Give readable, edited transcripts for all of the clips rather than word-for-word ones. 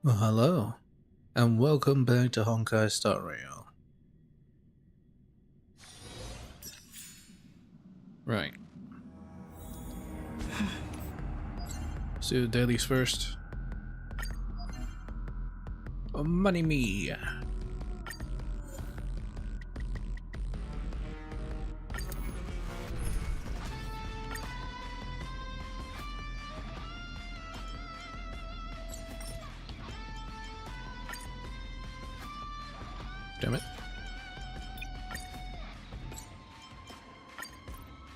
Well, hello, and welcome back to Honkai Star Rail. Right. Let's do the dailies first. Oh, money me! Damn it.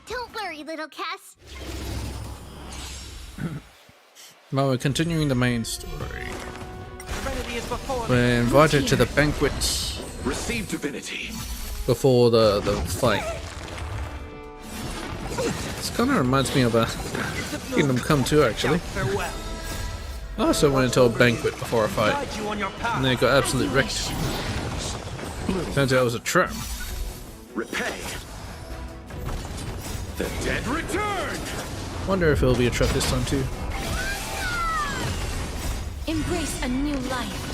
Don't worry, little Cass. Well, we're continuing the main story. Serenity is before me. We're invited to the banquet Receive divinity. before the fight. This kind of reminds me of a Kingdom Come 2, actually. Farewell. I also went into a banquet before a fight, Guide you on your path. and then it got absolutely wrecked. Turns out it was a trap. Repay. The dead return. Wonder if it'll be a trap this time too. Embrace a new life.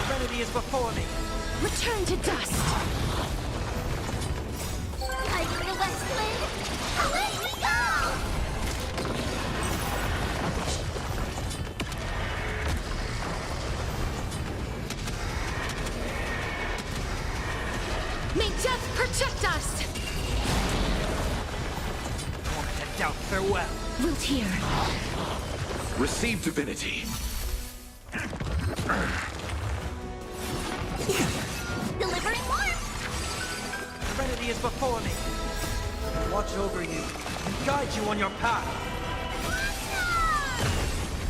Serenity is before me. Return to dust. Like the Westland, away we go! May death protect us! Torment and doubt, farewell. Wilt hear. Receive divinity. Delivering warmth! Serenity is before me. Watch over you and guide you on your path.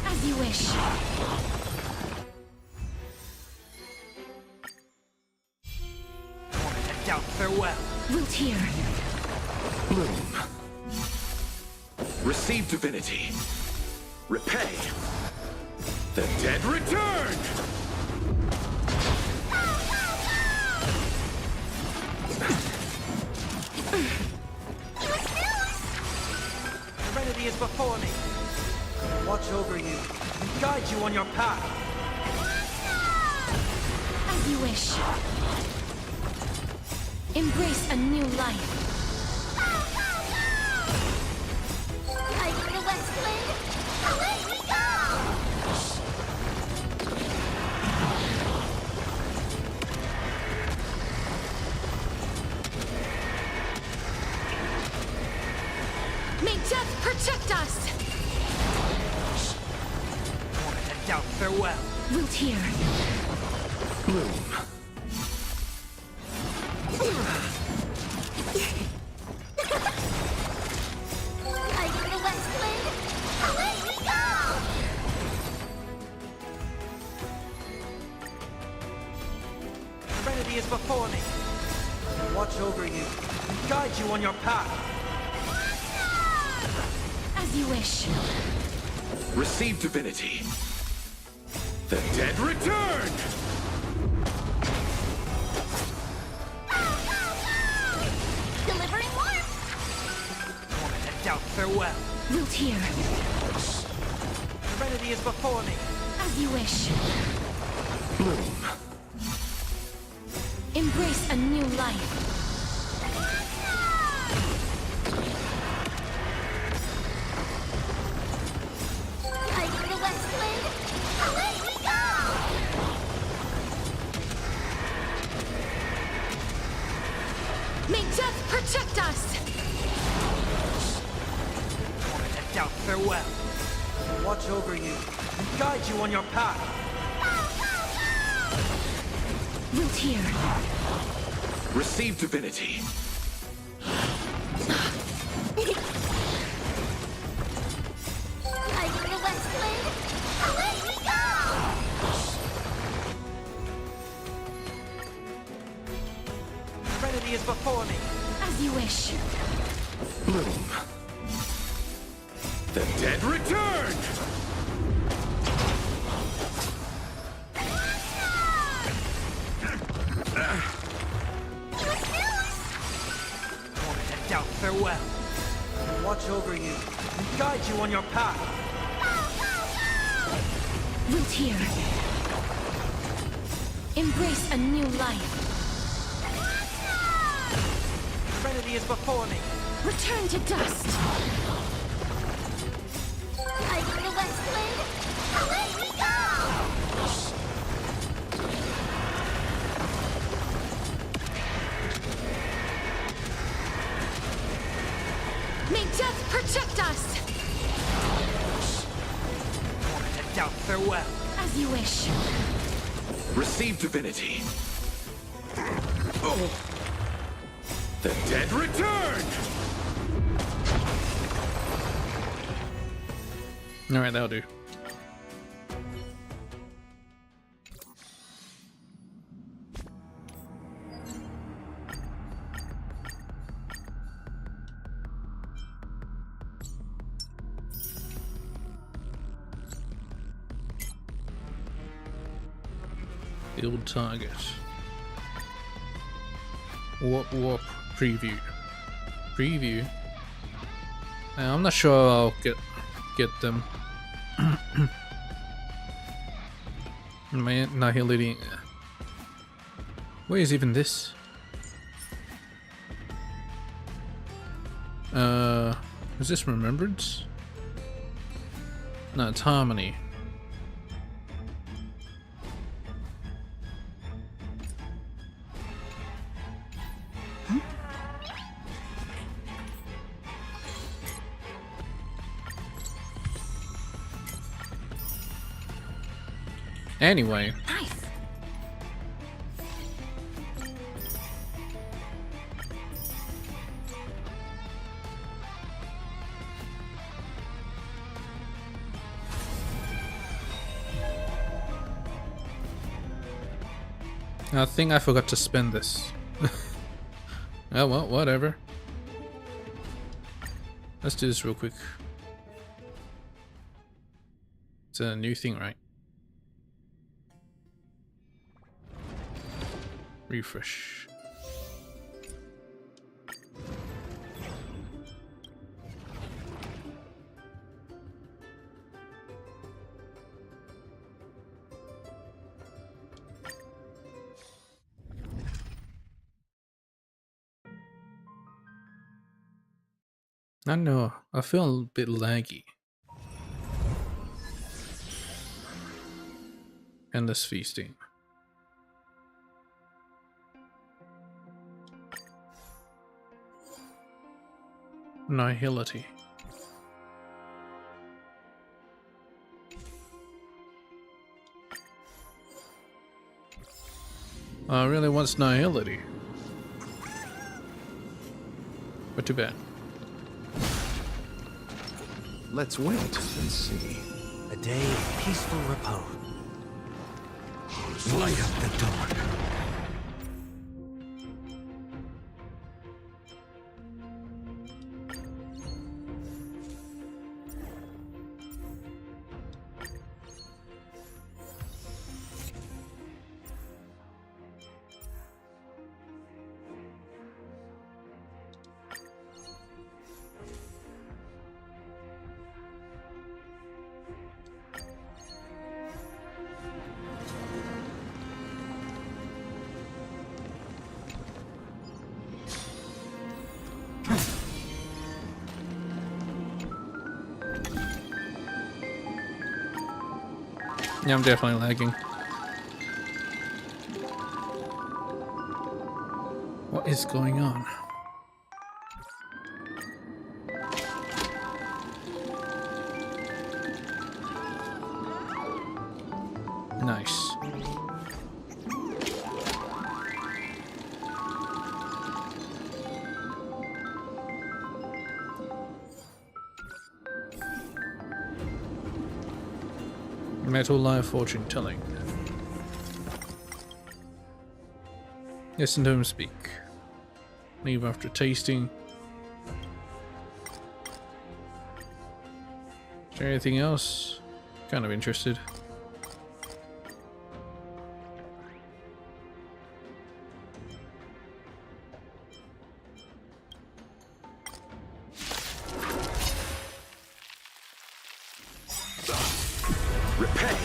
As you wish. Torment and doubt, farewell. Wilt hear. Bloom. Receive divinity. Repay. The dead return. Serenity is before me. Watch over you and guide you on your path. As you wish. Embrace a new life. Like the Westland, away we go! May death protect us! Torment and doubt, farewell. Wilt hear. Bloom. Like the Westland, away we go! Serenity is before me. Watch over you and guide you on your path. As you wish. Receive divinity. The dead return. Delivering warmth! Torment and doubt, farewell. Wilt hear. Serenity is before me. As you wish. Bloom. Embrace a new life. Like the Westland, away we go! May death protect us! Torment and doubt, farewell. Watch over you and guide you on your path. Wilt hear. Receive divinity. Like the Westland, away we go! Serenity is before me. As you wish. Bloom. The dead return. Torment and doubt, farewell. Watch over you and guide you on your path. Root here. Embrace a new life. Serenity is before me. Return to dust. Like the west wind, away we go! May death protect us! To doubt farewell. As you wish. Receive divinity. Oh. The dead return! Alright, that'll do. Build target. Warp preview. Preview. I'm not sure I'll get them. My annihilating. Where is even this? Is this remembrance? No, it's harmony. Anyway, Nice. I think I forgot to spend this. Oh well, whatever. Let's do this real quick. It's a new thing, right? Refresh. I don't know, I feel a bit laggy. Endless feasting. Nihility. I really wants nihility. But too bad. Let's wait and see. A day of peaceful repose. Light up the dark. Yeah, I'm definitely lagging. What is going on? Nice. Metal Life Fortune Telling. Listen to him speak. Leave after tasting. Is there anything else? Kind of interested. Repay.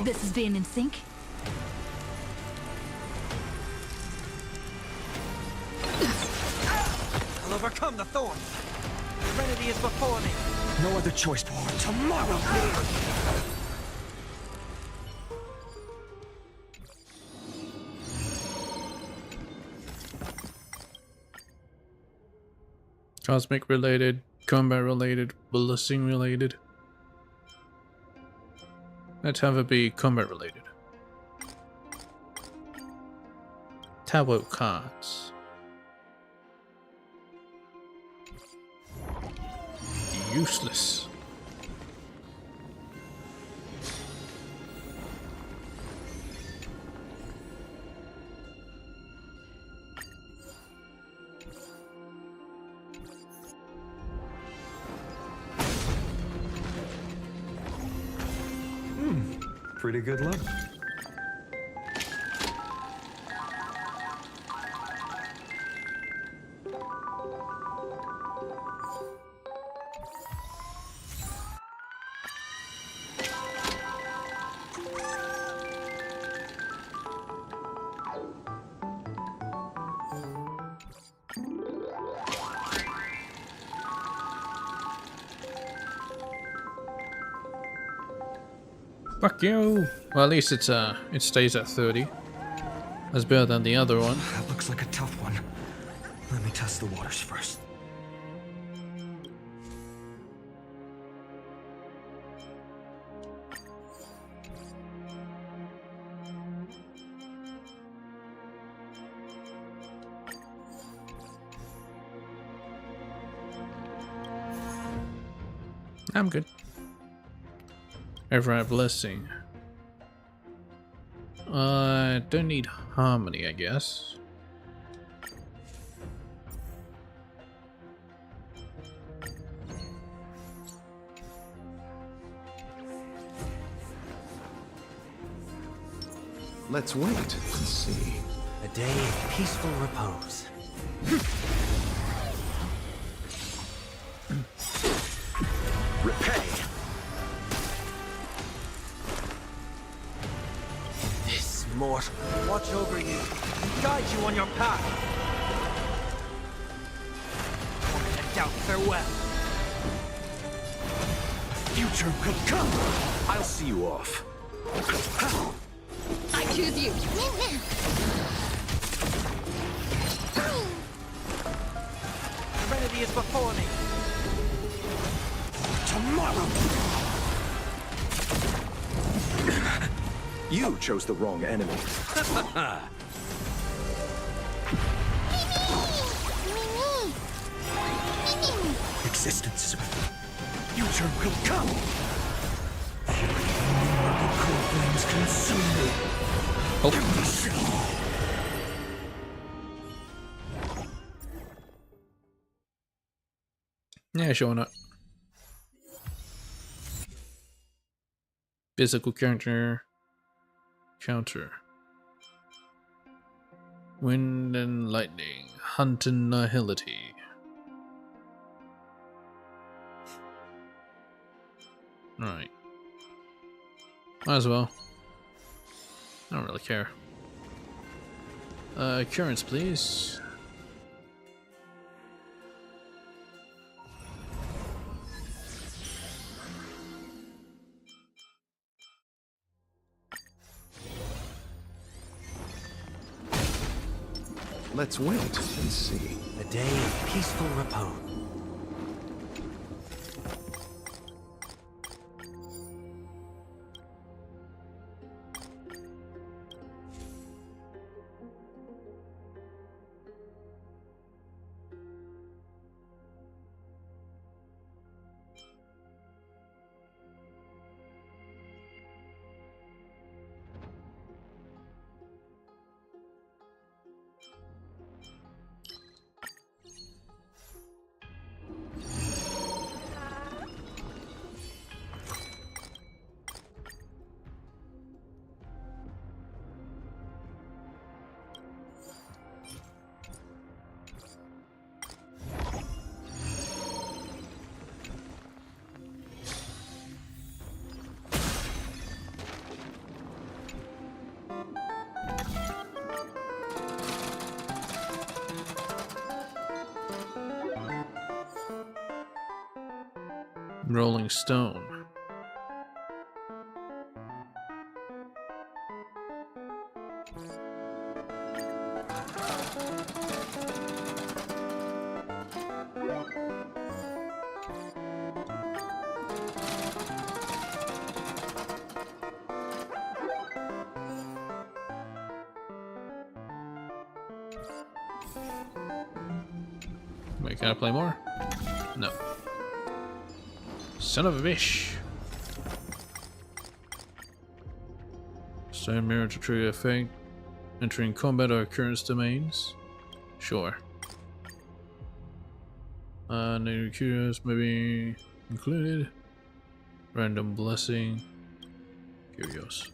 This is being in sync. I'll overcome the thorns. Serenity is before me. No other choice for tomorrow. Cosmic related, combat related, blessing related. Let's have it be combat related. Tableau cards. Useless. Pretty good luck. Fuck you! Well, at least it's it stays at 30. That's better than the other one. That looks like a tough one. Let me test the waters first. I'm good. Everright blessing. Don't need harmony, I guess. Let's wait and see. A day of peaceful repose. Repay. This mortal. Watch over you and guide you on your path. And doubt farewell. Future could come. I'll see you off. I choose you. Serenity is before me. Tomorrow. You chose the wrong enemy. Existence. Future will come. The cold flames consume me. Oh. Yeah, sure not. Physical counter. Wind and lightning. Hunt and nihility. Right. Might as well. I don't really care. Currents, please. Let's wait and see. A day of peaceful repose. Rolling stone. Wait, can I play more? No. Son of a bitch. Stone mirror to trigger effect. Entering combat or occurrence domains. Sure. Native curious maybe included. Random blessing. Curious.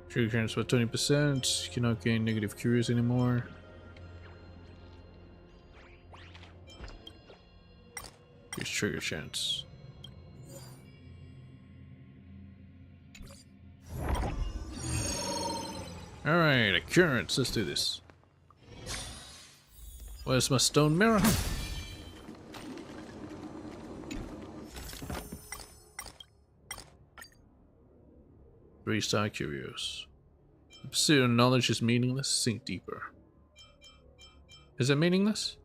Trigger occurrence by 20%. Cannot gain negative curious anymore. Use trigger chance. Alright, occurrence, let's do this. Where's my stone mirror? Three-star curious. The pursuit of knowledge is meaningless, sink deeper. Is it meaningless?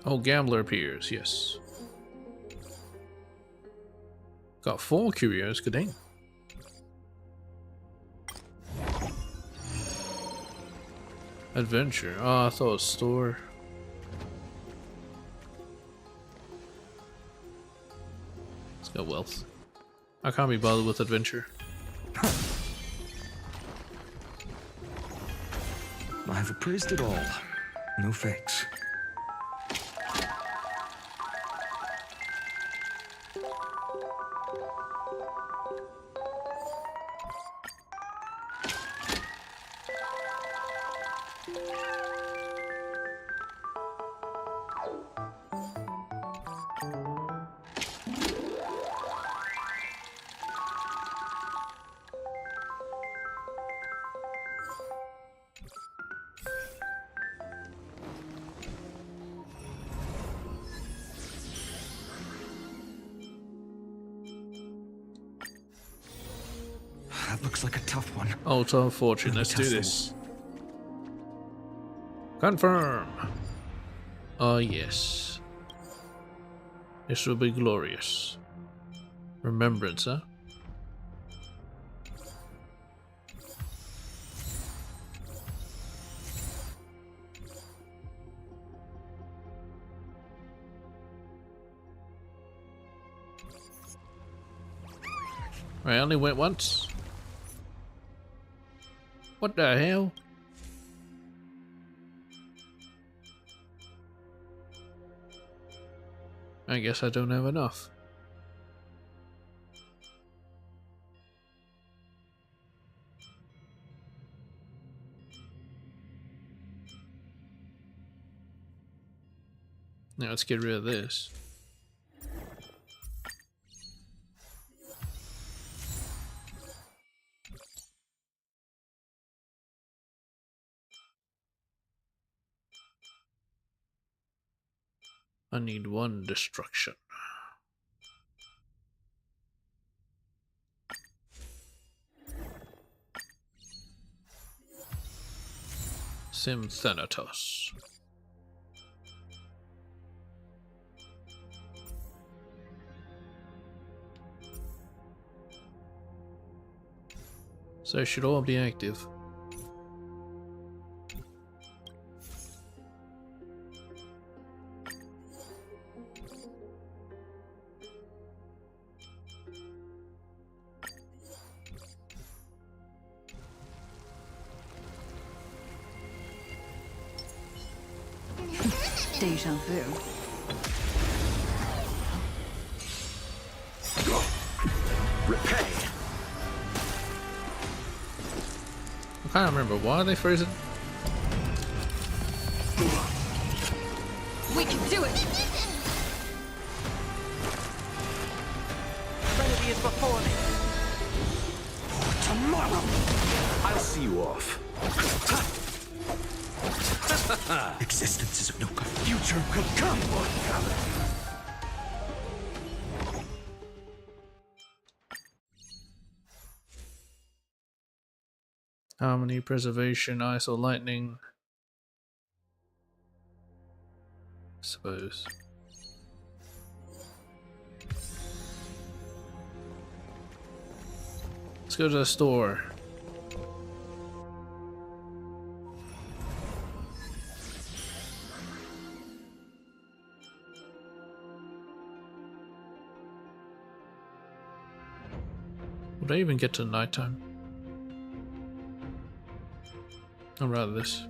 Oh, gambler appears, yes. Got 4 curios, good dang. Adventure, oh, I thought it was store. Let's go wealth. I can't be bothered with adventure. I've appraised it all. No fakes. That looks like a tough one. Altar of Fortune, let's do this. Confirm. Oh yes. This will be glorious. Remembrance, huh? I only went once. What the hell? I guess I don't have enough. Now let's get rid of this. I need 1 destruction. Thanatos. So it should all be active. Deja vu. Repay. I can't remember. Why are they frozen? We can do it! Remedy is before me. Tomorrow! I'll see you off. Existence is of no good. Future will come. Harmony, preservation, ISO, lightning. I suppose. Let's go to the store. Would I even get to nighttime? I'd rather this.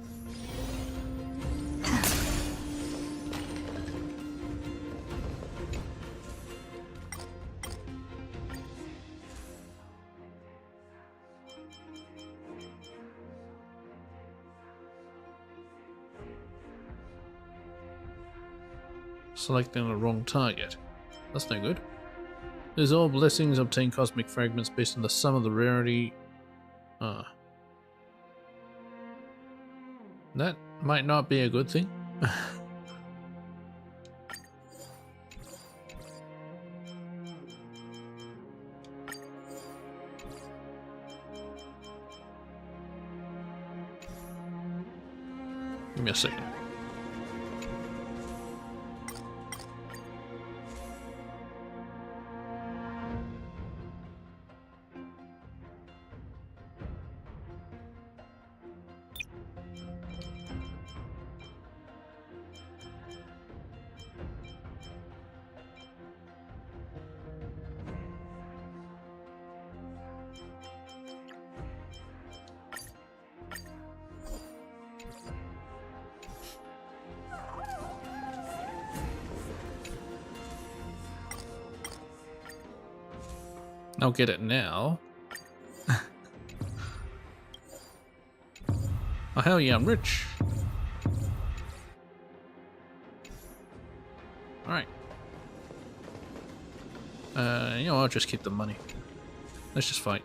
Selecting the wrong target. That's no good. These all blessings obtain cosmic fragments based on the sum of the rarity. That might not be a good thing. Give me a second. I'll get it now. Oh hell yeah, I'm rich. Alright. You know, I'll just keep the money. Let's just fight.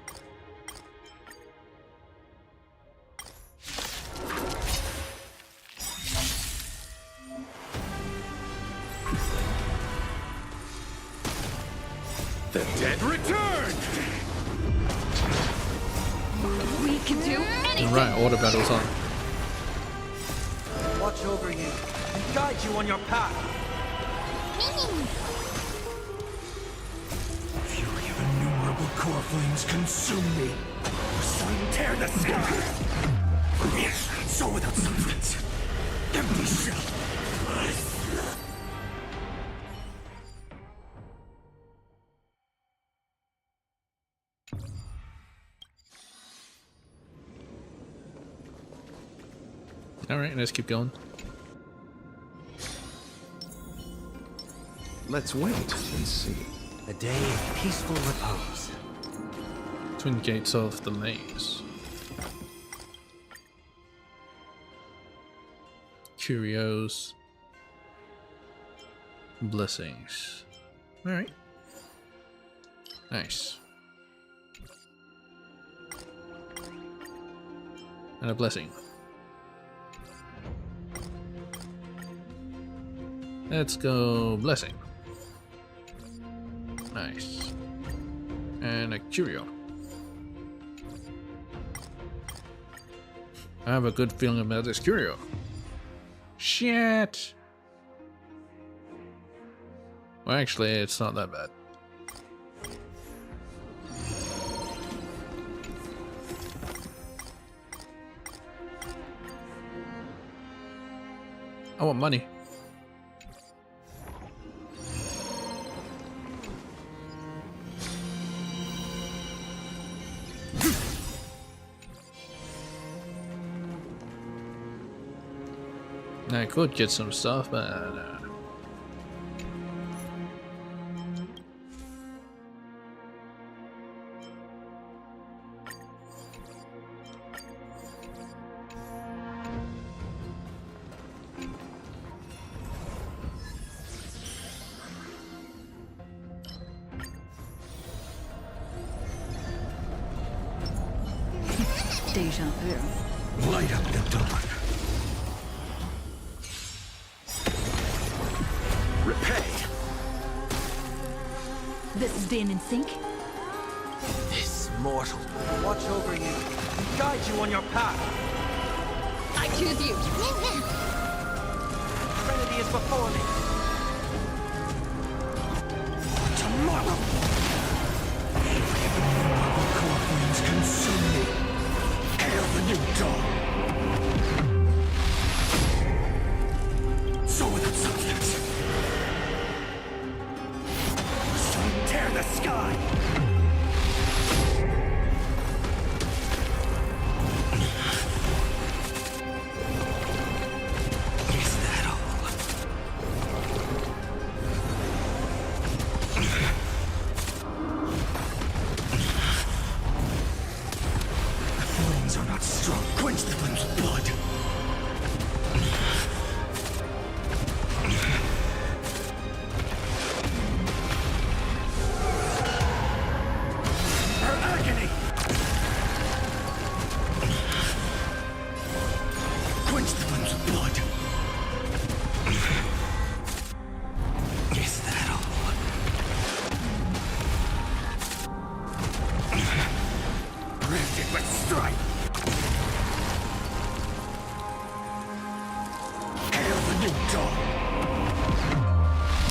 The dead return! We can do anything! Alright, order battle's on. Watch over you and guide you on your path. Fury of innumerable core flames consume me. Sun tear the sky. So without substance. Empty shell. Alright, let's keep going. Let's wait and see. A day of peaceful repose. Twin gates of the maze. Curios. Blessings. Alright. Nice. And a blessing. Let's go blessing. Nice. And a curio. I have a good feeling about this curio. Shit. Well, actually, it's not that bad. I want money. I could get some stuff, but Deja vu. Light up the dark. Repay. This is Dan in sync. This mortal will watch over you and guide you on your path. I choose you. Trinity is before me. Tomorrow! Core flames consume me. Hail the new dawn! So without substance. Sun tear the sky! Is that all? The flames are not strong. Quench the flames with blood. Her agony! Quench the flames with blood. Is that all? Rift it with strife! Hail the new dawn!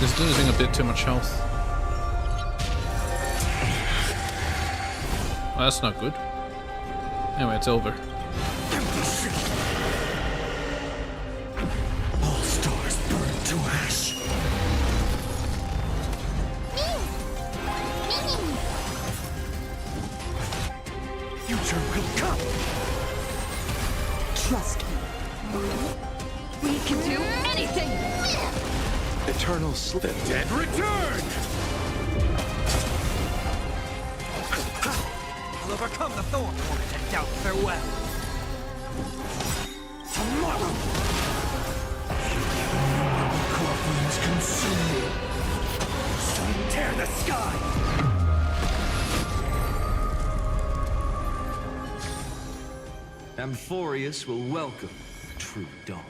it's losing a bit too much health. Well, that's not good. Anyway, it's over. Empty ship! All stars burn to ash! Future will come! Trust me. We can do anything. Eternal sleep. The dead return! I'll overcome the thorn and doubt farewell. Tomorrow! Core flames consume me! Sun tear the sky! Amphorius will welcome the true dawn.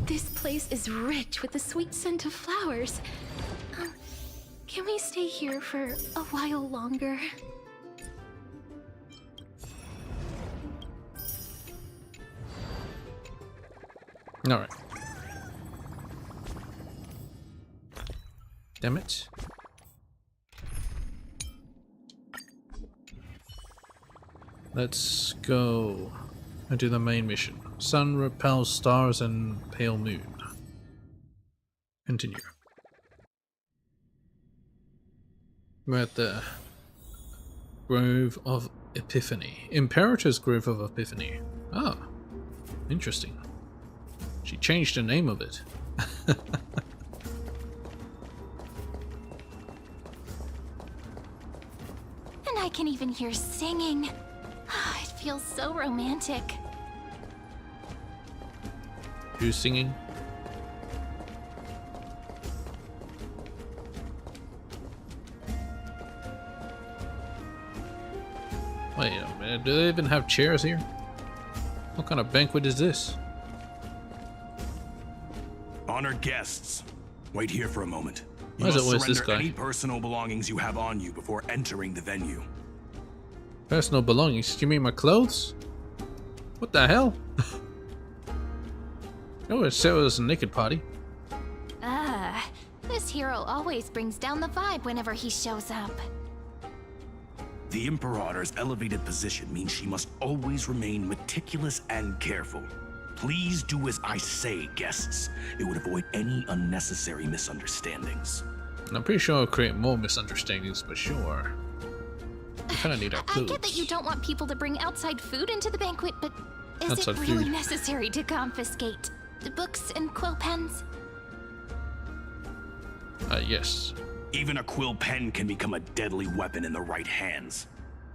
This place is rich with the sweet scent of flowers. Can we stay here for a while longer? Alright. Damn it. Let's go and do the main mission. Sun repels stars and pale moon. Continue. We're at the Grove of Epiphany. Imperator's Grove of Epiphany. Ah, interesting. She changed the name of it. And I can even hear singing. It feels so romantic. Who's singing? Wait a minute, do they even have chairs here? What kind of banquet is this? Honored guests, wait here for a moment. You Why is it must always this surrender guy? any personal belongings you have on you before entering the venue. Personal belongings? You mean my clothes? What the hell? Oh, it said it was a naked party. This hero always brings down the vibe whenever he shows up. The Imperator's elevated position means she must always remain meticulous and careful. Please do as I say, guests. It would avoid any unnecessary misunderstandings. And I'm pretty sure it'll create more misunderstandings, but sure. We kind of need our I clothes. get that you don't want people to bring outside food into the banquet, but is Outside it really food. necessary to confiscate the books and quill pens? Yes. Even a quill pen can become a deadly weapon in the right hands.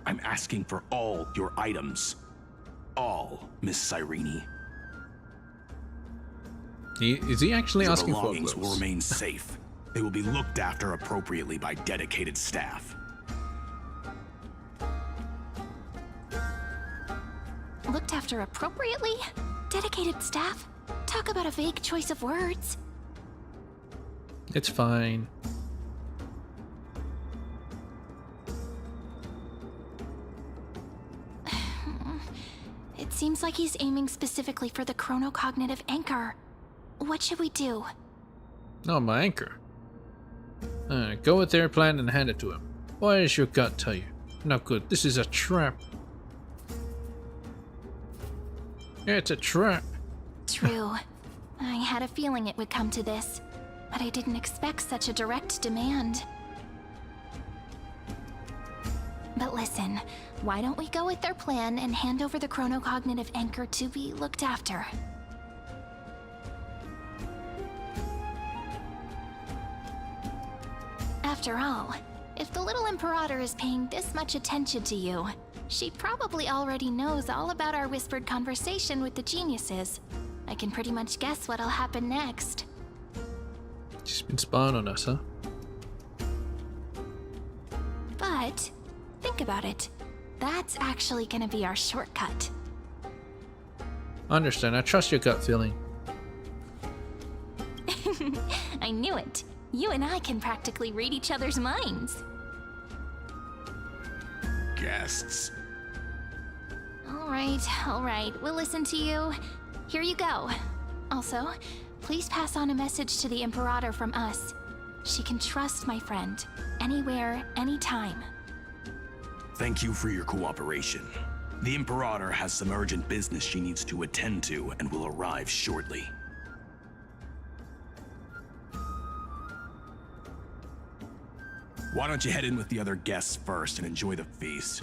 I'm asking for all your items. All, Miss Cyrene. Is he actually Your asking for belongings will clothes? remain safe. They will be looked after appropriately by dedicated staff. Looked after appropriately? Dedicated staff? Talk about a vague choice of words. It's fine. It seems like he's aiming specifically for the chronocognitive anchor. What should we do? Oh, my anchor. Go with their plan and hand it to him. What does your gut tell you? Not good. This is a trap. Yeah, it's a trap. True. I had a feeling it would come to this, but I didn't expect such a direct demand. But listen, why don't we go with their plan and hand over the chronocognitive anchor to be looked after? After all, if the little Imperator is paying this much attention to you, she probably already knows all about our whispered conversation with the geniuses. I can pretty much guess what'll happen next. She's been spying on us, huh? But, think about it. That's actually gonna be our shortcut. I understand. I trust your gut feeling. I knew it. You and I can practically read each other's minds. Guests. All right. We'll listen to you. Here you go. Also, please pass on a message to the Imperator from us. She can trust my friend. Anywhere, anytime. Thank you for your cooperation. The Imperator has some urgent business she needs to attend to and will arrive shortly. Why don't you head in with the other guests first and enjoy the feast?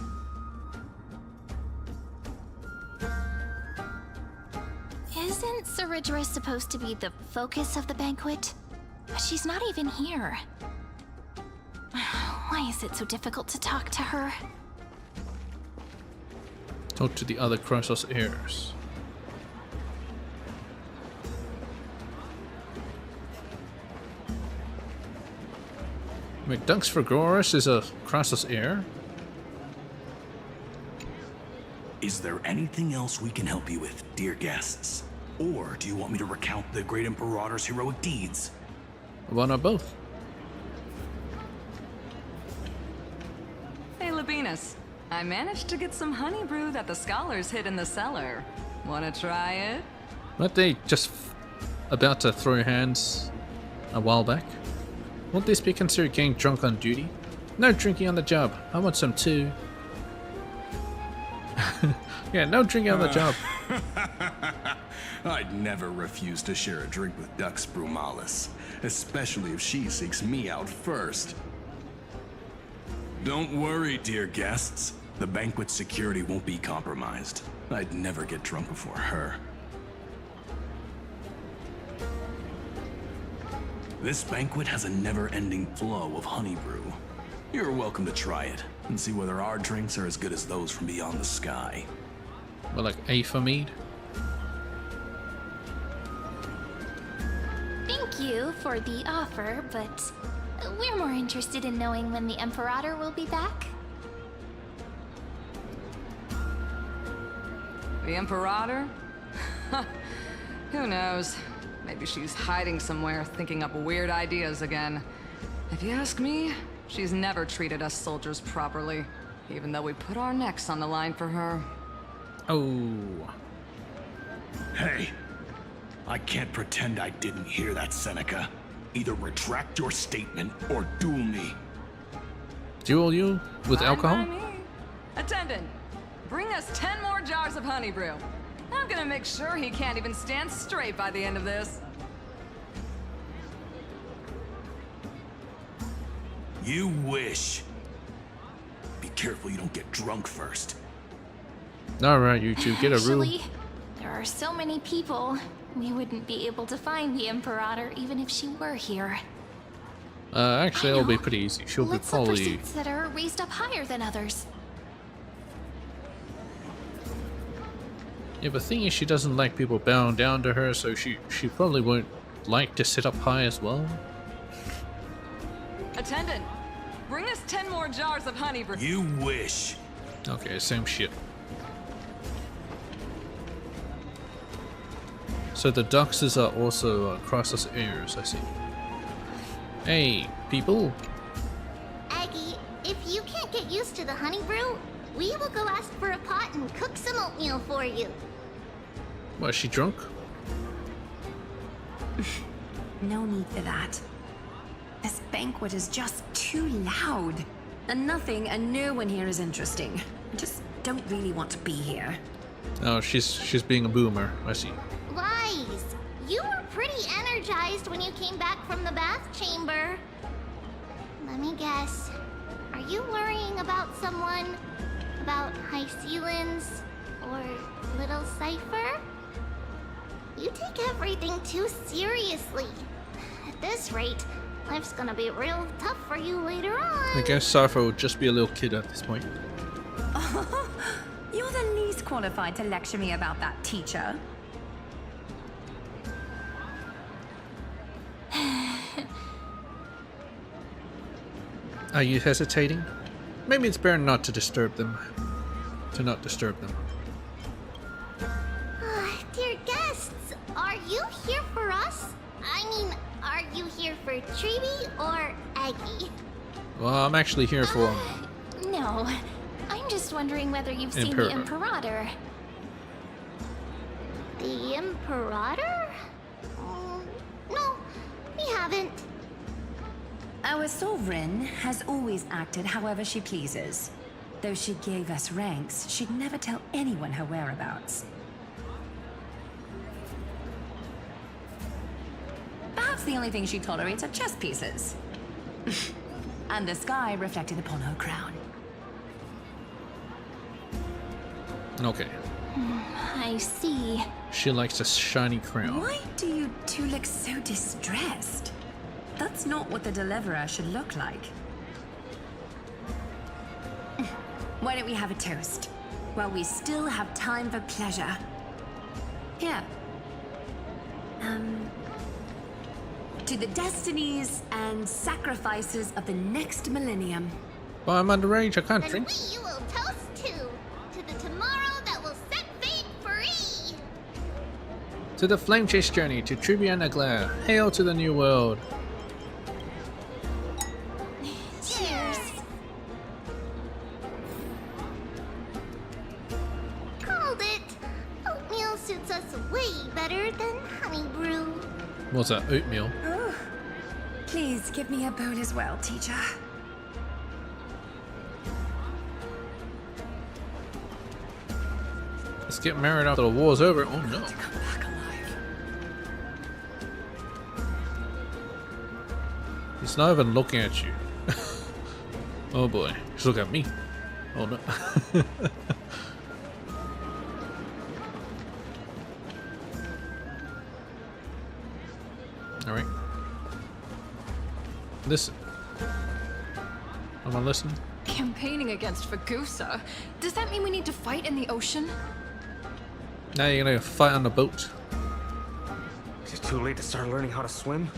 Isn't Ceridra supposed to be the focus of the banquet? But she's not even here. Why is it so difficult to talk to her? Talk to the other Crossos heirs. Wait, Dunks Fregoris is a Crassus heir? Is there anything else we can help you with, dear guests? Or do you want me to recount the great Imperator's heroic deeds? One or both? Hey, Labinas. I managed to get some honey brew that the scholars hid in the cellar. Wanna try it? Weren't they just about to throw hands a while back? Won't this be considered getting drunk on duty? No drinking on the job. I want some too. Yeah, no drinking on the job. I'd never refuse to share a drink with Dux Brumalis, especially if she seeks me out first. Don't worry, dear guests. The banquet's security won't be compromised. I'd never get drunk before her. This banquet has a never-ending flow of honey brew. You're welcome to try it and see whether our drinks are as good as those from beyond the sky. Well, like A for mead? Thank you for the offer, but we're more interested in knowing when the Imperator will be back. The Imperator? Who knows? Maybe she's hiding somewhere, thinking up weird ideas again. If you ask me, she's never treated us soldiers properly, even though we put our necks on the line for her. Oh. Hey, I can't pretend I didn't hear that, Seneca. Either retract your statement or duel me. Duel you with Fine alcohol? by me. Attendant, bring us 10 more jars of honey brew. I'm gonna make sure he can't even stand straight by the end of this. You wish. Be careful you don't get drunk first. Alright, you two, get a room. Actually, there are so many people. We wouldn't be able to find the Imperator even if she were here. Actually, I it'll be know. pretty easy. She'll be Let's look for probably... seats that are raised up higher than others. Yeah, the thing is, she doesn't like people bowing down to her, so she probably won't like to sit up high as well. Attendant, bring us 10 more jars of honey brew. You wish. Okay, same shit. So the Duxes are also Crossus heirs, I see. Hey, people. Aggie, if you can't get used to the honey brew, we will go ask for a pot and cook some oatmeal for you. What, is she drunk? No need for that. This banquet is just too loud. And nothing and no one here is interesting. I just don't really want to be here. Oh, she's being a boomer. I see. Lies! You were pretty energized when you came back from the bath chamber. Let me guess. Are you worrying about someone? About High Sealins? Or Little Cypher? You take everything too seriously. At this rate, life's gonna be real tough for you later on. I guess Cypher would just be a little kid at this point. You're the least qualified to lecture me about that, teacher. Are you hesitating? Maybe it's better not to disturb them. To not disturb them. Dear guests, are you here for us? I mean, are you here for Treeby or Aggie? Well, I'm actually here for... No, I'm just wondering whether you've seen the Imperator. The Imperator? No, we haven't. Our sovereign has always acted however she pleases. Though she gave us ranks, she'd never tell anyone her whereabouts. Perhaps the only thing she tolerates are chess pieces. And the sky reflected upon her crown. Okay. I see. She likes a shiny crown. Why do you two look so distressed? That's not what the deliverer should look like. Why don't we have a toast? While we still have time for pleasure. Here. To the destinies and sacrifices of the next millennium. Well, I'm underage, I can't Then drink. we will toast to the tomorrow that will set fate free. To the flame chase journey, to Trivia Glare. Hail to the new world. Cheers. Called it. Oatmeal suits us way better than honey brew. What's that, oatmeal? Oh, please give me a bone as well, teacher. Let's get married after the war's over. Oh no. To come back alive. He's not even looking at you. Oh boy. He's looking at me. Oh no. Alright. Listen. Am I listening? Campaigning against Fagusa? Does that mean we need to fight in the ocean? Now you're gonna fight on the boat. Is it too late to start learning how to swim?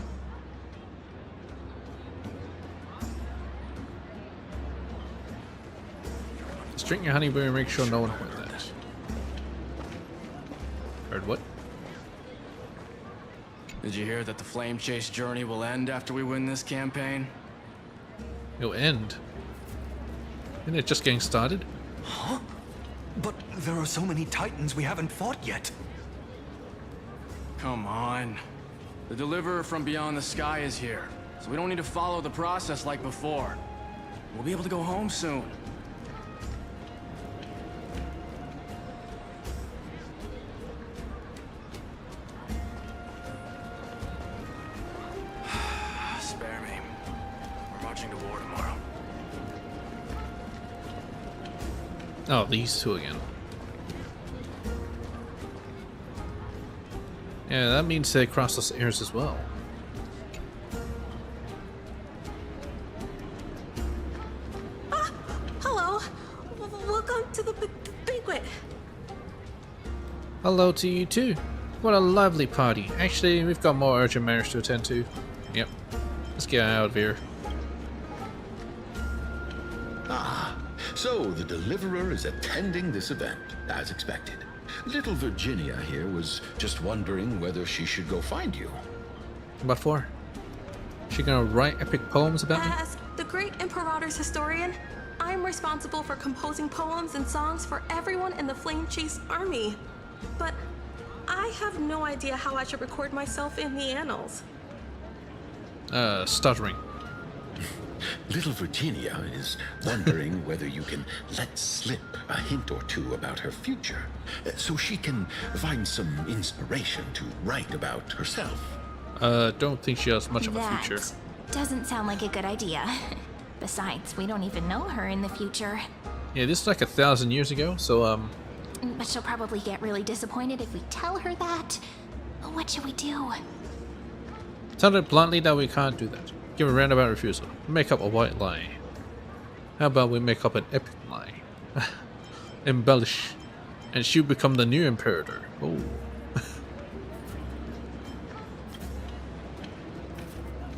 Just drink your honey brew and make sure no one heard that. Heard what? Did you hear that the flame chase journey will end after we win this campaign? It'll end. Isn't it just getting started? Huh? But there are so many titans we haven't fought yet. Come on. The deliverer from beyond the sky is here, so we don't need to follow the process like before. We'll be able to go home soon. Spare me. We're marching to war tomorrow. Oh, these two again. Yeah, that means they cross those airs as well. Hello. Welcome to the banquet. Hello to you too. What a lovely party. Actually, we've got more urgent matters to attend to. Yep. Let's get out of here. Ah, so the Deliverer is attending this event, as expected. Little Virginia here was just wondering whether she should go find you. What for? She gonna write epic poems about me? As the great Imperator's historian, I'm responsible for composing poems and songs for everyone in the Flame Chase army. But I have no idea how I should record myself in the annals. Stuttering. Little Virginia is wondering whether you can let slip a hint or two about her future, so she can find some inspiration to write about herself. Don't think she has much of a future. Doesn't sound like a good idea. Besides, we don't even know her in the future. Yeah, this is like 1,000 years ago, so But she'll probably get really disappointed if we tell her that. What should we do? tell her bluntly that we can't do that. Give a roundabout refusal. Make up a white lie. How about we make up an epic lie? Embellish. And she'll become the new Imperator. Oh.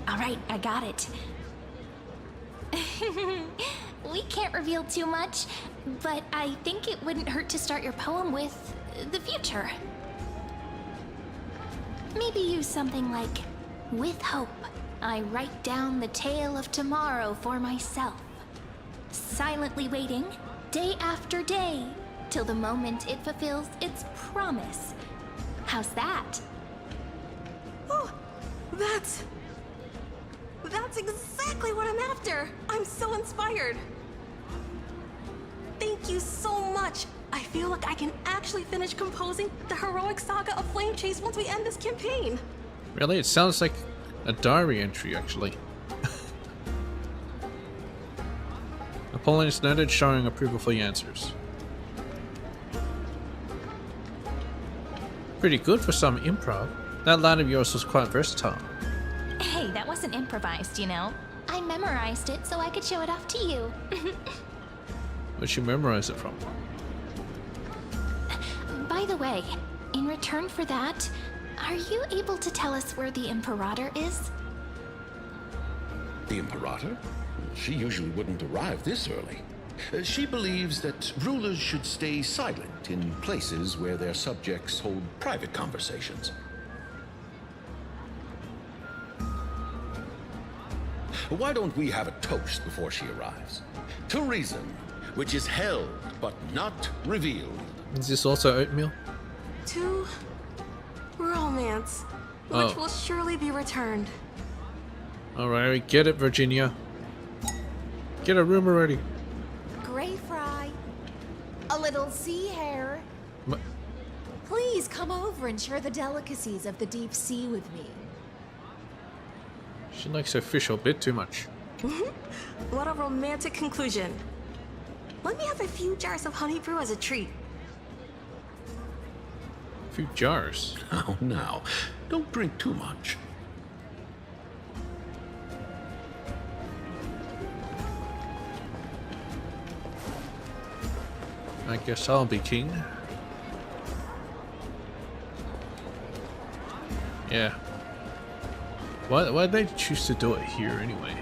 Alright, I got it. We can't reveal too much, but I think it wouldn't hurt to start your poem with the future. Maybe use something like, with hope, I write down the tale of tomorrow for myself. Silently waiting, day after day, till the moment it fulfills its promise. How's that? Oh, that's exactly what I'm after. I'm so inspired. Thank you so much. I feel like I can actually finish composing the heroic saga of Flame Chase once we end this campaign. Really? It sounds like a diary entry, actually. Napoleon is noted, showing approval for your answers. Pretty good for some improv. That line of yours was quite versatile. Hey, that wasn't improvised, you know. I memorized it so I could show it off to you. Where'd you memorize it from? By the way, in return for that, are you able to tell us where the Imperator is? The Imperator? She usually wouldn't arrive this early. She believes that rulers should stay silent in places where their subjects hold private conversations. Why don't we have a toast before she arrives? To reason, which is held but not revealed. Is this also oatmeal? To romance, which will surely be returned. Alright, get it, Virginia. Get a room already. Gray fry. A little sea hare. What? Please come over and share the delicacies of the deep sea with me. She likes her fish a bit too much. What a romantic conclusion. Let me have a few jars of honey brew as a treat. A few jars. Oh, now, don't drink too much. I guess I'll be king. Yeah. Why'd they choose to do it here anyway?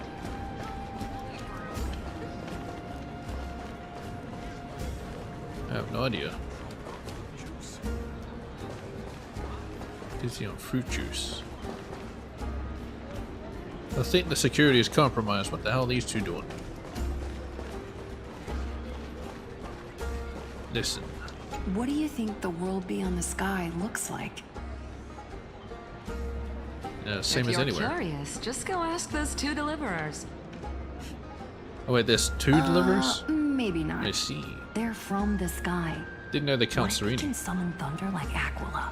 I have no idea. Dizzy on fruit juice. I think the security is compromised. What the hell are these two doing? Listen. What do you think the world beyond the sky looks like? Same as anywhere. If you're curious, just go ask those two deliverers. Oh wait, there's two deliverers? Maybe not. I see. They're from the sky. Didn't know they count What if they Serena. can summon thunder like Aquila?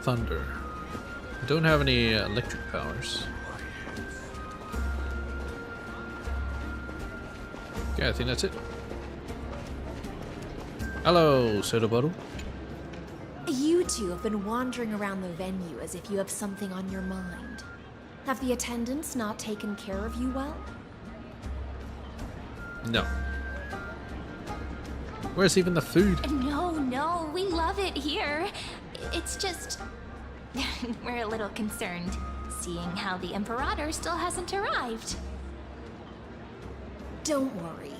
Thunder. I don't have any electric powers. Okay, I think that's it. Hello, soda bottle. You two have been wandering around the venue as if you have something on your mind. Have the attendants not taken care of you well? No. Where's even the food? No, we love it here. It's just... we're a little concerned, seeing how the Imperator still hasn't arrived. Don't worry.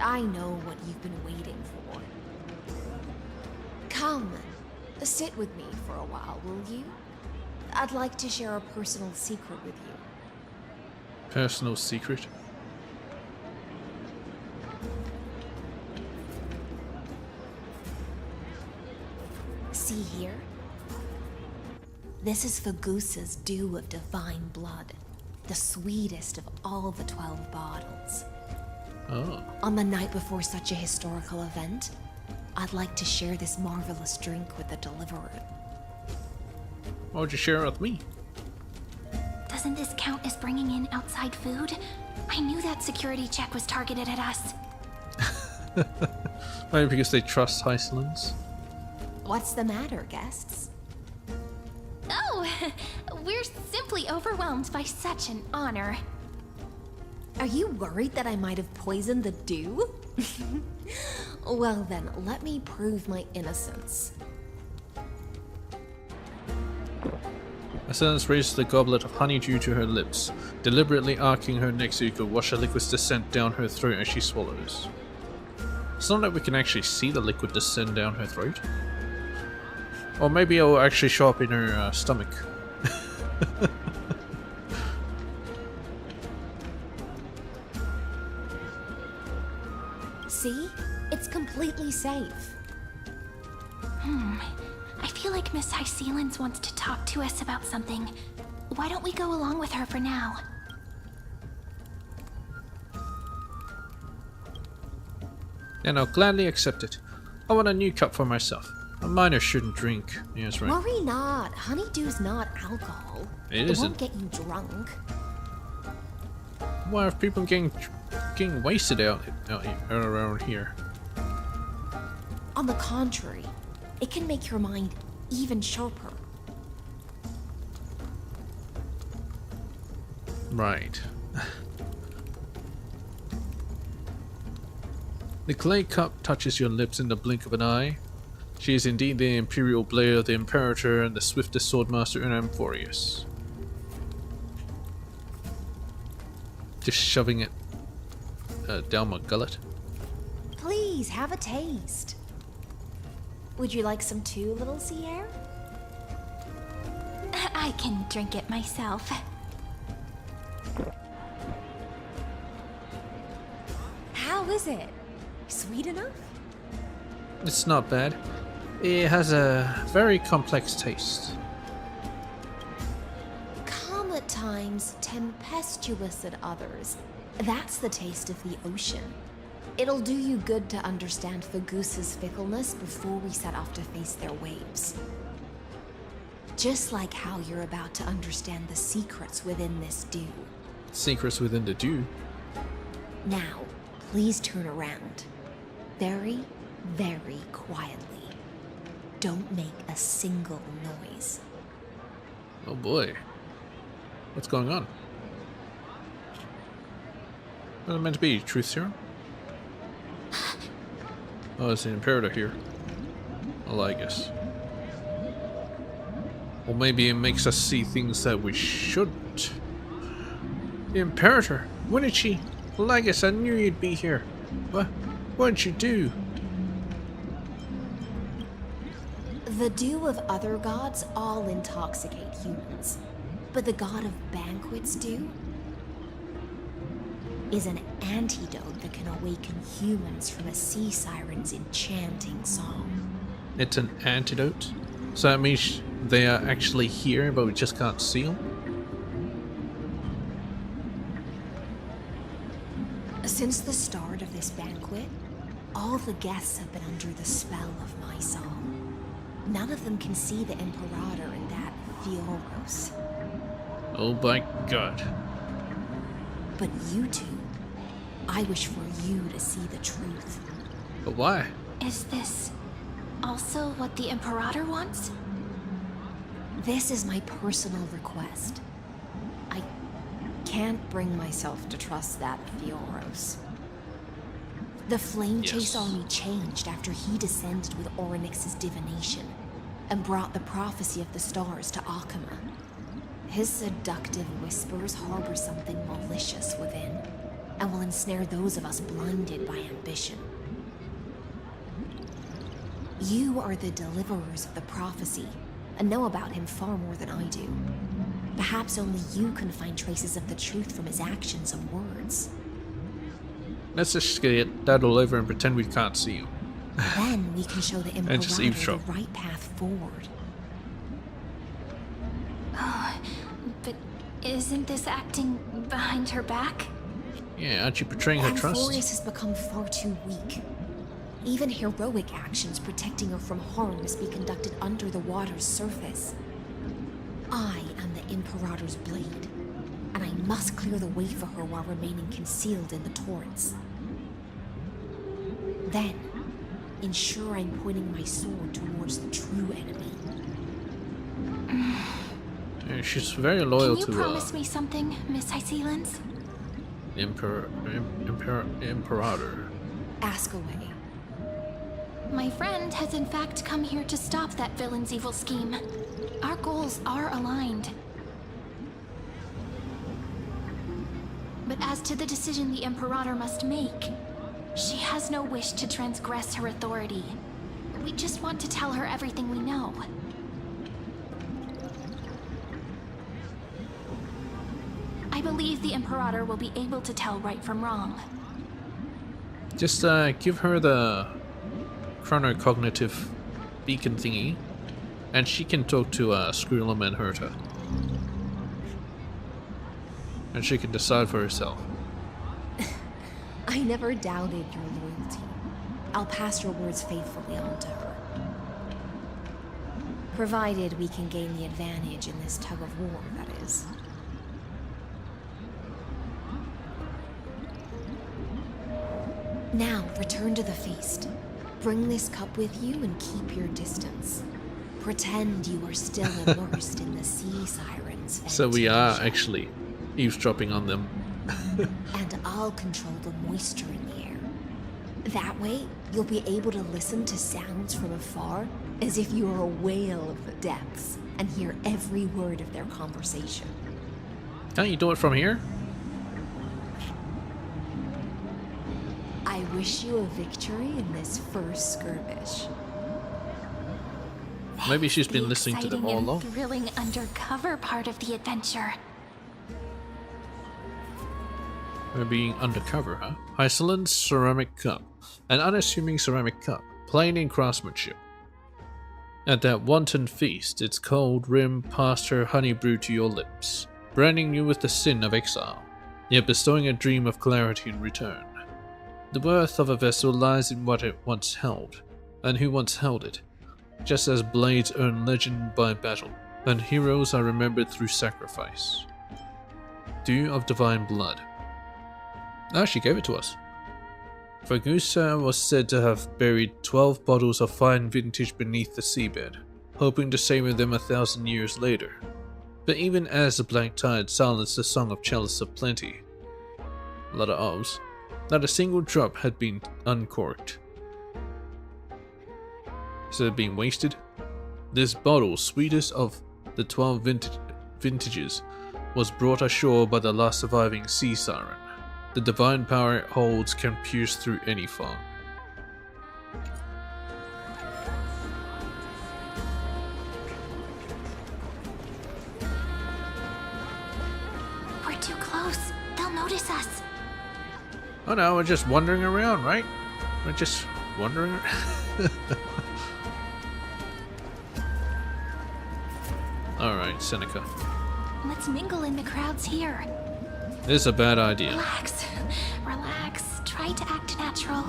I know what you've been waiting for. Come, sit with me for a while, will you? I'd like to share a personal secret with you. Personal secret? See here? This is Fagusa's dew of divine blood, the sweetest of all the 12 bottles. Oh. On the night before such a historical event, I'd like to share this marvelous drink with the Deliverer. Why would you share it with me? Doesn't this count as bringing in outside food? I knew that security check was targeted at us. Maybe because they trust Iceland's. What's the matter, guests? Oh, we're simply overwhelmed by such an honor. Are you worried that I might have poisoned the dew? Well then, let me prove my innocence. Ascendance raises the goblet of honeydew to her lips, deliberately arcing her neck so you could watch the liquid's descent down her throat as she swallows. It's not that we can actually see the liquid descend down her throat. Or maybe it will actually show up in her stomach. See? It's completely safe. I feel like Miss Hysealans wants to talk to us about something. Why don't we go along with her for now? And I'll gladly accept it. I want a new cup for myself. A miner shouldn't drink. Yeah, that's right. Worry not. Honeydew's not alcohol. It won't isn't. get you drunk. Why are people getting wasted out around here? On the contrary, it can make your mind even sharper. Right. The clay cup touches your lips in the blink of an eye. She is indeed the Imperial Blade of the Imperator and the swiftest swordmaster in Amphorius. Just shoving it down my gullet. Please, have a taste. Would you like some too, little sea air? I can drink it myself. How is it? Sweet enough? It's not bad. It has a very complex taste. Calm at times, tempestuous at others. That's the taste of the ocean. It'll do you good to understand Fagusa's fickleness before we set off to face their waves. Just like how you're about to understand the secrets within this dew. Secrets within the dew. Now, please turn around. Very, very quietly. Don't make a single noise. Oh boy. What's going on? What's it meant to be? Truth serum? Oh, it's the Imperator here. Well, I guess. Or maybe it makes us see things that we shouldn't. The Imperator! When did she? Lagus, I knew you'd be here. What'd you do? The dew of other gods all intoxicate humans. But the god of banquets dew is an antidote that can awaken humans from a sea siren's enchanting song. It's an antidote? So that means they are actually here, but we just can't see them? Since the start of this banquet, all the guests have been under the spell of my song. None of them can see the Imperator and that Fioros. Oh my god. But you two, I wish for you to see the truth. But why? Is this also what the Imperator wants? This is my personal request. I can't bring myself to trust that Fioros. The Flame Chase army changed after he descended with Orynyx's divination and brought the prophecy of the stars to Akama. His seductive whispers harbor something malicious within and will ensnare those of us blinded by ambition. You are the deliverers of the prophecy and know about him far more than I do. Perhaps only you can find traces of the truth from his actions and words. Let's just get that all over and pretend we can't see you. Then we can show the And just Imperator the eavesdrop. right path forward. Oh, but isn't this acting behind her back? Yeah, aren't you betraying her trust? Amphorius has become far too weak. Even heroic actions protecting her from harm must be conducted under the water's surface. I am the Imperator's blade, and I must clear the way for her while remaining concealed in the torrents. Then, ensure I'm pointing my sword towards the true enemy. Yeah, she's very loyal Can you to promise me something, Miss Hycelens? Imperator. Ask away. My friend has in fact come here to stop that villain's evil scheme. Our goals are aligned. But as to the decision the Imperator must make, she has no wish to transgress her authority. We just want to tell her everything we know. I believe the Imperator will be able to tell right from wrong. Just give her the chronocognitive beacon thingy, and she can talk to Skrulum and Herta. And she can decide for herself. I never doubted your loyalty. I'll pass your words faithfully on to her. Provided we can gain the advantage in this tug of war, that is. Now, return to the feast. Bring this cup with you and keep your distance. Pretend you are still immersed in the sea sirens. So we are actually eavesdropping on them. And I'll control the moisture in the air. That way, you'll be able to listen to sounds from afar as if you were a whale of the depths and hear every word of their conversation. Can't you do it from here? I wish you a victory in this first skirmish. Maybe she's been The listening to them all exciting along. and thrilling undercover part of the adventure. We're being undercover, huh? Hycelens ceramic cup. An unassuming ceramic cup, plain in craftsmanship. At that wanton feast, its cold rim passed her honey brew to your lips, branding you with the sin of exile, yet bestowing a dream of clarity in return. The worth of a vessel lies in what it once held, and who once held it, just as blades earn legend by battle, and heroes are remembered through sacrifice. Dew of divine blood. Ah, she gave it to us. Fagusa was said to have buried 12 bottles of fine vintage beneath the seabed, hoping to savor them 1,000 years later. But even as the black tide silenced the song of chalice of plenty, a lot of O's, not a single drop had been uncorked. So it had been wasted? This bottle, sweetest of the 12 vintages, was brought ashore by the last surviving sea siren. The divine power it holds can pierce through any fog. We're too close. They'll notice us. Oh no, we're just wandering around, right? We're just wandering around. Alright, Seneca. Let's mingle in the crowds here. This is a bad idea. Relax. Relax. Try to act natural.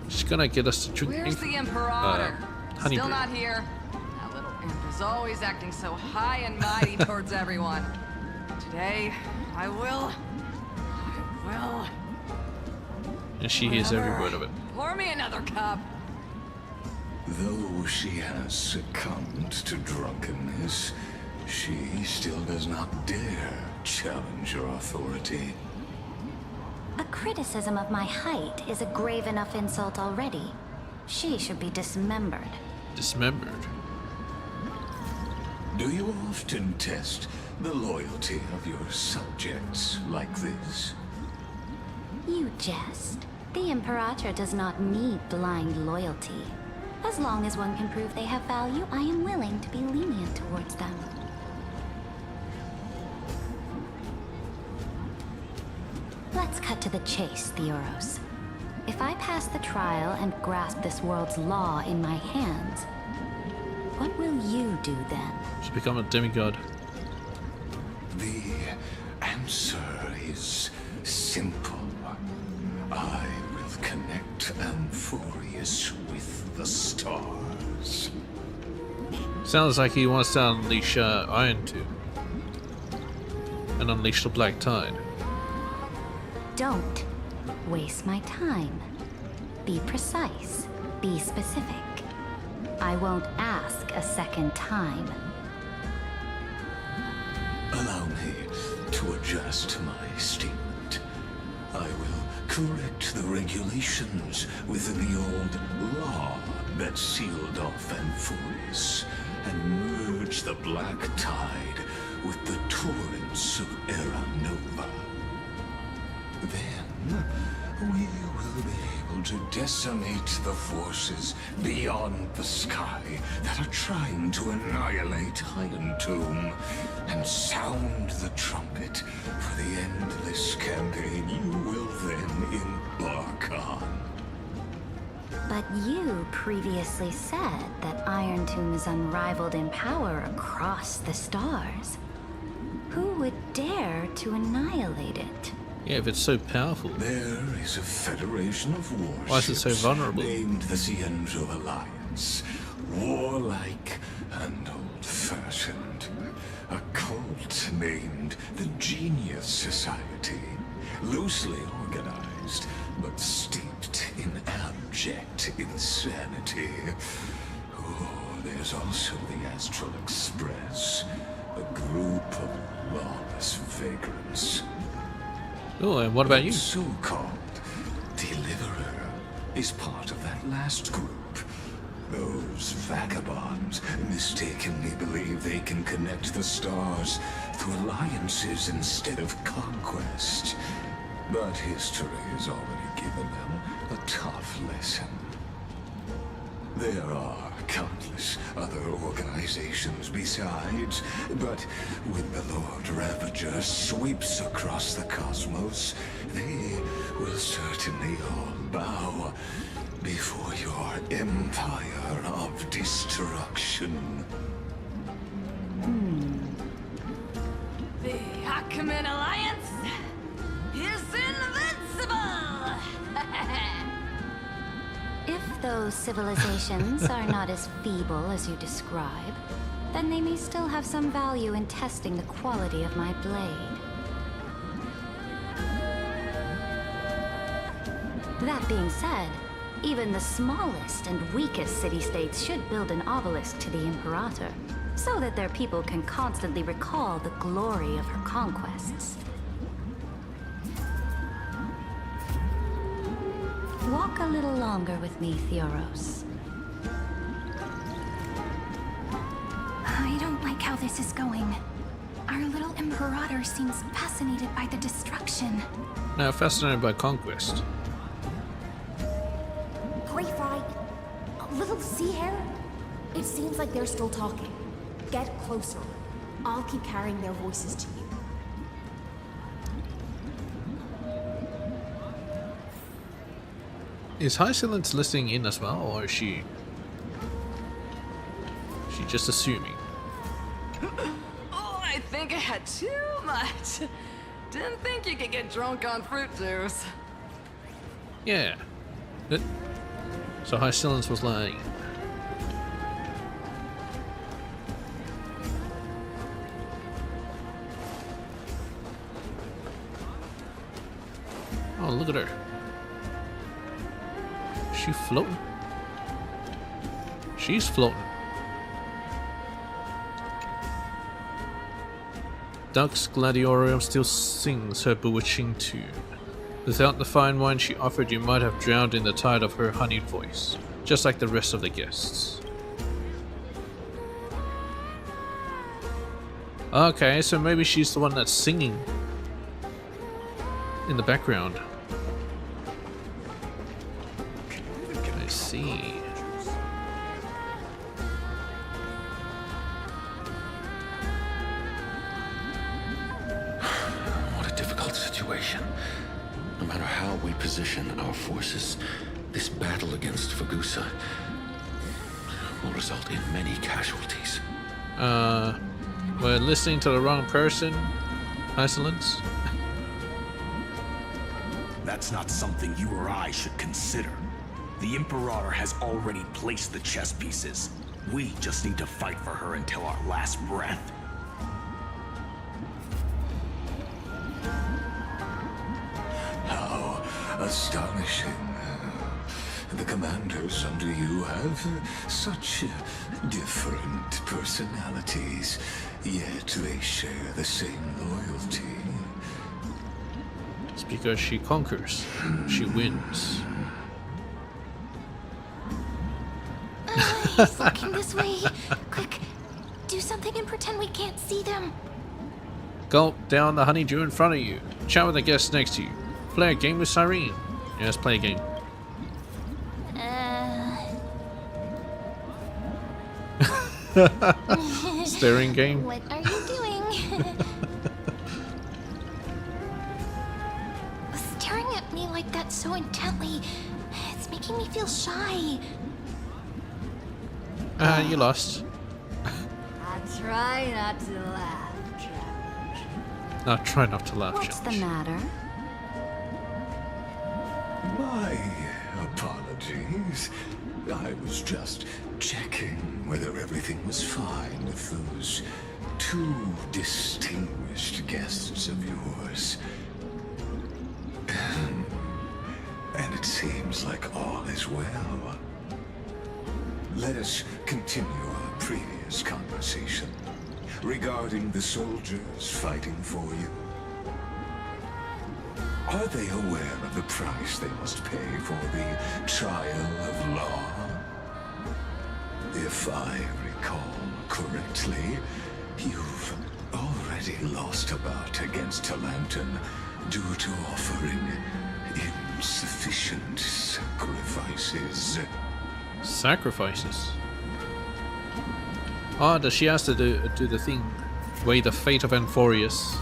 She's gonna get us to drink. Where's the Imperator? Honey Still brew. not here. That little imp is always acting so high and mighty towards everyone. Today, I will. And she hears every word of it. Pour me another cup. Though she has succumbed to drunkenness, she still does not dare challenge your authority. A criticism of my height is a grave enough insult already. She should be dismembered. Dismembered? Do you often test the loyalty of your subjects like this? You jest. The Imperator does not need blind loyalty. As long as one can prove they have value, I am willing to be lenient towards them. Let's cut to the chase, Theoros. If I pass the trial and grasp this world's law in my hands, what will you do then? To become a demigod. The answer is simple. I will connect Amphorius with the stars. Sounds like he wants to unleash Iron Tomb. And unleash the Black Tide. Don't waste my time. Be precise. Be specific. I won't ask a second time. Allow me to adjust my statement. I will correct the regulations within the old law that sealed off Amphorius and merge the Black Tide with the torrents of Era Nova. Then we will be able to decimate the forces beyond the sky that are trying to annihilate Iron Tomb and sound the trumpet for the endless campaign you will then embark on. But you previously said that Iron Tomb is unrivaled in power across the stars. Who would dare to annihilate it? Yeah, if it's so powerful. There is a federation of warships. Why is it so vulnerable? Named the Cienzo Alliance. Warlike and old-fashioned. A cult named the Genius Society. Loosely organized, but steeped in abject insanity. Oh, there's also the Astral Express. A group of lawless vagrants. Oh, and what about you? So-called Deliverer is part of that last group. Those vagabonds mistakenly believe they can connect the stars through alliances instead of conquest. But history has already given them a tough lesson. There are countless other organizations besides, but when the Lord Ravager sweeps across the cosmos, they will certainly all bow before your empire of destruction. The Ackman Alliance is invincible! If those civilizations are not as feeble as you describe, then they may still have some value in testing the quality of my blade. That being said, even the smallest and weakest city-states should build an obelisk to the Imperator, so that their people can constantly recall the glory of her conquests. Walk a little longer with me, Theoros. I don't like how this is going. Our little Imperator seems fascinated by the destruction. Now fascinated by conquest. Great Fry, little sea hare? It seems like they're still talking. Get closer. I'll keep carrying their voices to you. Is Hyacinth listening in as well, or is she just assuming? Oh, I think I had too much. Didn't think you could get drunk on fruit juice. Yeah. So Hyacinth was lying. Oh, look at her. Is she floating? She's floating. Duck's gladiolarium still sings her bewitching tune. Without the fine wine she offered, you might have drowned in the tide of her honeyed voice, just like the rest of the guests. Okay, so maybe she's the one that's singing in the background. I see. What a difficult situation. No matter how we position our forces, this battle against Fagusa will result in many casualties. We're listening to the wrong person. Isolence. That's not something you or I should consider. The Imperator has already placed the chess pieces. We just need to fight for her until our last breath. How astonishing. The commanders under you have such different personalities, yet they share the same loyalty. It's because she conquers. She wins. He's looking this way. Quick, do something and pretend we can't see them. Gulp down the honeydew in front of you. Chat with the guests next to you. Play a game with Cyrene. Yes, play a game. Staring game. What are you doing? Staring at me like that so intently, it's making me feel shy. You lost. I try not to laugh, Travis. No, try not to laugh. What's the Josh. matter? My apologies. I was just checking whether everything was fine with those two distinguished guests of yours. And it seems like all is well. Let us continue our previous conversation regarding the soldiers fighting for you. Are they aware of the price they must pay for the trial of law? If I recall correctly, you've already lost a bout against Talanton due to offering insufficient sacrifices. Sacrifices? Oh, does she have to do the thing? Weigh the fate of Amphorius.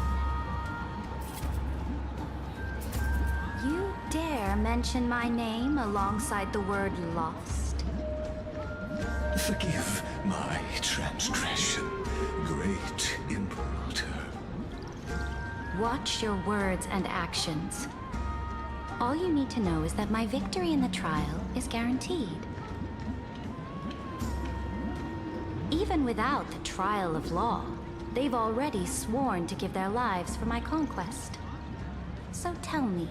You dare mention my name alongside the word lost? Forgive my transgression, great Imperator. Watch your words and actions. All you need to know is that my victory in the trial is guaranteed. Even without the trial of law, they've already sworn to give their lives for my conquest. So tell me,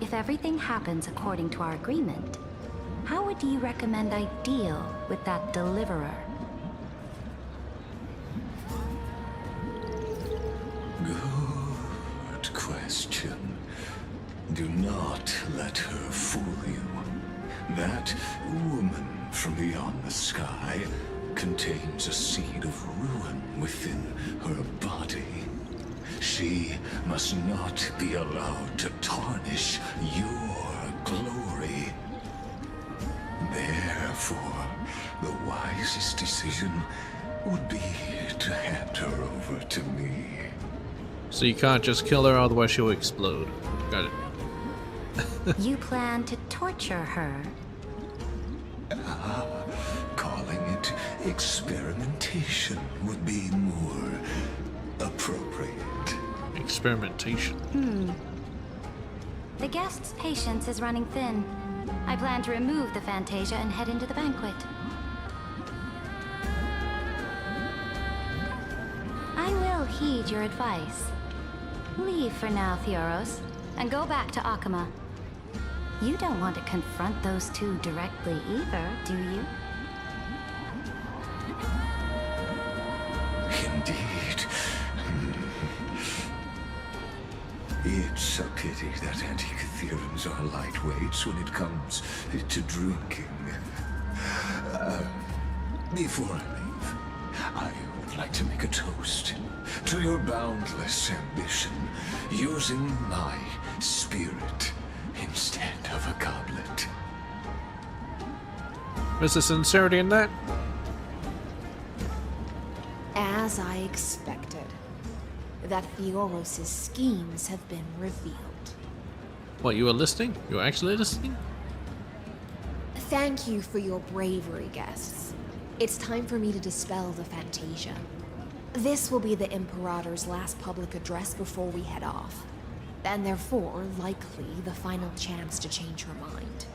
if everything happens according to our agreement, how would you recommend I deal with that deliverer? Good question. Do not let her fool you. That woman from beyond the sky contains a seed of ruin within her body. She must not be allowed to tarnish your glory. Therefore, the wisest decision would be to hand her over to me. So you can't just kill her, otherwise she'll explode. Got it. You plan to torture her? Calling it experimentation would be more appropriate. Experimentation. The guest's patience is running thin. I plan to remove the Fantasia and head into the banquet. I will heed your advice. Leave for now, Fioros. and go back to Akama. You don't want to confront those two directly either, do you? Indeed. It's a pity that Antikytherans are lightweights when it comes to drinking. Before I leave, I would like to make a toast to your boundless ambition, using my spirit instead of a goblet. Was there sincerity in that? As I expected, that Theoros' schemes have been revealed. What, you were listening? You were actually listening? Thank you for your bravery, guests. It's time for me to dispel the Fantasia. This will be the Imperator's last public address before we head off, and therefore, likely, the final chance to change her mind.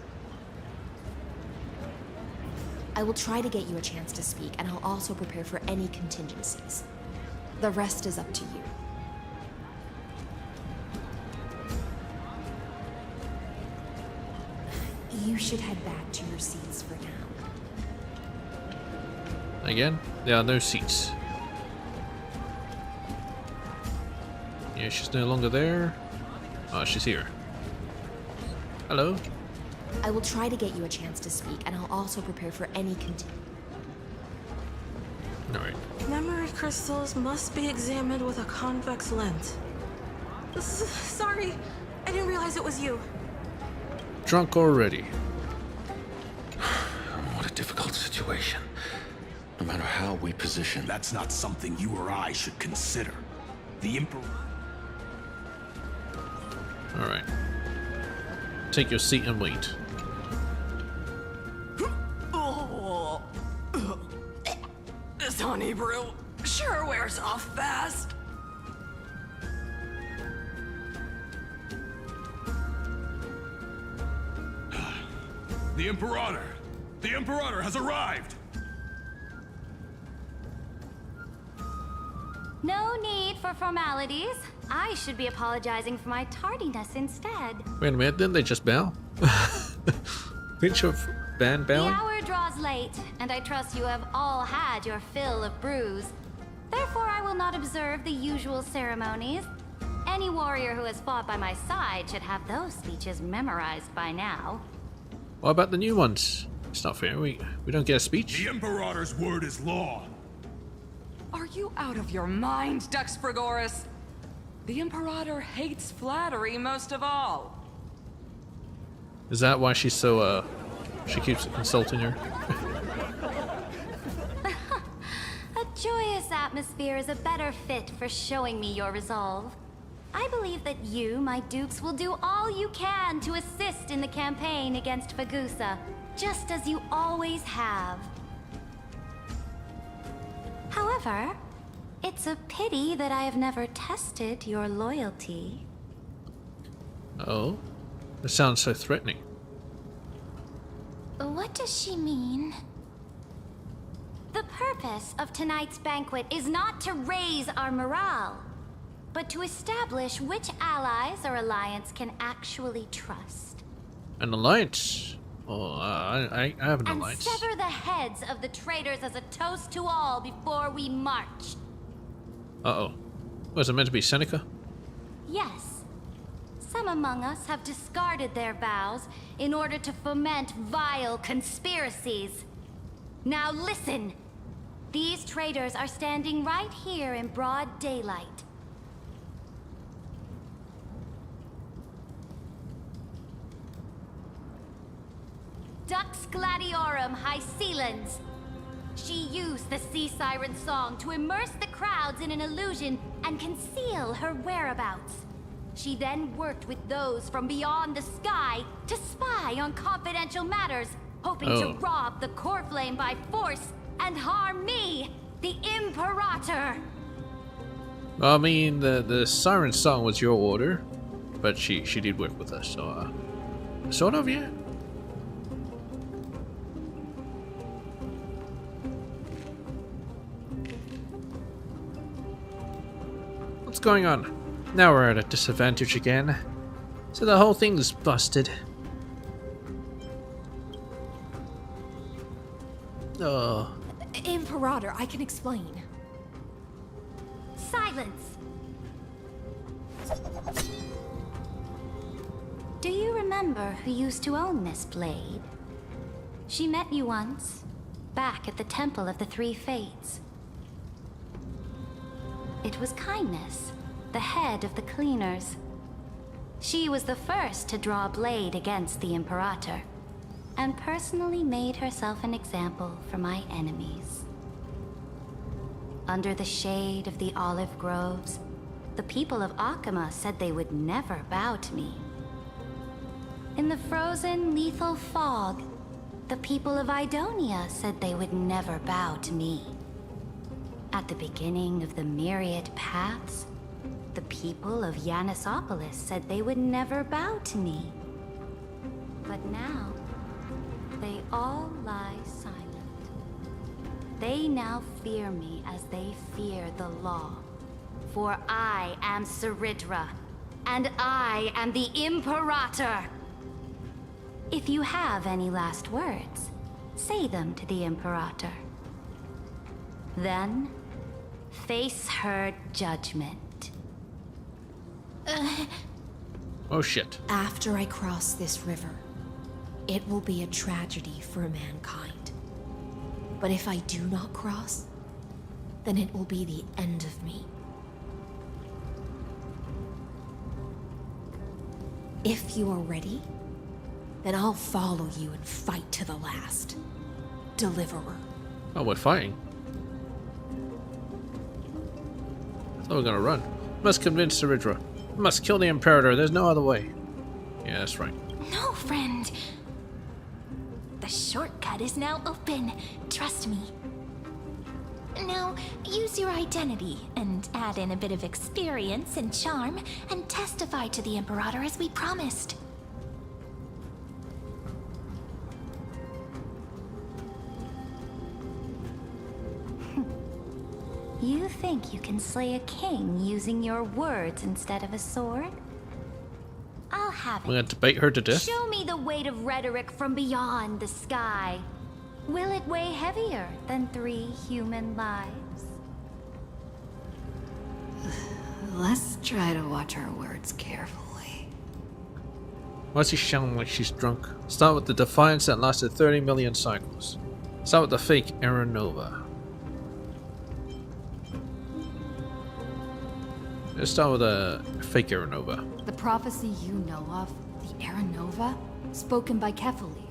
I will try to get you a chance to speak, and I'll also prepare for any contingencies. The rest is up to you. You should head back to your seats for now. Again, there are no seats. Yeah, she's no longer there. Oh, she's here. Hello? I will try to get you a chance to speak, and I'll also prepare for any Alright. Memory crystals must be examined with a convex lens. Sorry, I didn't realize it was you. Drunk already. What a difficult situation. No matter how we position. That's not something you or I should consider. The Emperor... Alright. Take your seat and wait. Oh. This honey brew sure wears off fast. The Imperator! The Imperator has arrived! No need for formalities. I should be apologizing for my tardiness instead. Wait a minute, didn't they just bow? Which of band The bowing? hour draws late, and I trust you have all had your fill of brews. Therefore, I will not observe the usual ceremonies. Any warrior who has fought by my side should have those speeches memorized by now. What about the new ones? It's not fair. We don't get a speech. The Imperator's word is law. Are you out of your mind, Dux Frigoris? The Imperator hates flattery most of all. Is that why she's so she keeps insulting her? A joyous atmosphere is a better fit for showing me your resolve. I believe that you, my dukes, will do all you can to assist in the campaign against Fagusa, just as you always have. However, it's a pity that I have never tested your loyalty. Oh? That sounds so threatening. What does she mean? The purpose of tonight's banquet is not to raise our morale, but to establish which allies our alliance can actually trust. An alliance? Oh, I have an alliance. And sever the heads of the traitors as a toast to all before we march. Uh-oh. Was it meant to be Seneca? Yes. Some among us have discarded their vows in order to foment vile conspiracies. Now listen! These traitors are standing right here in broad daylight. Dux Gladiorum Hycelans. She used the Sea Siren song to immerse the crowds in an illusion and conceal her whereabouts. She then worked with those from beyond the sky to spy on confidential matters, hoping to rob the core flame by force and harm me, the Imperator. Well, I mean, the siren song was your order, but she did work with us, so sort of, yeah. What's going on? Now we're at a disadvantage again. So the whole thing's busted. Oh. Imperator, I can explain. Silence! Do you remember who used to own this blade? She met you once, back at the Temple of the Three Fates. It was Kindness, the head of the cleaners. She was the first to draw a blade against the Imperator, and personally made herself an example for my enemies. Under the shade of the olive groves, the people of Akama said they would never bow to me. In the frozen, lethal fog, the people of Idonia said they would never bow to me. At the beginning of the myriad paths, the people of Yanisopolis said they would never bow to me. But now, they all lie silent. They now fear me as they fear the law. For I am Saridra, and I am the Imperator! If you have any last words, say them to the Imperator. Then, face her judgment. Oh shit. After I cross this river, it will be a tragedy for mankind. But if I do not cross, then it will be the end of me. If you are ready, then I'll follow you and fight to the last. Deliverer. Oh, we're fighting. I thought we were gonna run. Must convince Saridra. Must kill the Imperator. There's no other way. Yeah, that's right. No, friend. The shortcut is now open. Trust me. Now, use your identity and add in a bit of experience and charm and testify to the Imperator as we promised. You think you can slay a king using your words instead of a sword? I'll have it. We're gonna debate her to death. Show me the weight of rhetoric from beyond the sky. Will it weigh heavier than 3 human lives? Let's try to watch our words carefully. Why is she shouting like she's drunk? Start with the defiance that lasted 30 million cycles. Start with the fake Era Nova. Let's start with a fake Era Nova. The prophecy you know of, the Era Nova, spoken by Kefali,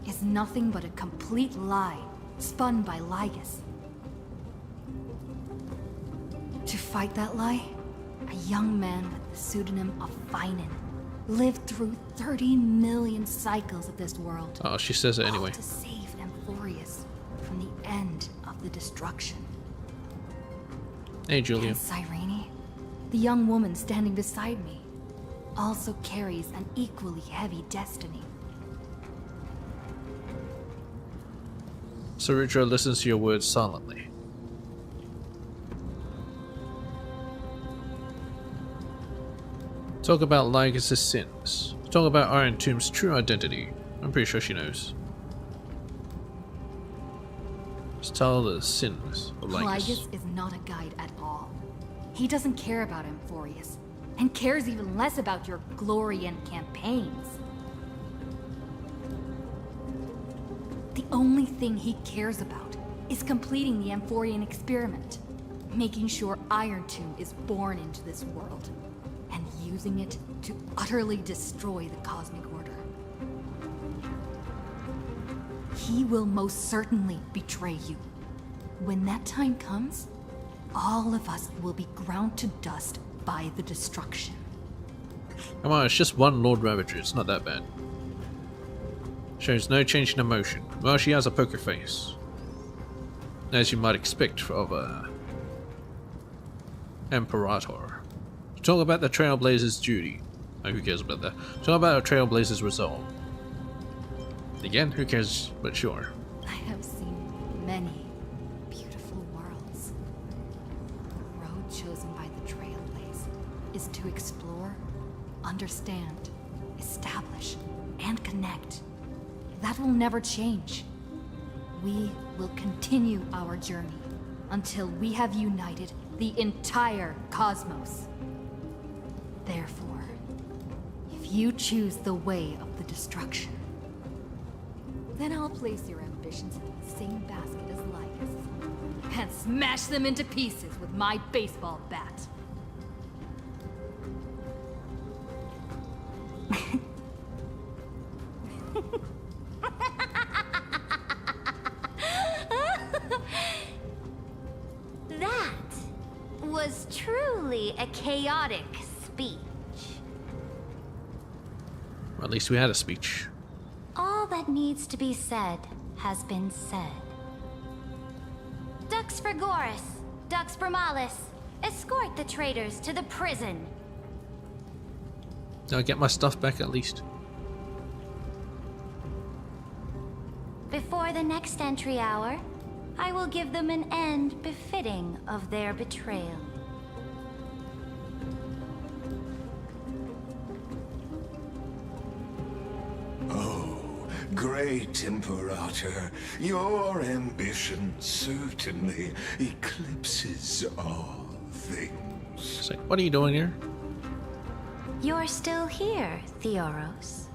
is nothing but a complete lie, spun by Lygus. To fight that lie, a young man with the pseudonym of Finan lived through 30 million cycles of this world. Oh, she says it anyway. All to save Amphorius from the end of the destruction. Hey, Julia. And Cyrene, the young woman standing beside me, also carries an equally heavy destiny. Saridra listens to your words silently. Talk about Lygus' sins. Talk about Iron Tomb's true identity. I'm pretty sure she knows. Just tell the sins of Lygus. Lygus is not a guide at all. He doesn't care about Amphorius, and cares even less about your glory and campaigns. The only thing he cares about is completing the Amphorian experiment, making sure Iron Tomb is born into this world, and using it to utterly destroy the Cosmic Order. He will most certainly betray you. When that time comes, all of us will be ground to dust by the destruction. Come on, it's just one Lord Ravager, it's not that bad. Shows no change in emotion. Well, she has a poker face. As you might expect of a Imperator. Talk about the Trailblazer's duty. Oh, who cares about that? Talk about the Trailblazer's resolve. Again, who cares, but sure. I have seen many beautiful worlds. The road chosen by the Trailblaze is to explore, understand, establish, and connect. That will never change. We will continue our journey until we have united the entire cosmos. Therefore, if you choose the way of the destruction, then I'll place your ambitions in the same basket as Lycus and smash them into pieces with my baseball bat. That was truly a chaotic speech. Or at least we had a speech. All that needs to be said has been said. Dux for Goris, Dux for Malus. Escort the traitors to the prison. I'll get my stuff back at least. Before the next entry hour, I will give them an end befitting of their betrayal. Great Imperator, your ambition certainly eclipses all things. It's like, what are you doing here? You're still here, Theoros.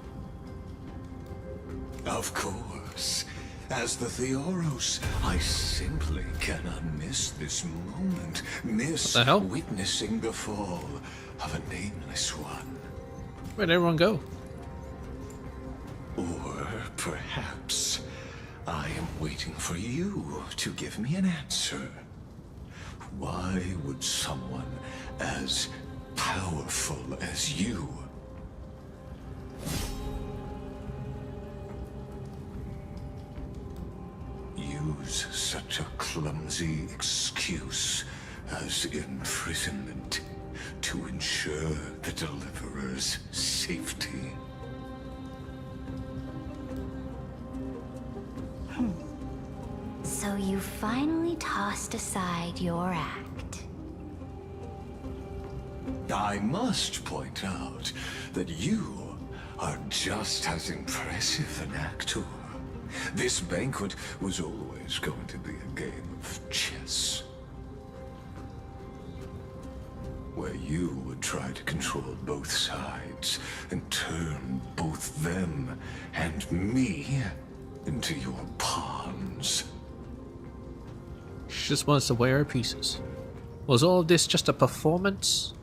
Of course. As the Theoros, I simply cannot miss this moment. Miss What the hell? witnessing the fall of a nameless one. Where'd everyone go? Or perhaps I am waiting for you to give me an answer. Why would someone as powerful as you use such a clumsy excuse as imprisonment to ensure the Deliverer's safety? So you finally tossed aside your act. I must point out that you are just as impressive an actor. This banquet was always going to be a game of chess, where you would try to control both sides and turn both them and me into your pawns. She just wants to wear her pieces. Was all of this just a performance?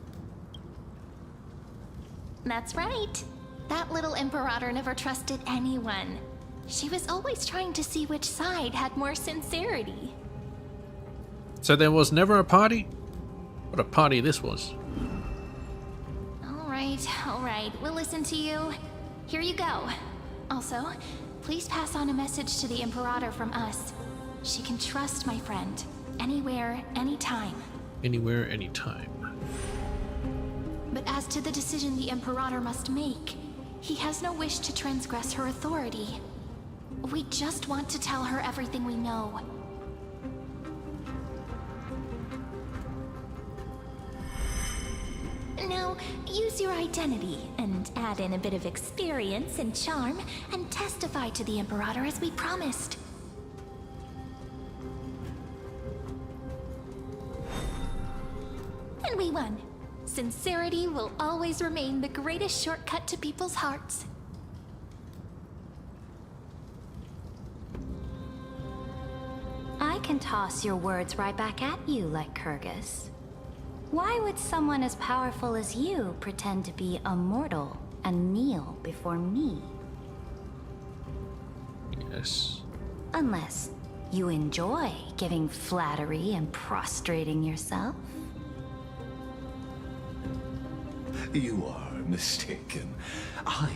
That's right. That little Imperator never trusted anyone. She was always trying to see which side had more sincerity. So there was never a party? What a party this was. All right, we'll listen to you. Here you go. Also, please pass on a message to the Imperator from us. She can trust my friend. Anywhere, anytime. Anywhere, anytime. But as to the decision the Imperator must make, he has no wish to transgress her authority. We just want to tell her everything we know. Now, use your identity and add in a bit of experience and charm and testify to the Imperator as we promised. And we won. Sincerity will always remain the greatest shortcut to people's hearts. I can toss your words right back at you, like Kyrgyz. Why would someone as powerful as you pretend to be a mortal and kneel before me? Yes. Unless you enjoy giving flattery and prostrating yourself. You are mistaken. I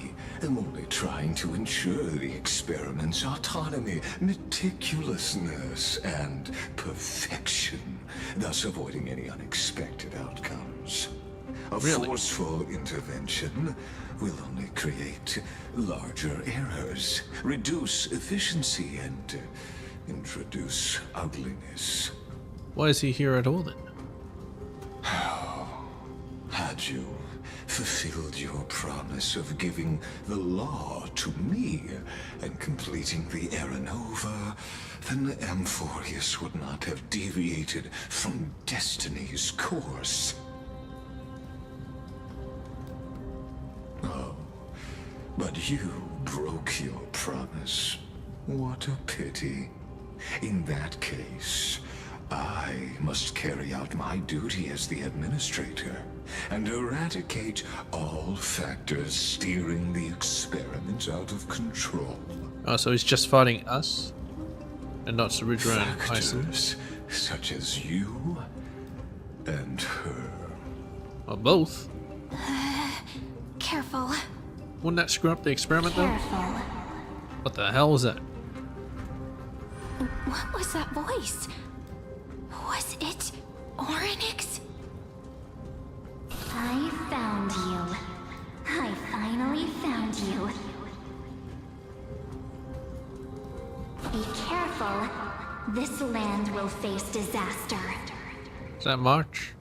am only trying to ensure the experiment's autonomy, meticulousness, and perfection, thus avoiding any unexpected outcomes. A forceful intervention will only create larger errors, reduce efficiency, and introduce ugliness. Why is he here at all then? Had you fulfilled your promise of giving the law to me and completing the Aranova, then Amphorius would not have deviated from destiny's course. Oh, but you broke your promise. What a pity. In that case, I must carry out my duty as the administrator and eradicate all factors steering the experiment out of control. Oh, so he's just fighting us and not Sarudra and Ison? Factors such as you and her. Well, both. Careful. Wouldn't that screw up the experiment though? Careful. What the hell is that? What was that voice? Was it Orynyx? I found you. I finally found you. Be careful. This land will face disaster. Is that March?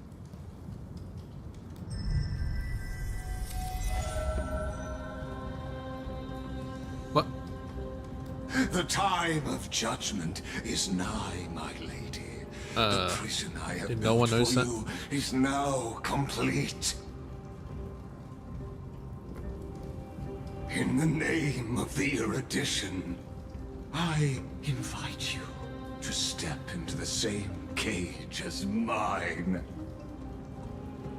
What? The time of judgment is nigh, my lady. The prison I have did built no one notice for that? you is now complete. In the name of the erudition, I invite you to step into the same cage as mine.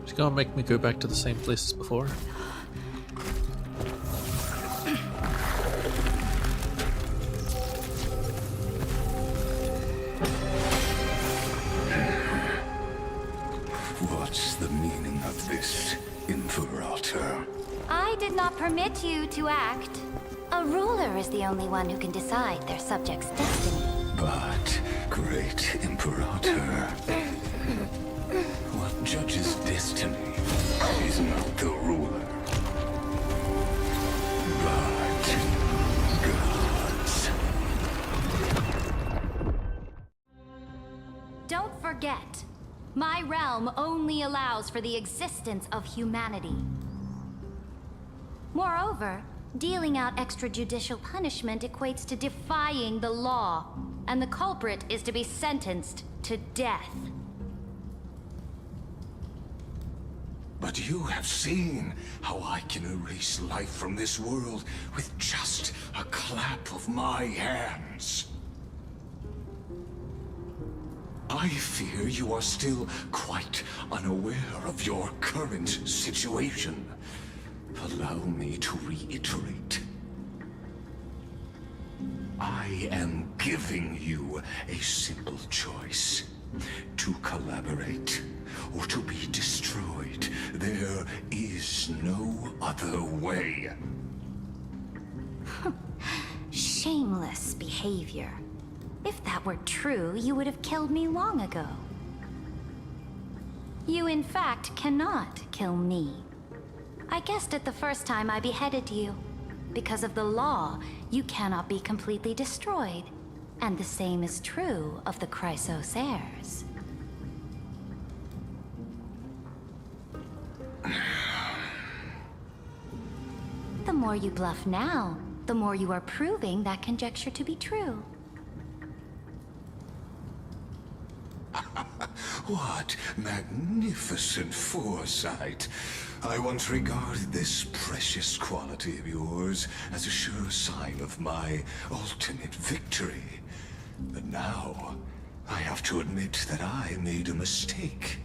It's gonna make me go back to the same place as before. What's the meaning of this, Imperator? I did not permit you to act. A ruler is the only one who can decide their subject's destiny. But, great Imperator, what judges destiny is not the ruler, but gods. Don't forget, my realm only allows for the existence of humanity. Moreover, dealing out extrajudicial punishment equates to defying the law, and the culprit is to be sentenced to death. But you have seen how I can erase life from this world with just a clap of my hands. I fear you are still quite unaware of your current situation. Allow me to reiterate. I am giving you a simple choice. To collaborate or to be destroyed. There is no other way. Shameless behavior. If that were true, you would have killed me long ago. You, in fact, cannot kill me. I guessed it the first time I beheaded you. Because of the law, you cannot be completely destroyed. And the same is true of the Chrysos heirs. The more you bluff now, the more you are proving that conjecture to be true. What magnificent foresight. I once regarded this precious quality of yours as a sure sign of my ultimate victory. But now, I have to admit that I made a mistake.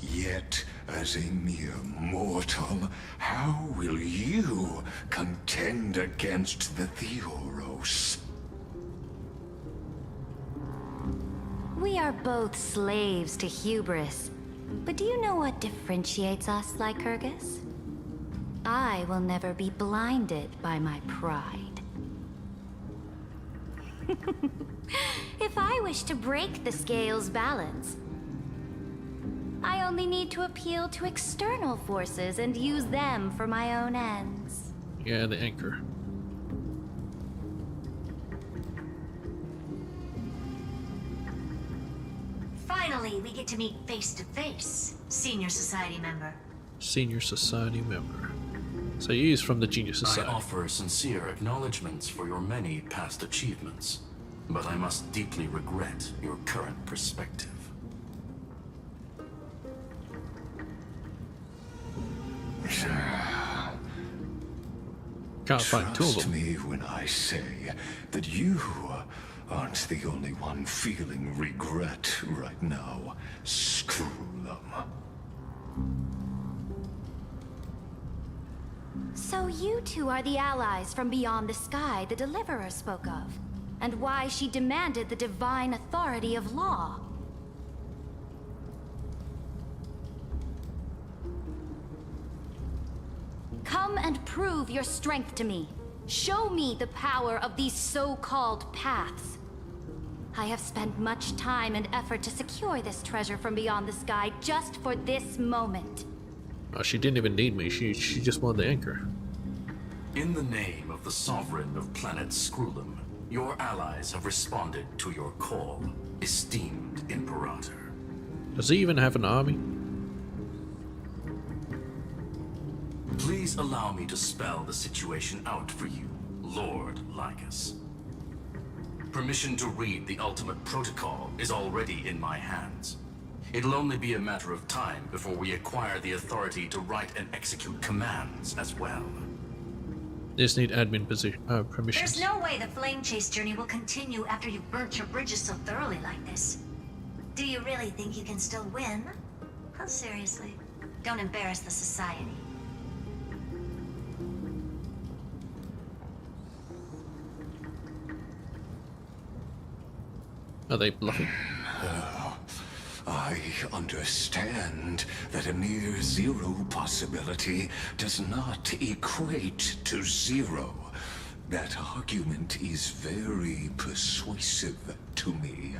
Yet, as a mere mortal, how will you contend against the Theoros? We are both slaves to hubris. But do you know what differentiates us, Lycurgus? I will never be blinded by my pride. If I wish to break the scale's balance, I only need to appeal to external forces and use them for my own ends. Yeah, the anchor. Finally, we get to meet face to face, Senior Society member. Senior Society member. So he is from the Genius Society. I offer sincere acknowledgments for your many past achievements, but I must deeply regret your current perspective. Can't find two of Trust them. me when I say that you aren't the only one feeling regret right now. Screw them. So you two are the allies from beyond the sky the Deliverer spoke of, and why she demanded the divine authority of law. Come and prove your strength to me. Show me the power of these so-called paths. I have spent much time and effort to secure this treasure from beyond the sky just for this moment. Oh, she didn't even need me. She just wanted the anchor. In the name of the Sovereign of Planet Scrulum, your allies have responded to your call, esteemed Imperator. Does he even have an army? Please allow me to spell the situation out for you, Lord Lycus. Permission to read the ultimate protocol is already in my hands. It'll only be a matter of time before we acquire the authority to write and execute commands as well. Just need admin permissions. There's no way the flame chase journey will continue after you've burnt your bridges so thoroughly like this. Do you really think you can still win? Oh, seriously. Don't embarrass the society. Are they bluffing? I understand that a near zero possibility does not equate to zero. That argument is very persuasive to me.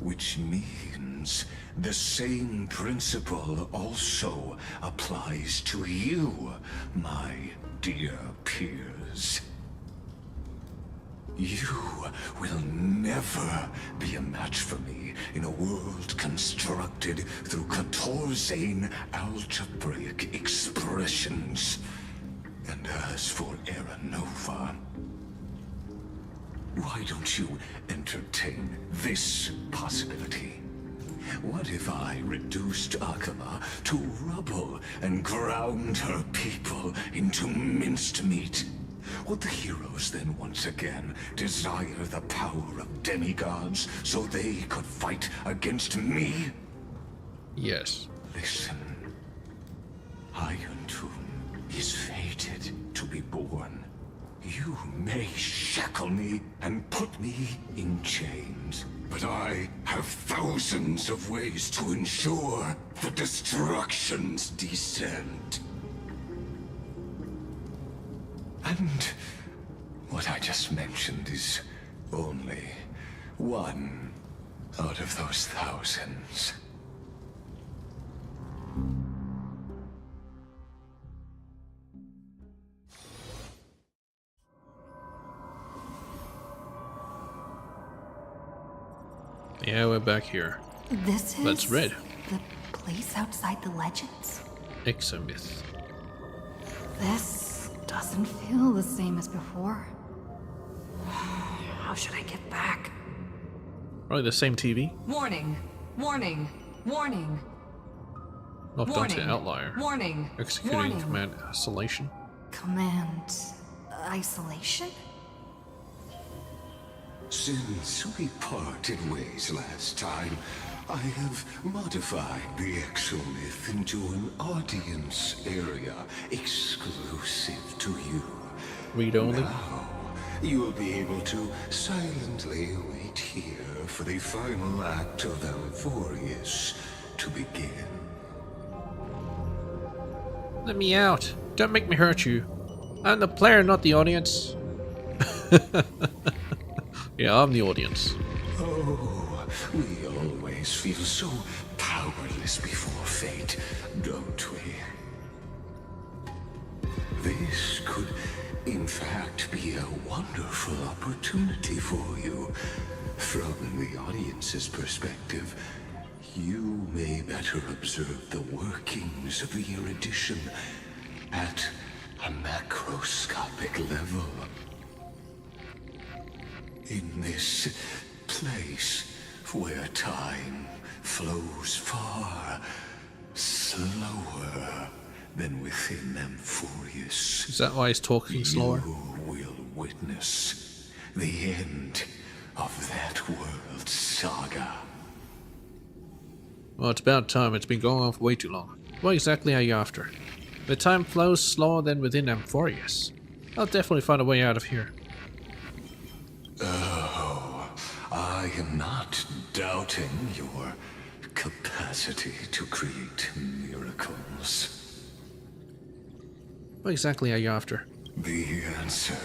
Which means the same principle also applies to you, my dear peers. You will never be a match for me in a world constructed through Catorzane algebraic expressions. And as for Aranova, why don't you entertain this possibility? What if I reduced Akama to rubble and ground her people into minced meat? Would the heroes then once again desire the power of demigods so they could fight against me? Yes. Listen. Iron Tomb is fated to be born. You may shackle me and put me in chains, but I have thousands of ways to ensure the destruction's descent. And what I just mentioned is only one out of those thousands. Yeah, we're back here. This is That's red. the place outside the legends. Exomyth. This doesn't feel the same as before. How should I get back? Probably the same TV. Warning! Warning! Warning! Locked onto Warning. outlier. Warning! Executing Warning. command isolation. Command isolation? Since we parted ways last time, I have modified the Exomyth into an audience area exclusive to you. Read only? Now, you'll be able to silently wait here for the final act of Amphorius to begin. Let me out. Don't make me hurt you. I'm the player, not the audience. Yeah, I'm the audience. Oh, we always feel so powerless before fate, don't we? This could, in fact, be a wonderful opportunity for you. From the audience's perspective, you may better observe the workings of the erudition at a macroscopic level. In this place where time flows far slower than within Amphorius. Is that why he's talking slower? You will witness the end of that world's saga. Well, it's about time. It's been going on for way too long. What exactly are you after? The time flows slower than within Amphorius. I'll definitely find a way out of here. Oh, I am not doubting your capacity to create miracles. What exactly are you after? The answer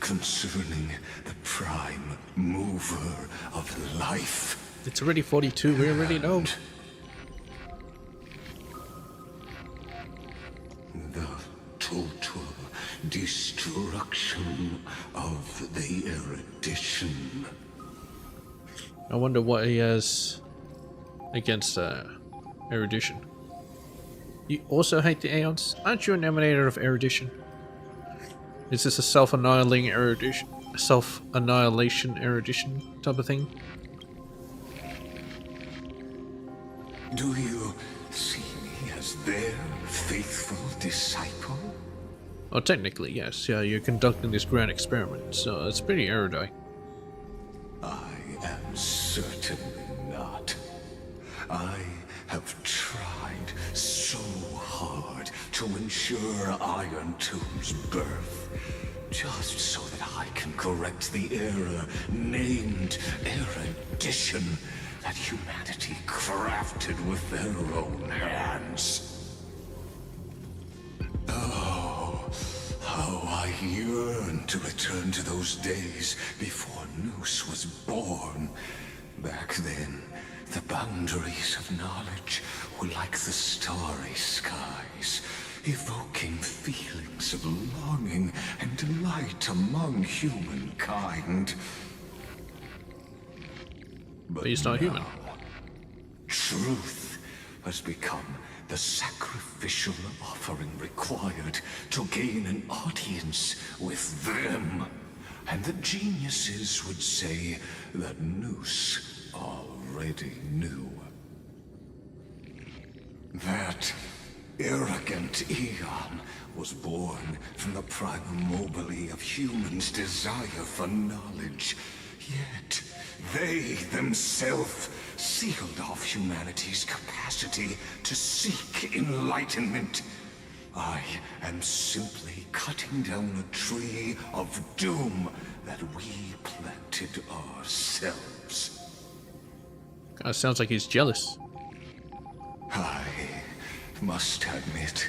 concerning the prime mover of life. It's already 42, we already know. The total destruction of the erudition. I wonder what he has against erudition. You also hate the Aeons? Aren't you an emanator of erudition? Is this a self-annihilating erudition? A self-annihilation erudition type of thing? Do you see me as their faithful disciple? Oh, technically, yes. Yeah, you're conducting this grand experiment, so it's pretty erudite. I am certainly not. I have tried so hard to ensure Iron Tomb's birth, just so that I can correct the error named erudition that humanity crafted with their own hands. Oh, how I yearn to return to those days before Noose was born. Back then, the boundaries of knowledge were like the starry skies, evoking feelings of longing and delight among humankind. But he's not human. Truth has become the sacrificial offering required to gain an audience with them. And the geniuses would say that Noose already knew. That arrogant Eon was born from the primordial of humans' desire for knowledge. Yet, they themselves sealed off humanity's capacity to seek enlightenment. I am simply cutting down a tree of doom that we planted ourselves. Sounds like he's jealous. I must admit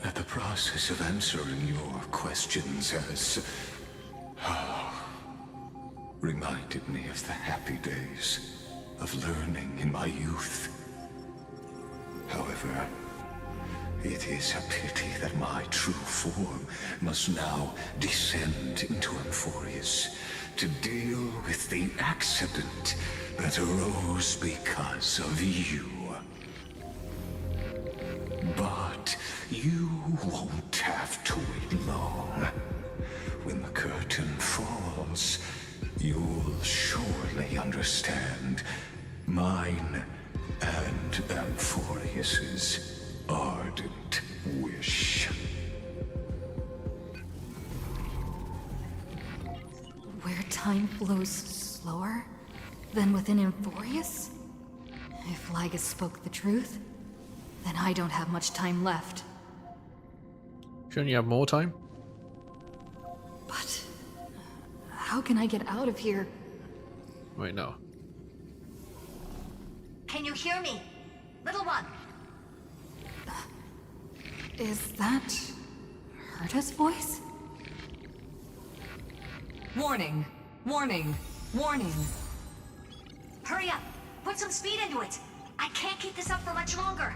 that the process of answering your questions has reminded me of the happy days of learning in my youth. However, it is a pity that my true form must now descend into Amphorius to deal with the accident that arose because of you. But you won't have to wait long. When the curtain falls, you'll surely understand mine and Amphorius's ardent wish. Where time flows slower than within Amphorius? If Lygus spoke the truth, then I don't have much time left. Shouldn't you have more time? But how can I get out of here? Wait, no. Can you hear me? Little one. Is that Herta's voice? Warning, warning, warning. Hurry up. Put some speed into it. I can't keep this up for much longer.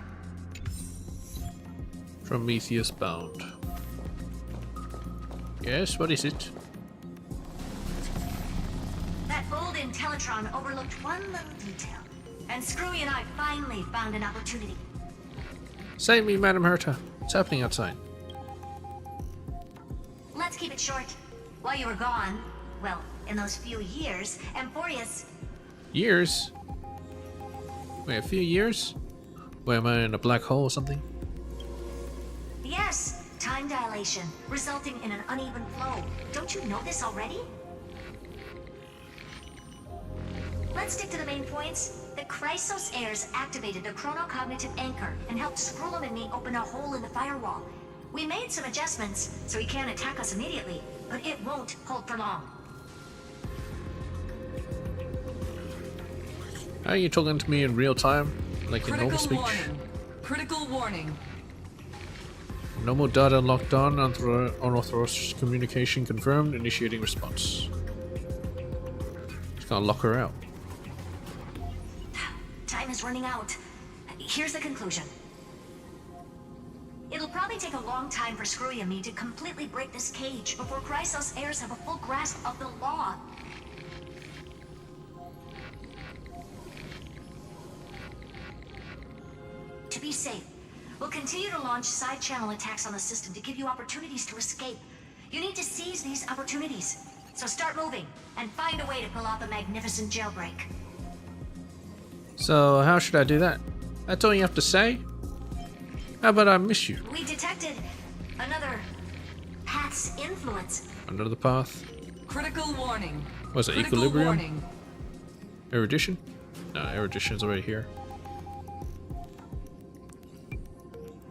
Prometheus bound. Yes, what is it? That old Intellitron overlooked one little detail. And Screwy and I finally found an opportunity. Save me, Madam Herta. What's happening outside? Let's keep it short. While you were gone, well, in those few years, Amphorius... Years? Wait, a few years? Wait, am I in a black hole or something? Yes, time dilation, resulting in an uneven flow. Don't you know this already? Let's stick to the main points. The Chrysos heirs activated the chronocognitive anchor and helped Skrullum and me open a hole in the firewall. We made some adjustments, so he can't attack us immediately, but it won't hold for long. Are you talking to me in real time? Like in normal speech? Warning. Critical warning. Normal data locked on, unauthorized communication confirmed, initiating response. Just gonna lock her out. Time is running out. Here's the conclusion. It'll probably take a long time for Screwy and me to completely break this cage before Chrysos heirs have a full grasp of the law. To be safe, we'll continue to launch side-channel attacks on the system to give you opportunities to escape. You need to seize these opportunities. So start moving, and find a way to pull off a magnificent jailbreak. So, how should I do that? That's all you have to say? How about I miss you? We detected another path's influence. Another path? Critical warning. Was it Critical equilibrium? Warning. Erudition? No, erudition's already here.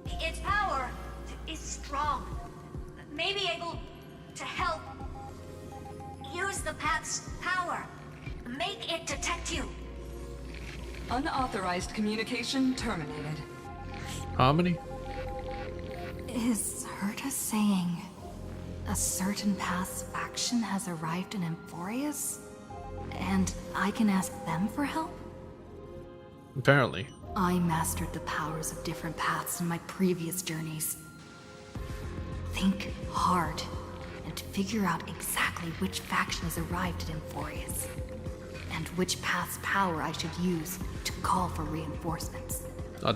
Its power is strong. May be able to help. Use the path's power. Make it detect you. Unauthorized communication terminated. Harmony? Is Herta saying a certain past faction has arrived in Amphorius? And I can ask them for help? Apparently. I mastered the powers of different paths in my previous journeys. Think hard and figure out exactly which faction has arrived at Amphorius, and which path's power I should use to call for reinforcements.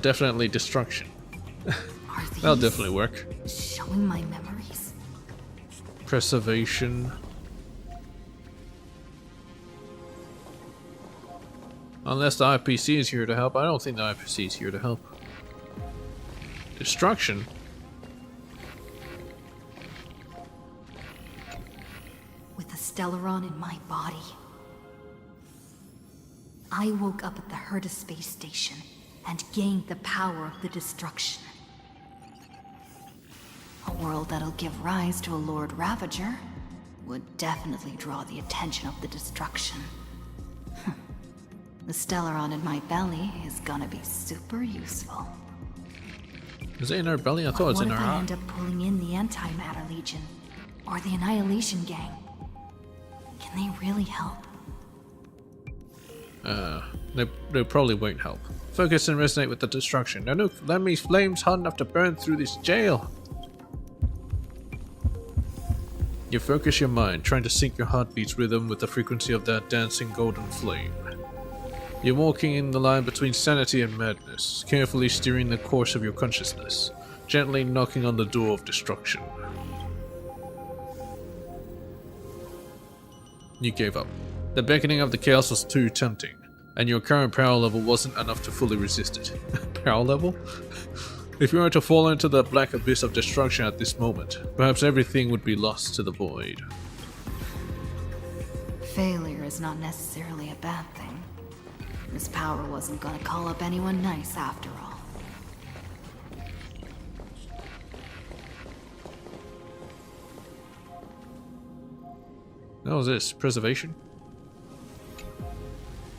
Definitely destruction. That'll definitely work. Showing my memories? Preservation. Unless the IPC is here to help. I don't think the IPC is here to help. Destruction? With the Stellaron in my body, I woke up at the Herta space station and gained the power of the destruction. A world that'll give rise to a Lord Ravager would definitely draw the attention of the destruction. The Stellaron in my belly is gonna be super useful. Is it in her belly? I thought it was in her What if I heart. end up pulling in the Antimatter Legion? Or the Annihilation Gang? Can they really help? They probably won't help. Focus and resonate with the destruction. Now look, let me flames hot enough to burn through this jail. You focus your mind, trying to sync your heartbeat's rhythm with the frequency of that dancing golden flame. You're walking in the line between sanity and madness, carefully steering the course of your consciousness, gently knocking on the door of destruction. You gave up. The beckoning of the chaos was too tempting, and your current power level wasn't enough to fully resist it. Power level? If you were to fall into the black abyss of destruction at this moment, perhaps everything would be lost to the void. Failure is not necessarily a bad thing. This power wasn't gonna call up anyone nice after all. What was this? Preservation?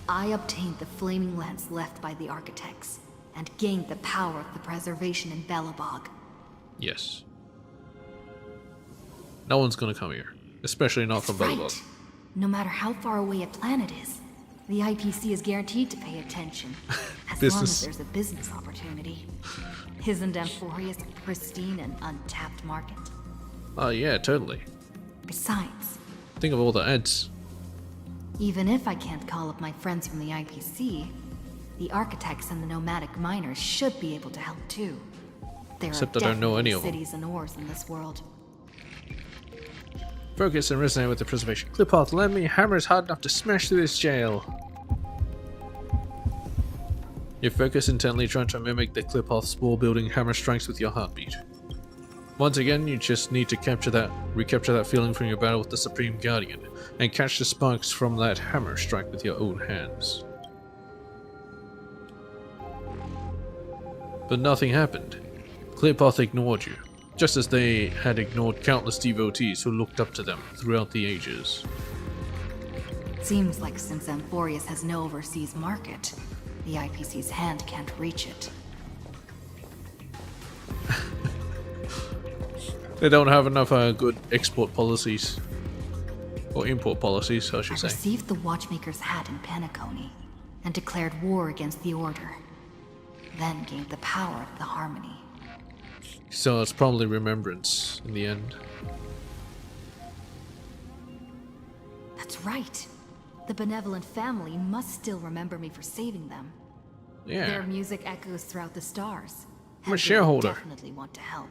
I obtained the flaming lance left by the architects, and gained the power of the preservation in Belobog. Yes. No one's gonna come here. Especially not from Belobog. Right. No matter how far away a planet is, the IPC is guaranteed to pay attention. As long as there's a business opportunity. Isn't Amphorius a pristine and untapped market? Oh yeah, totally. Besides, Think of all the ads. Even if I can't call up my friends from the IPC, the architects and the nomadic miners should be able to help too. There Except are I don't know any definitely of them. cities and ores in this world. Focus and resonate with the preservation. Clipoth, lend me hammers hard enough to smash through this jail. You focus intently, trying to mimic the Clipoth's wall-building hammer strikes with your heartbeat. Once again, you just need to recapture that feeling from your battle with the Supreme Guardian, and catch the sparks from that hammer strike with your own hands. But nothing happened. Clipoth ignored you, just as they had ignored countless devotees who looked up to them throughout the ages. Seems like since Amphorius has no overseas market, the IPC's hand can't reach it. They don't have enough good export policies. Or import policies, I should say. I received the Watchmaker's hat in Penacony, and declared war against the Order. Then gained the power of the Harmony. So it's probably Remembrance in the end. That's right. The benevolent family must still remember me for saving them. Yeah. Their music echoes throughout the stars. I'm a shareholder. Definitely want to help.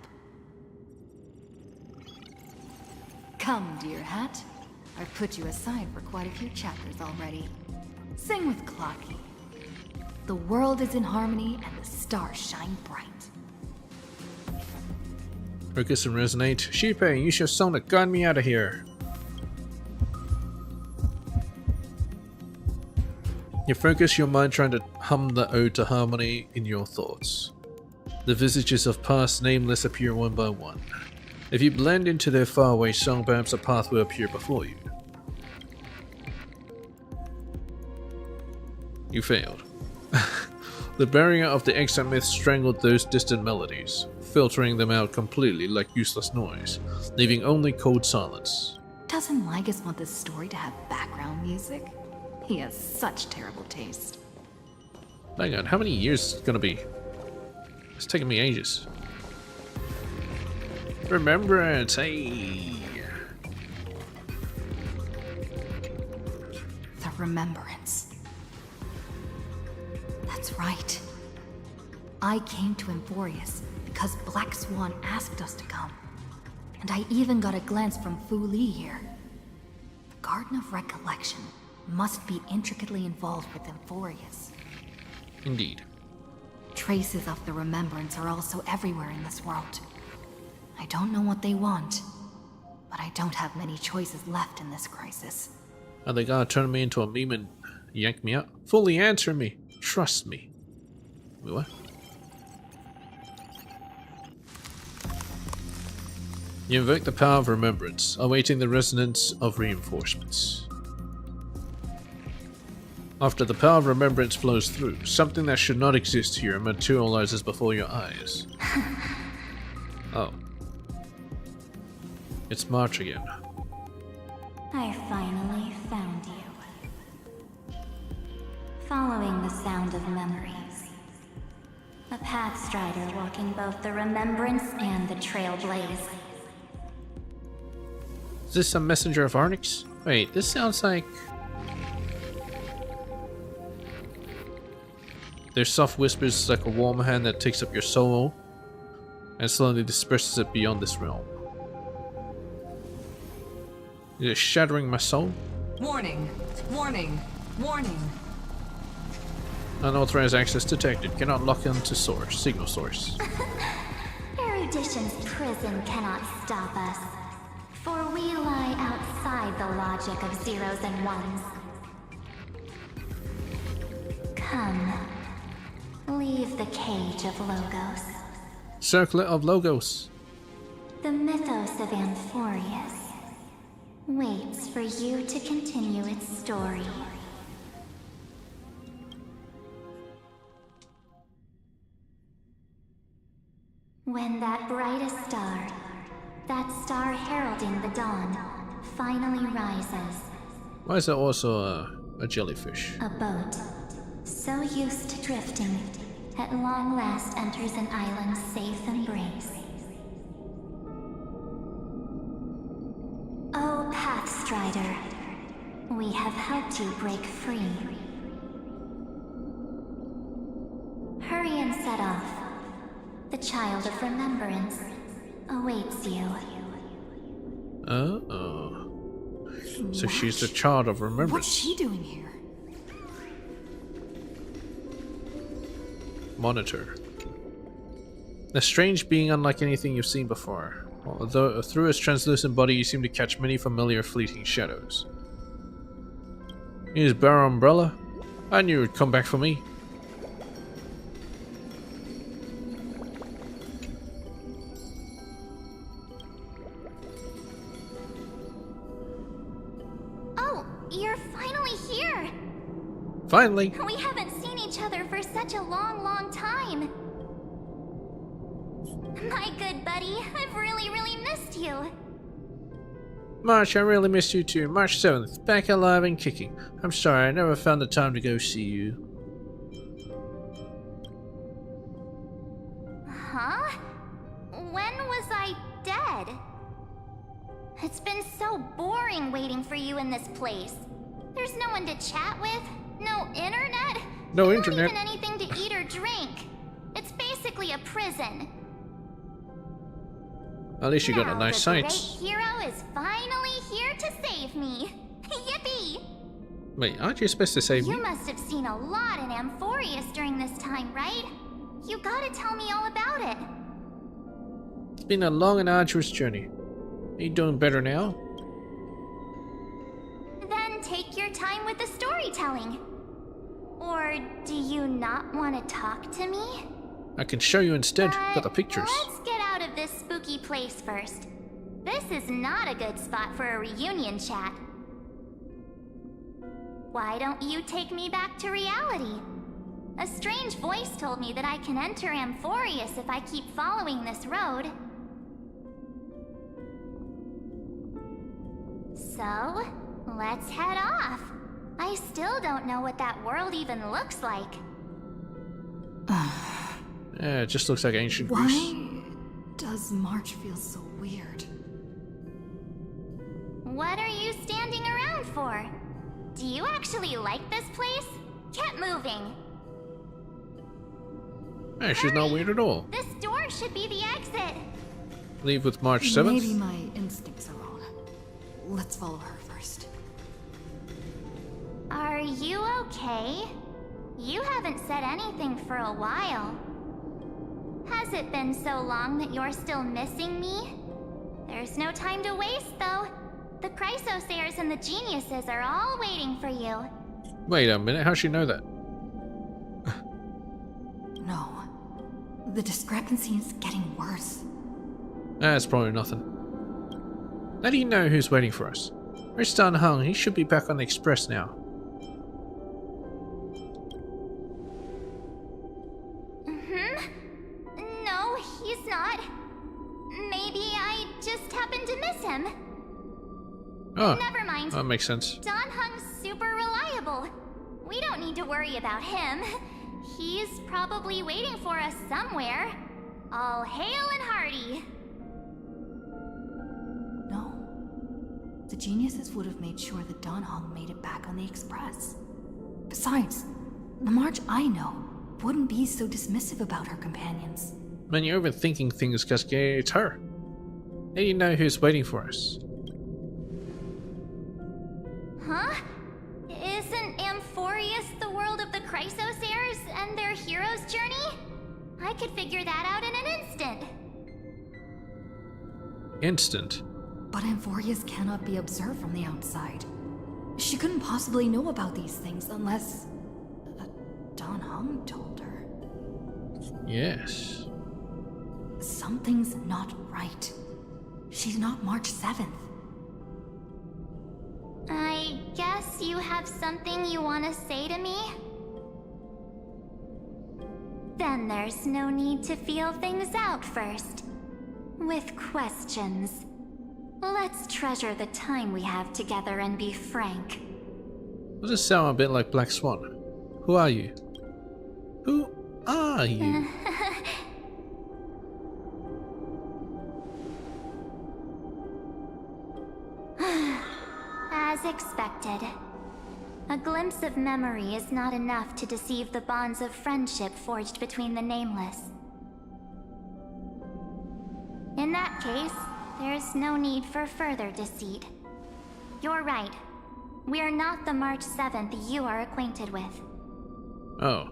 Come, dear hat. I've put you aside for quite a few chapters already. Sing with Clocky. The world is in harmony and the stars shine bright. Focus and resonate. Sheepay, use your song to guide me out of here. You focus your mind trying to hum the ode to harmony in your thoughts. The visages of past nameless appear one by one. If you blend into their faraway song, perhaps a path will appear before you. You failed. The barrier of the extant myth strangled those distant melodies, filtering them out completely like useless noise, leaving only cold silence. Doesn't Lygus want this story to have background music? He has such terrible taste. Hang on, how many years is it gonna be? It's taking me ages. Remembrance, hey! The Remembrance. That's right. I came to Amphorius because Black Swan asked us to come. And I even got a glance from Fu Li here. The Garden of Recollection must be intricately involved with Amphorius. Indeed. Traces of the Remembrance are also everywhere in this world. I don't know what they want, but I don't have many choices left in this crisis. Are they gonna turn me into a meme and yank me out? Fully answer me. Trust me. Wait, what? You invoke the power of remembrance, awaiting the resonance of reinforcements. After the power of remembrance flows through, something that should not exist here materializes before your eyes. Oh. It's March again. I finally found you. Following the sound of memories. A pathstrider walking both the Remembrance and the Trailblaze. Is this a messenger of Arnix? Wait, this sounds like... Their soft whispers like a warm hand that takes up your soul and slowly disperses it beyond this realm. It is shattering my soul. Warning! Warning! Warning! Unauthorized access detected. Cannot lock into source. Signal source. Erudition's prison cannot stop us, for we lie outside the logic of zeros and ones. Come, leave the cage of Logos. Circlet of Logos. The mythos of Amphorius waits for you to continue its story. When that brightest star, that star heralding the dawn, finally rises. Why is there also a jellyfish? A boat, so used to drifting, at long last enters an island's safe embrace. Oh, Pathstrider, We have helped you break free. Hurry and set off. The Child of Remembrance awaits you. So she's the Child of Remembrance. What's she doing here? Monitor. A strange being unlike anything you've seen before. Although through its translucent body you seem to catch many familiar fleeting shadows. Here's Bare Umbrella. I knew you'd come back for me. Oh, you're finally here! Finally! We haven't seen each other for such a long, long time. My good buddy, I've really, really missed you. March, I really missed you too. March 7th, back alive and kicking. I'm sorry, I never found the time to go see you. Huh? When was I dead? It's been so boring waiting for you in this place. There's no one to chat with, no internet, no and internet. Not even anything to eat or drink. It's basically a prison. At least you got a nice sight. The great hero is finally here to save me. Yippee! Wait, aren't you supposed to save me? You must have seen a lot in Amphorius during this time, right? You gotta tell me all about it. It's been a long and arduous journey. Are you doing better now? Then take your time with the storytelling. Or do you not want to talk to me? I can show you instead. Got the pictures. Let's get out of this spooky place first. This is not a good spot for a reunion chat. Why don't you take me back to reality? A strange voice told me that I can enter Amphorius if I keep following this road. So, let's head off. I still don't know what that world even looks like. Yeah, it just looks like ancient Greece. Why does March feel so weird? What are you standing around for? Do you actually like this place? Get moving. Hey, she's not weird at all. This door should be the exit. Leave with March 7th? Maybe my instincts are wrong. Let's follow her first. Are you okay? You haven't said anything for a while. Has it been so long that you're still missing me? There's no time to waste, though. The Chrysosayers and the Geniuses are all waiting for you. Wait a minute, how'd she know that? No. The discrepancy is getting worse. That's probably nothing. How do you know who's waiting for us? Where's Dan Hung? He should be back on the express now. No, he's not. Maybe I just happened to miss him. Oh, never mind. that makes sense. Don Hung's super reliable. We don't need to worry about him. He's probably waiting for us somewhere. All hail and hearty. No. The Geniuses would have made sure that Don Hung made it back on the express. Besides, the March I know wouldn't be so dismissive about her companions. Man, you're overthinking things, Cascade. It's her. How do you know who's waiting for us? Huh? Isn't Amphorius the world of the Chrysosayers and their hero's journey? I could figure that out in an instant. Instant? But Amphorius cannot be observed from the outside. She couldn't possibly know about these things unless... Don Hung told her. Yes. Something's not right. She's not March 7th. I guess you have something you want to say to me? Then there's no need to feel things out first. With questions. Let's treasure the time we have together and be frank. Does this sound a bit like Black Swan? Who are you? Who are you? As expected. A glimpse of memory is not enough to deceive the bonds of friendship forged between the Nameless. In that case, there's no need for further deceit. You're right. We're not the March 7th you are acquainted with. Oh.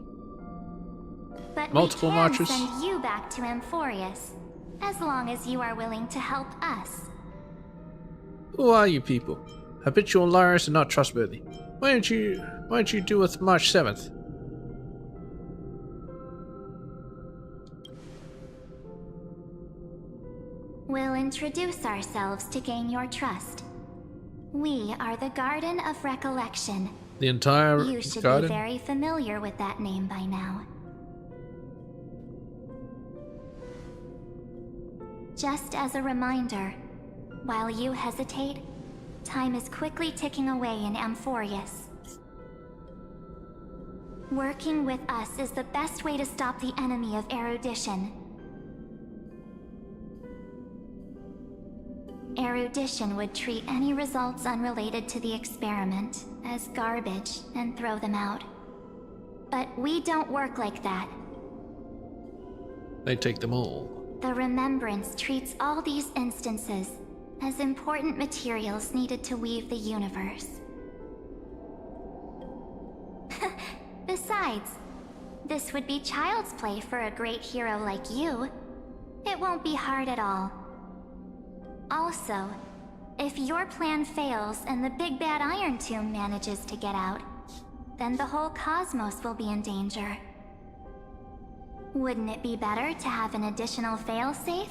But Multiple we can marches? send you back to Amphorius, as long as you are willing to help us. Who are you people? Habitual liars and not trustworthy. Why don't you do with March 7th? We'll introduce ourselves to gain your trust. We are the Garden of Recollection. The entire You should garden? be very familiar with that name by now. Just as a reminder, while you hesitate, time is quickly ticking away in Amphorius. Working with us is the best way to stop the enemy of erudition. Erudition would treat any results unrelated to the experiment as garbage and throw them out. But we don't work like that. They take them all. The Remembrance treats all these instances as important materials needed to weave the universe. Besides, this would be child's play for a great hero like you. It won't be hard at all. Also, if your plan fails and the big bad Iron Tomb manages to get out, then the whole cosmos will be in danger. Wouldn't it be better to have an additional failsafe?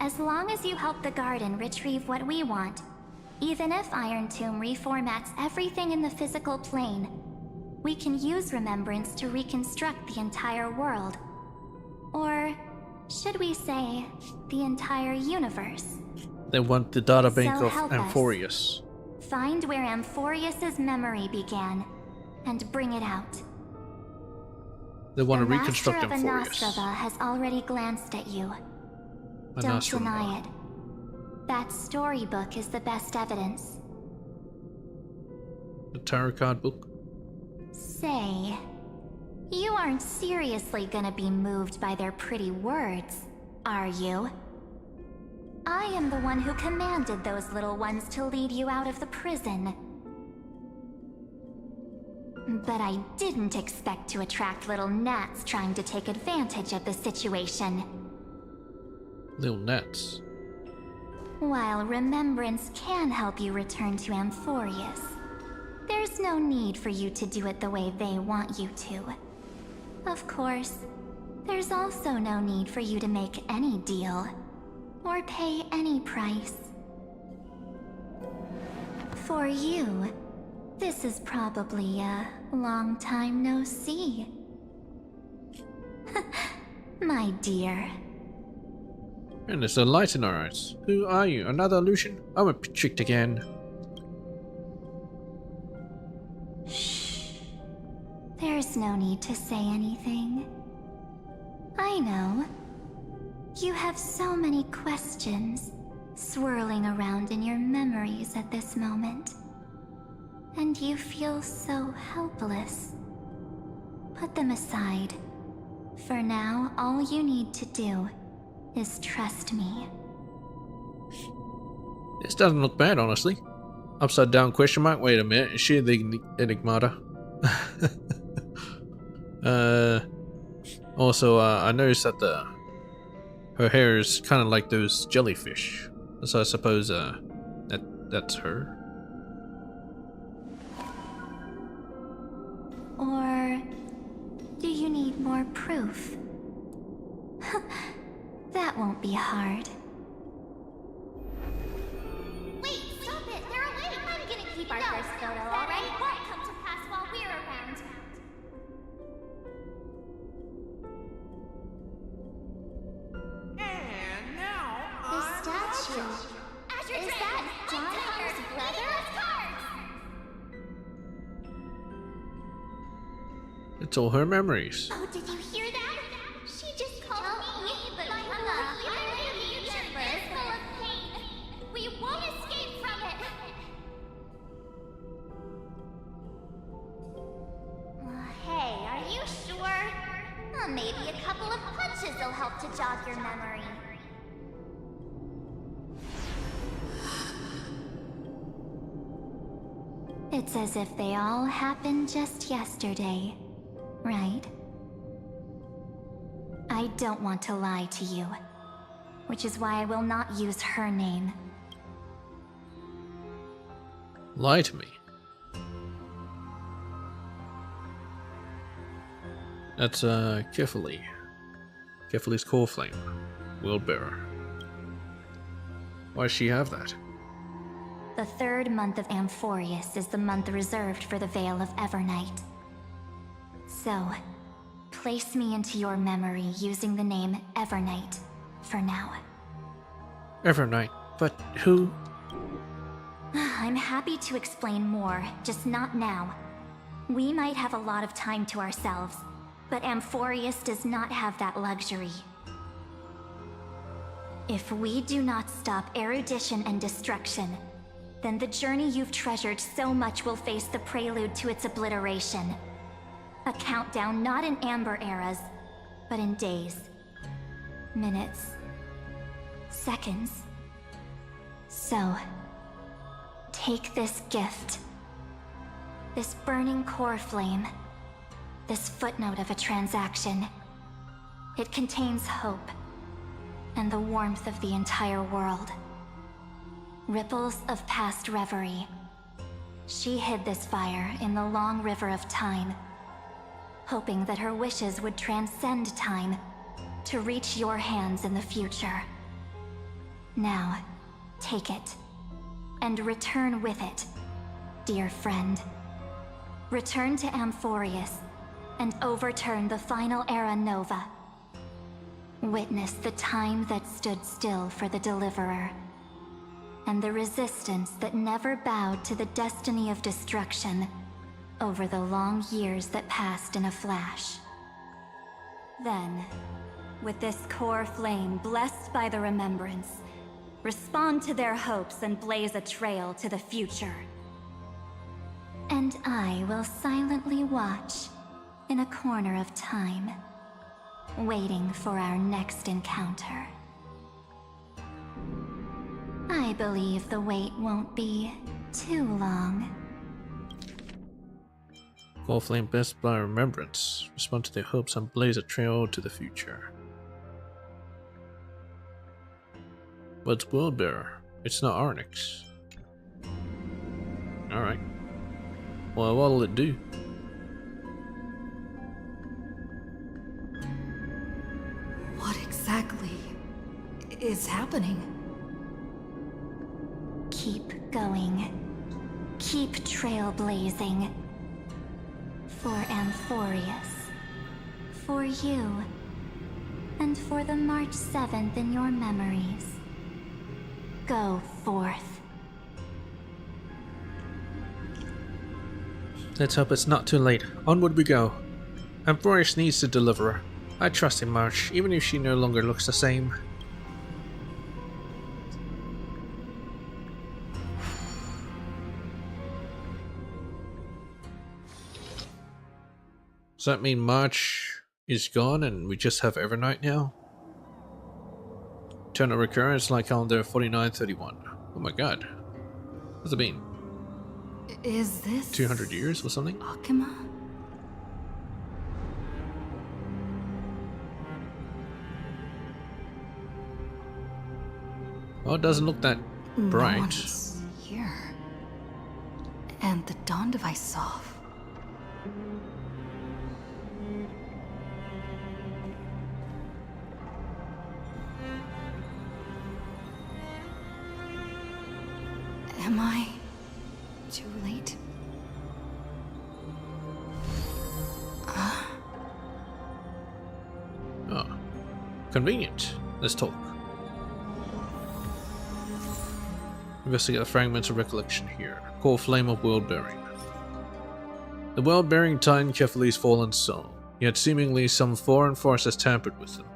As long as you help the Garden retrieve what we want, even if Iron Tomb reformats everything in the physical plane, we can use Remembrance to reconstruct the entire world. Or should we say, the entire universe? They want the data bank So of help us. Amphorius. Find where Amphorius's memory began, and bring it out. They want to The reconstruct Master of Amphorius. Anastrava has already glanced at you. Don't Anastrava. deny it. That storybook is the best evidence. The tarot card book. Say, you aren't seriously gonna be moved by their pretty words, are you? I am the one who commanded those little ones to lead you out of the prison. But I didn't expect to attract little gnats trying to take advantage of the situation. Little gnats. While Remembrance can help you return to Amphorius, there's no need for you to do it the way they want you to. Of course, there's also no need for you to make any deal, or pay any price. For you, this is probably a long time no see. My dear. And there's a light in our eyes. Who are you? Another illusion? I'm a tricked again. There's no need to say anything. I know. You have so many questions swirling around in your memories at this moment. And you feel so helpless. Put them aside. For now, all you need to do is trust me. This doesn't look bad, honestly. Upside down question mark. Wait a minute. Is she the Enigmata? Also, I noticed that her hair is kind of like those jellyfish. So I suppose that's her. Or do you need more proof? That won't be hard. Wait, stop it! They're awake! I'm gonna keep our first photo, alright? Won't come to pass while we're around. And now The statue. Is that Donhar's brother? It's all her memories. Oh, did you hear that? She just called me, but my future is full of pain. We won't escape from it. Maybe a couple of punches will help to jog your memory. It's as if they all happened just yesterday, right? I don't want to lie to you, which is why I will not use her name. Lie to me. That's Kefali. Kefali's core flame. World bearer. Why does she have that? The third month of Amphorius is the month reserved for the Veil of Evernight. So, place me into your memory using the name Evernight for now. Evernight, but who? I'm happy to explain more, just not now. We might have a lot of time to ourselves, but Amphorius does not have that luxury. If we do not stop erudition and destruction, then the journey you've treasured so much will face the prelude to its obliteration. A countdown not in Amber eras, but in days, minutes, seconds. So, take this gift. This burning core flame. This footnote of a transaction. It contains hope, and the warmth of the entire world. Ripples of past reverie. She hid this fire in the long river of time, hoping that her wishes would transcend time to reach your hands in the future. Now, take it, and return with it, dear friend. Return to Amphorius, and overturn the final era Nova. Witness the time that stood still for the Deliverer, and the resistance that never bowed to the destiny of destruction over the long years that passed in a flash. Then, with this core flame blessed by the remembrance, respond to their hopes and blaze a trail to the future. And I will silently watch in a corner of time, waiting for our next encounter. I believe the wait won't be too long. Core flame blessed by remembrance. Respond to their hopes and blaze a trail to the future. But it's world bearer. It's not Arnix. Alright. Well, what'll it do? What exactly is happening? Keep going. Keep trailblazing. For Amphorius. For you. And for the March 7th in your memories. Go forth. Let's hope it's not too late. Onward we go. Amphorius needs to deliver her. I trust in March, even if she no longer looks the same. Does that mean March is gone and we just have Evernight now? Eternal recurrence like calendar 4931. Oh my god. What's it mean? Is this 200 years or something? Akima? Oh, it doesn't look that bright. No one's here. And the dawn device off. Am I too late? Oh, convenient. Let's talk. Investigate the fragments of recollection here. Core flame of world bearing. The world bearing Titan Kefali's fallen soul, yet seemingly some foreign force has tampered with them,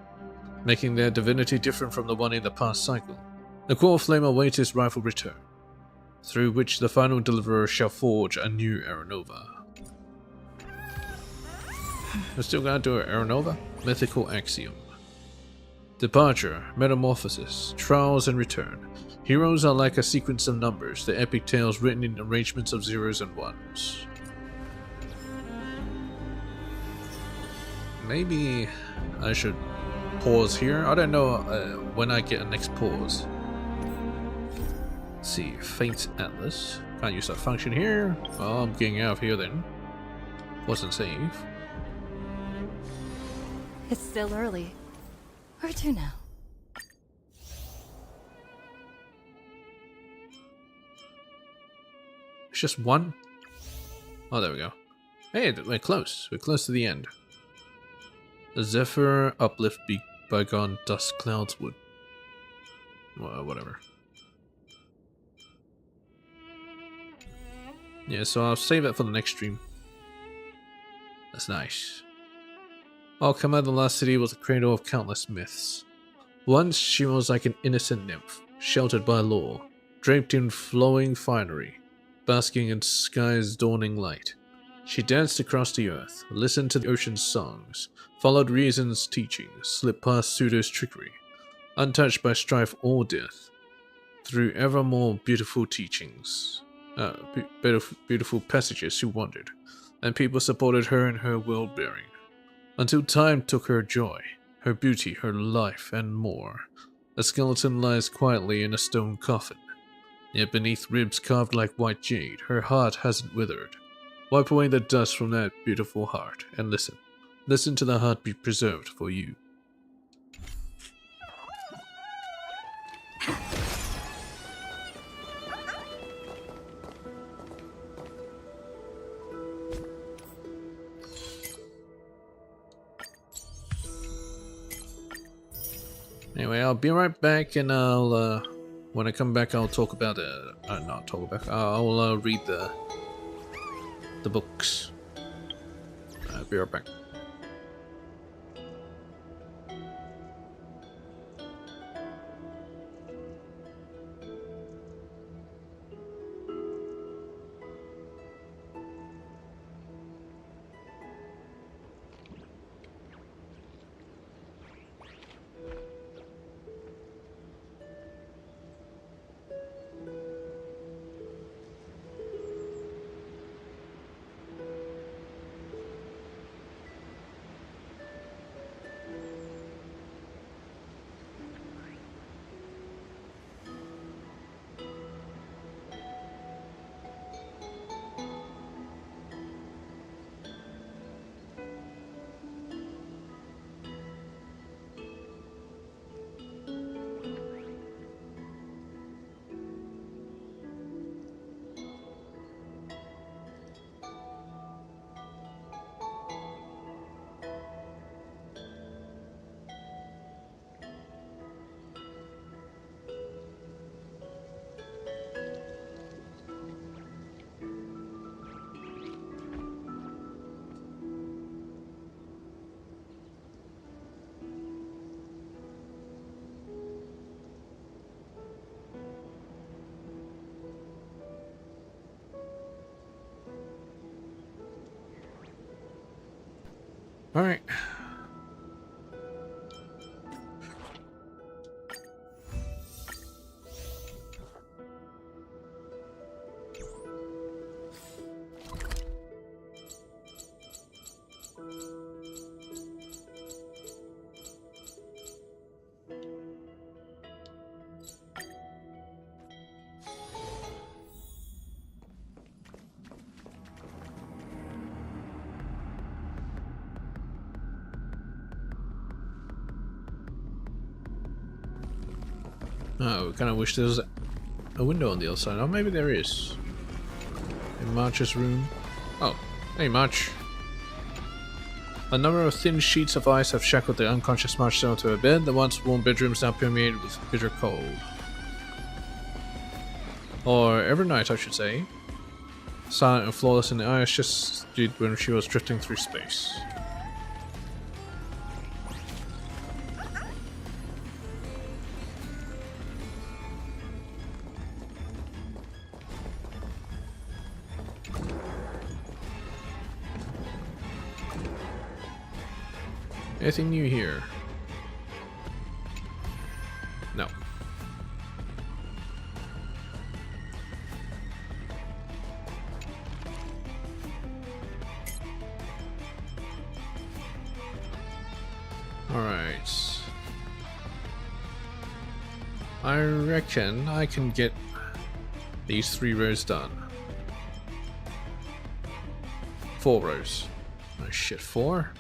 making their divinity different from the one in the past cycle. The core flame awaits its rightful return, through which the final deliverer shall forge a new Era Nova. We still gotta do Aeronova. Mythical Axiom. Departure, metamorphosis, trials and return. Heroes are like a sequence of numbers, the epic tales written in arrangements of zeros and ones. Maybe I should pause here. I don't know when I get a next pause. Let's see, Faint Atlas. Can't use that function here. Well, I'm getting out of here then. Wasn't safe. It's still early. Where to now? It's just one. Oh, there we go. Hey, we're close. We're close to the end. The Zephyr uplift be bygone dust clouds would. Well, whatever. Yeah, so I'll save that for the next stream. That's nice. Alchema, the last city, was the cradle of countless myths. Once she was like an innocent nymph, sheltered by law, draped in flowing finery, basking in sky's dawning light. She danced across the earth, listened to the ocean's songs, followed reason's teaching, slipped past pseudo's trickery, untouched by strife or death, through ever more beautiful teachings, beautiful passages who wandered, and people supported her in her world-bearing, until time took her joy, her beauty, her life, and more. A skeleton lies quietly in a stone coffin, yet beneath ribs carved like white jade, her heart hasn't withered. Wipe away the dust from that beautiful heart, and listen. Listen to the heartbeat preserved for you. Anyway, I'll be right back, and I'll, when I come back, I'll talk about, not talk about, I'll, read the books. I'll be right back. Alright. Oh, I kind of wish there was a window on the other side. Oh, maybe there is. In March's room. Oh, hey March. A number of thin sheets of ice have shackled the unconscious March down to her bed. The once warm bedroom is now permeated with bitter cold. Or every night, I should say. Silent and flawless in the eyes, just did when she was drifting through space. Anything new here? No. Alright. I reckon I can get these 3 rows done. 4 rows. Oh shit, 4?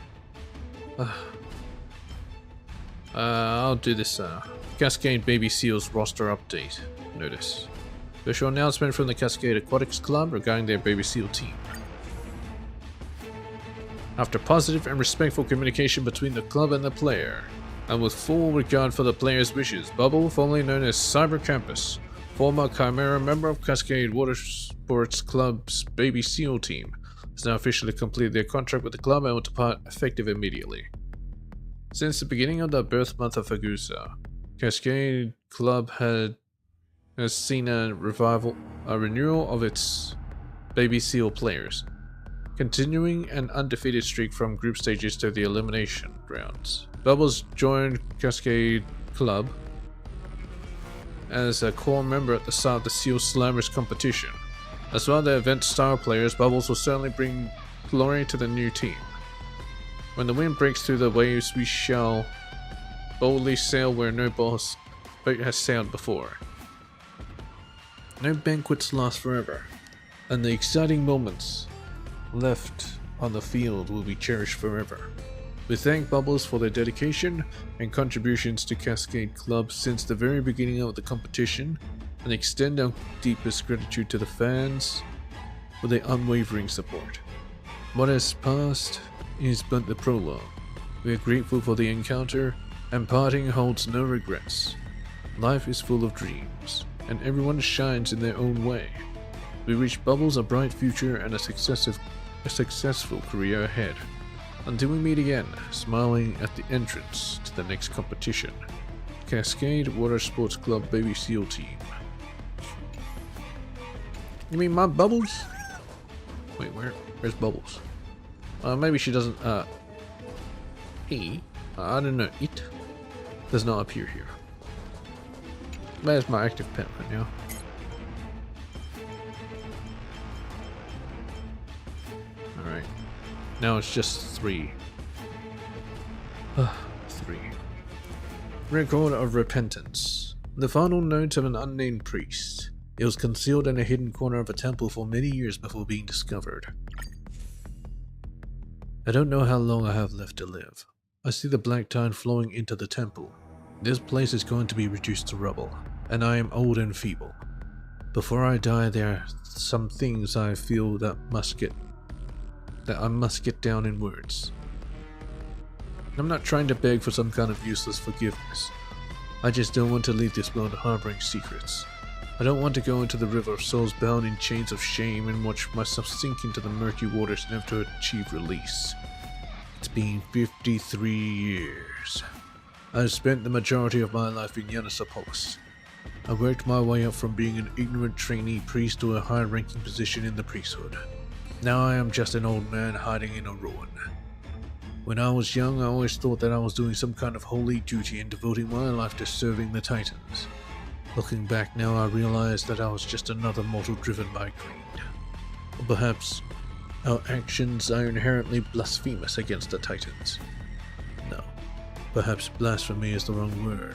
I'll do this Cascade Baby Seals roster update. Notice. Official announcement from the Cascade Aquatics Club regarding their Baby Seal team. After positive and respectful communication between the club and the player, and with full regard for the player's wishes, Bubble, formerly known as Cyber Campus, former Chimera member of Cascade Water Sports Club's Baby Seal team, has now officially completed their contract with the club and will depart effective immediately. Since the beginning of the birth month of Agusa, Cascade Club has seen a renewal of its Baby Seal players, continuing an undefeated streak from group stages to the elimination rounds. Bubbles joined Cascade Club as a core member at the start of the Seal Slammers competition. As one of the event's star players, Bubbles will certainly bring glory to the new team. When the wind breaks through the waves, we shall boldly sail where no boat has sailed before. No banquets last forever, and the exciting moments left on the field will be cherished forever. We thank Bubbles for their dedication and contributions to Cascade Club since the very beginning of the competition, and extend our deepest gratitude to the fans for their unwavering support. What has passed is but the prologue. We are grateful for the encounter, and parting holds no regrets. Life is full of dreams, and everyone shines in their own way. We wish Bubbles a bright future and a successful career ahead. Until we meet again, smiling at the entrance to the next competition. Cascade Water Sports Club Baby Seal Team. You mean my Bubbles? Wait, where's Bubbles? Maybe she doesn't, he? I don't know, it does not appear here. There's my active pet right now. Alright. Now it's just 3. 3. Record of Repentance. The final note of an unnamed priest. It was concealed in a hidden corner of a temple for many years before being discovered. I don't know how long I have left to live. I see the black tide flowing into the temple. This place is going to be reduced to rubble, and I am old and feeble. Before I die, there are some things I feel that I must get down in words. I'm not trying to beg for some kind of useless forgiveness. I just don't want to leave this world harboring secrets. I don't want to go into the river of souls bound in chains of shame and watch myself sink into the murky waters never to achieve release. It's been 53 years. I've spent the majority of my life in Yanasopolis. I worked my way up from being an ignorant trainee priest to a high-ranking position in the priesthood. Now I am just an old man hiding in a ruin. When I was young, I always thought that I was doing some kind of holy duty and devoting my life to serving the Titans. Looking back now, I realize that I was just another mortal driven by greed. Or perhaps our actions are inherently blasphemous against the Titans. No, perhaps blasphemy is the wrong word.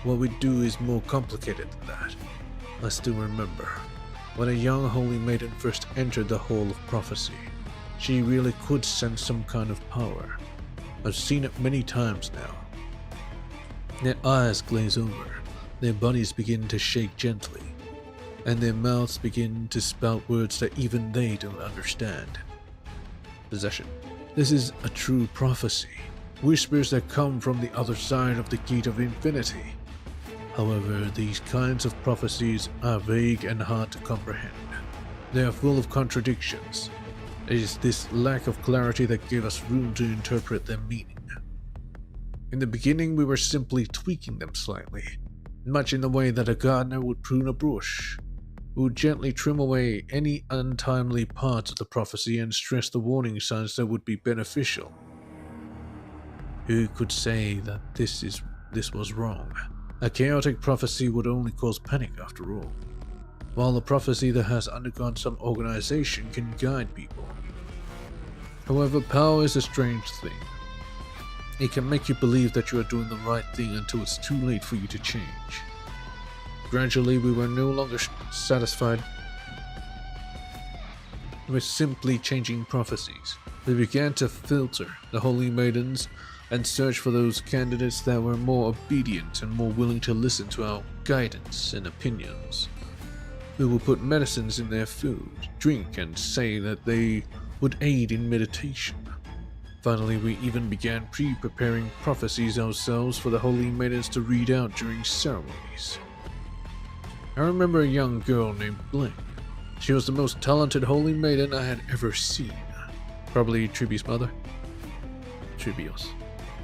What we do is more complicated than that. I still remember when a young holy maiden first entered the Hall of Prophecy. She really could sense some kind of power. I've seen it many times now. Their eyes glaze over, their bodies begin to shake gently, and their mouths begin to spout words that even they don't understand. Possession. This is a true prophecy, whispers that come from the other side of the gate of infinity. However, these kinds of prophecies are vague and hard to comprehend. They are full of contradictions. It is this lack of clarity that gave us room to interpret their meaning. In the beginning, we were simply tweaking them slightly, much in the way that a gardener would prune a bush. We would gently trim away any untimely parts of the prophecy and stress the warning signs that would be beneficial. Who could say that this was wrong? A chaotic prophecy would only cause panic after all, while a prophecy that has undergone some organization can guide people. However, power is a strange thing. It can make you believe that you are doing the right thing until it's too late for you to change. Gradually, we were no longer satisfied with simply changing prophecies. We began to filter the holy maidens and search for those candidates that were more obedient and more willing to listen to our guidance and opinions. We would put medicines in their food, drink, and say that they would aid in meditation. Finally, we even began pre-preparing prophecies ourselves for the holy maidens to read out during ceremonies. I remember a young girl named Blank. She was the most talented holy maiden I had ever seen. Probably Tribi's mother. Tribios.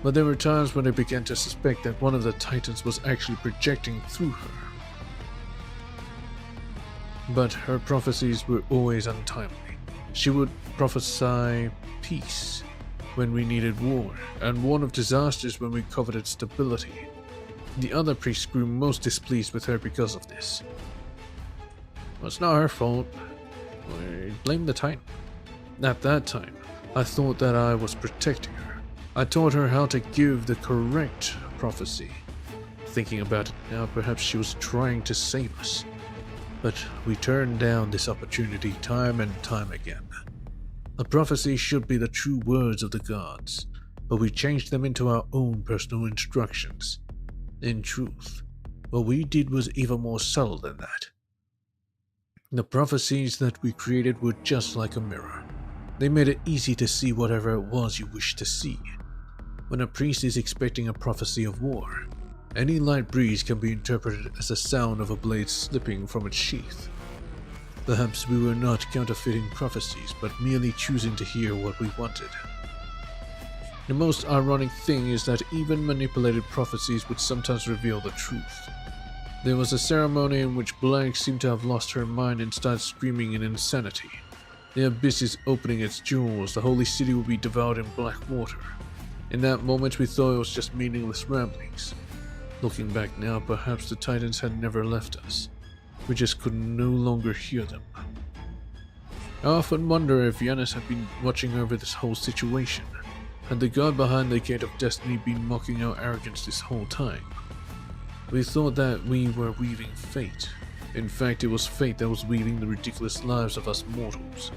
But there were times when I began to suspect that one of the titans was actually projecting through her. But her prophecies were always untimely. She would prophesy peace when we needed war, and warn of disasters when we coveted stability. The other priests grew most displeased with her because of this. Well, it's not her fault. I blame the Titan. At that time, I thought that I was protecting her. I taught her how to give the correct prophecy. Thinking about it now, perhaps she was trying to save us. But we turned down this opportunity time and time again. A prophecy should be the true words of the gods, but we changed them into our own personal instructions. In truth, what we did was even more subtle than that. The prophecies that we created were just like a mirror. They made it easy to see whatever it was you wished to see. When a priest is expecting a prophecy of war, any light breeze can be interpreted as the sound of a blade slipping from its sheath. Perhaps we were not counterfeiting prophecies, but merely choosing to hear what we wanted. The most ironic thing is that even manipulated prophecies would sometimes reveal the truth. There was a ceremony in which Blank seemed to have lost her mind and started screaming in insanity. The abyss is opening its jaws, the holy city will be devoured in black water. In that moment we thought it was just meaningless ramblings. Looking back now, perhaps the Titans had never left us. We just could no longer hear them. I often wonder if Yanis had been watching over this whole situation. Had the god behind the Gate of Destiny been mocking our arrogance this whole time? We thought that we were weaving fate. In fact, it was fate that was weaving the ridiculous lives of us mortals.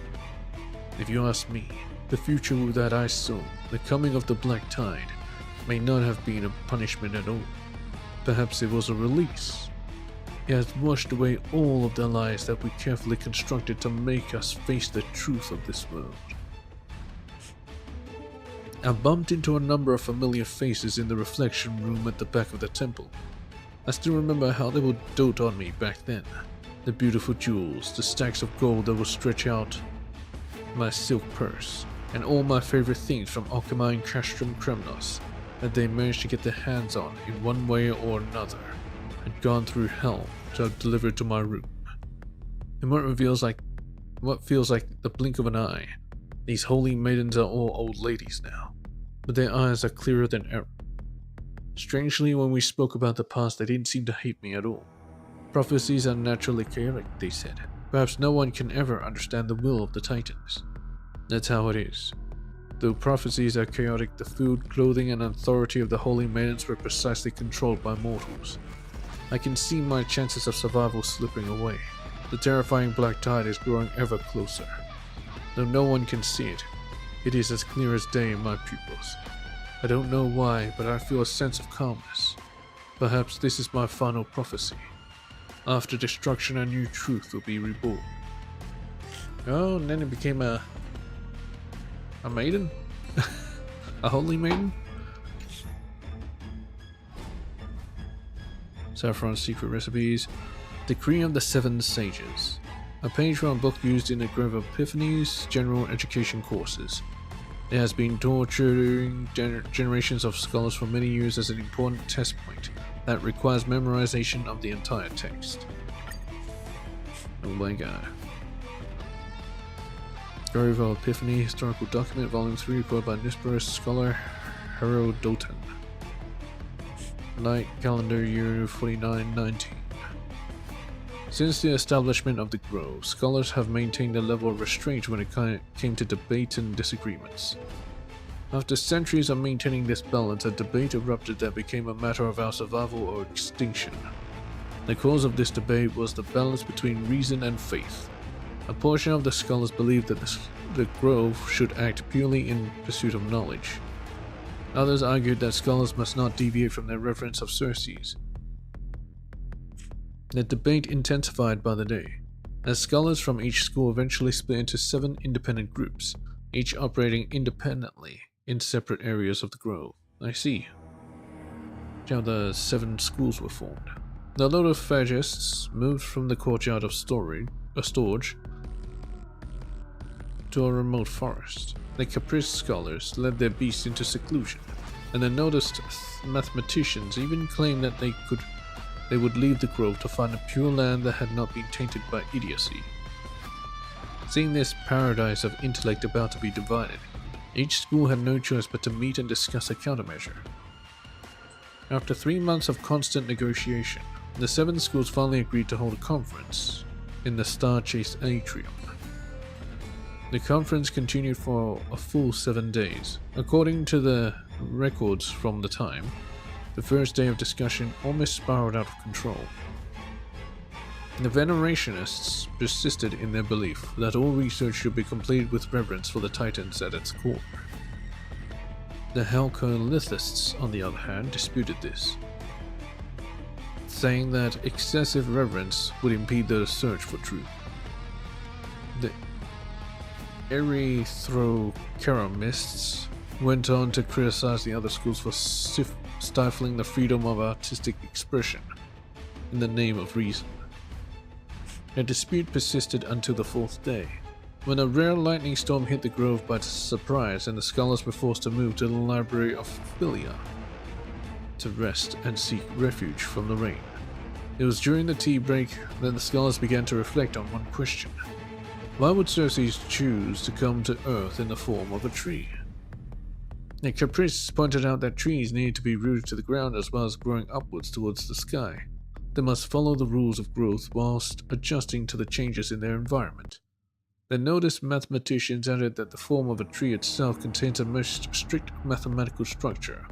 If you ask me, the future that I saw, the coming of the Black Tide, may not have been a punishment at all. Perhaps it was a release. It has washed away all of the lies that we carefully constructed to make us face the truth of this world. I bumped into a number of familiar faces in the reflection room at the back of the temple. I still remember how they would dote on me back then. The beautiful jewels, the stacks of gold that would stretch out my silk purse, and all my favorite things from Alchemy and Castrum Kremnos that they managed to get their hands on in one way or another, had gone through hell to have delivered to my room. In what feels like the blink of an eye, these holy maidens are all old ladies now, but their eyes are clearer than ever. Strangely, when we spoke about the past, they didn't seem to hate me at all. Prophecies are naturally chaotic, they said. Perhaps no one can ever understand the will of the Titans. That's how it is. Though prophecies are chaotic, the food, clothing, and authority of the holy maidens were precisely controlled by mortals. I can see my chances of survival slipping away. The terrifying black tide is growing ever closer. Though no one can see it, it is as clear as day in my pupils. I don't know why, but I feel a sense of calmness. Perhaps this is my final prophecy. After destruction, a new truth will be reborn. Oh, and then it became a maiden? A holy maiden? Saffron's secret recipes. Decree of the Seven Sages. A page from a book used in the Grove of Epiphany's general education courses. It has been torturing generations of scholars for many years as an important test point that requires memorization of the entire text. Oh my god. Grove of Epiphany, historical document, volume 3, recorded by Nisperus scholar Herodoton. Light calendar year 4919. Since the establishment of the Grove, scholars have maintained a level of restraint when it came to debate and disagreements. After centuries of maintaining this balance, a debate erupted that became a matter of our survival or extinction. The cause of this debate was the balance between reason and faith. A portion of the scholars believed that the Grove should act purely in pursuit of knowledge. Others argued that scholars must not deviate from their reverence of Circes. The debate intensified by the day, as scholars from each school eventually split into 7 independent groups, each operating independently in separate areas of the Grove. I see. How the 7 schools were formed. The Lotophagists moved from the courtyard of storage to a remote forest. The Caprice scholars led their beasts into seclusion, and the noticed mathematicians even claimed that they would leave the Grove to find a pure land that had not been tainted by idiocy. Seeing this paradise of intellect about to be divided, each school had no choice but to meet and discuss a countermeasure. After 3 months of constant negotiation, the 7 schools finally agreed to hold a conference in the Star Chase Atrium. The conference continued for a full 7 days. According to the records from the time, the first day of discussion almost spiraled out of control. The Venerationists persisted in their belief that all research should be completed with reverence for the Titans at its core. The Halcolithists, on the other hand, disputed this, saying that excessive reverence would impede the search for truth. The Erythroceramists went on to criticize the other schools for stifling the freedom of artistic expression in the name of reason. The dispute persisted until the 4th day, when a rare lightning storm hit the Grove by surprise and the scholars were forced to move to the Library of Philia to rest and seek refuge from the rain. It was during the tea break that the scholars began to reflect on one question. Why would Circes choose to come to Earth in the form of a tree? The Caprice pointed out that trees needed to be rooted to the ground as well as growing upwards towards the sky. They must follow the rules of growth whilst adjusting to the changes in their environment. The noticed mathematicians added that the form of a tree itself contains a most strict mathematical structure.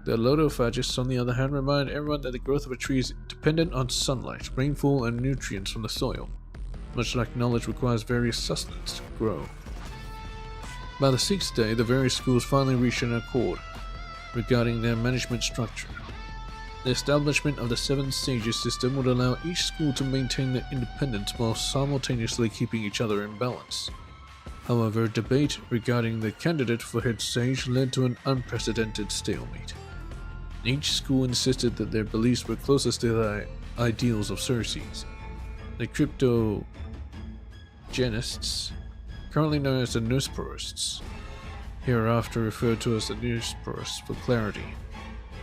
The Lotophagists, on the other hand, reminded everyone that the growth of a tree is dependent on sunlight, rainfall, and nutrients from the soil, much like knowledge requires various sustenance to grow. By the 6th day, the various schools finally reached an accord regarding their management structure. The establishment of the 7 Sages system would allow each school to maintain their independence while simultaneously keeping each other in balance. However, debate regarding the candidate for head sage led to an unprecedented stalemate. Each school insisted that their beliefs were closest to the ideals of Circes. The Cryptogenists, currently known as the Nusporists, hereafter referred to as the Nusporists for clarity,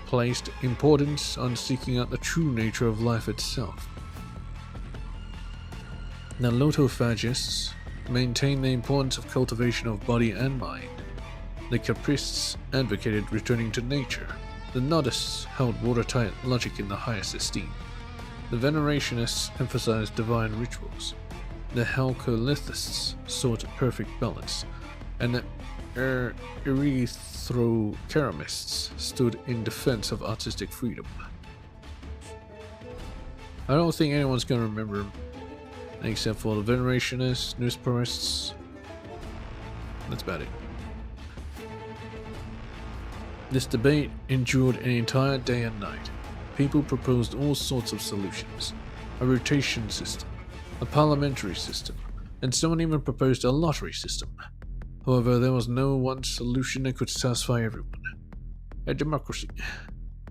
placed importance on seeking out the true nature of life itself. The Lotophagists maintained the importance of cultivation of body and mind. The Caprists advocated returning to nature. The Nodists held watertight logic in the highest esteem. The Venerationists emphasized divine rituals. The Halcolithists sought perfect balance, and the Erythroceramists stood in defense of artistic freedom. I don't think anyone's going to remember them, except for the Venerationists, Nusporists. That's about it. This debate endured an entire day and night. People proposed all sorts of solutions. A rotation system, a parliamentary system, and someone even proposed a lottery system. However, there was no one solution that could satisfy everyone. A democracy.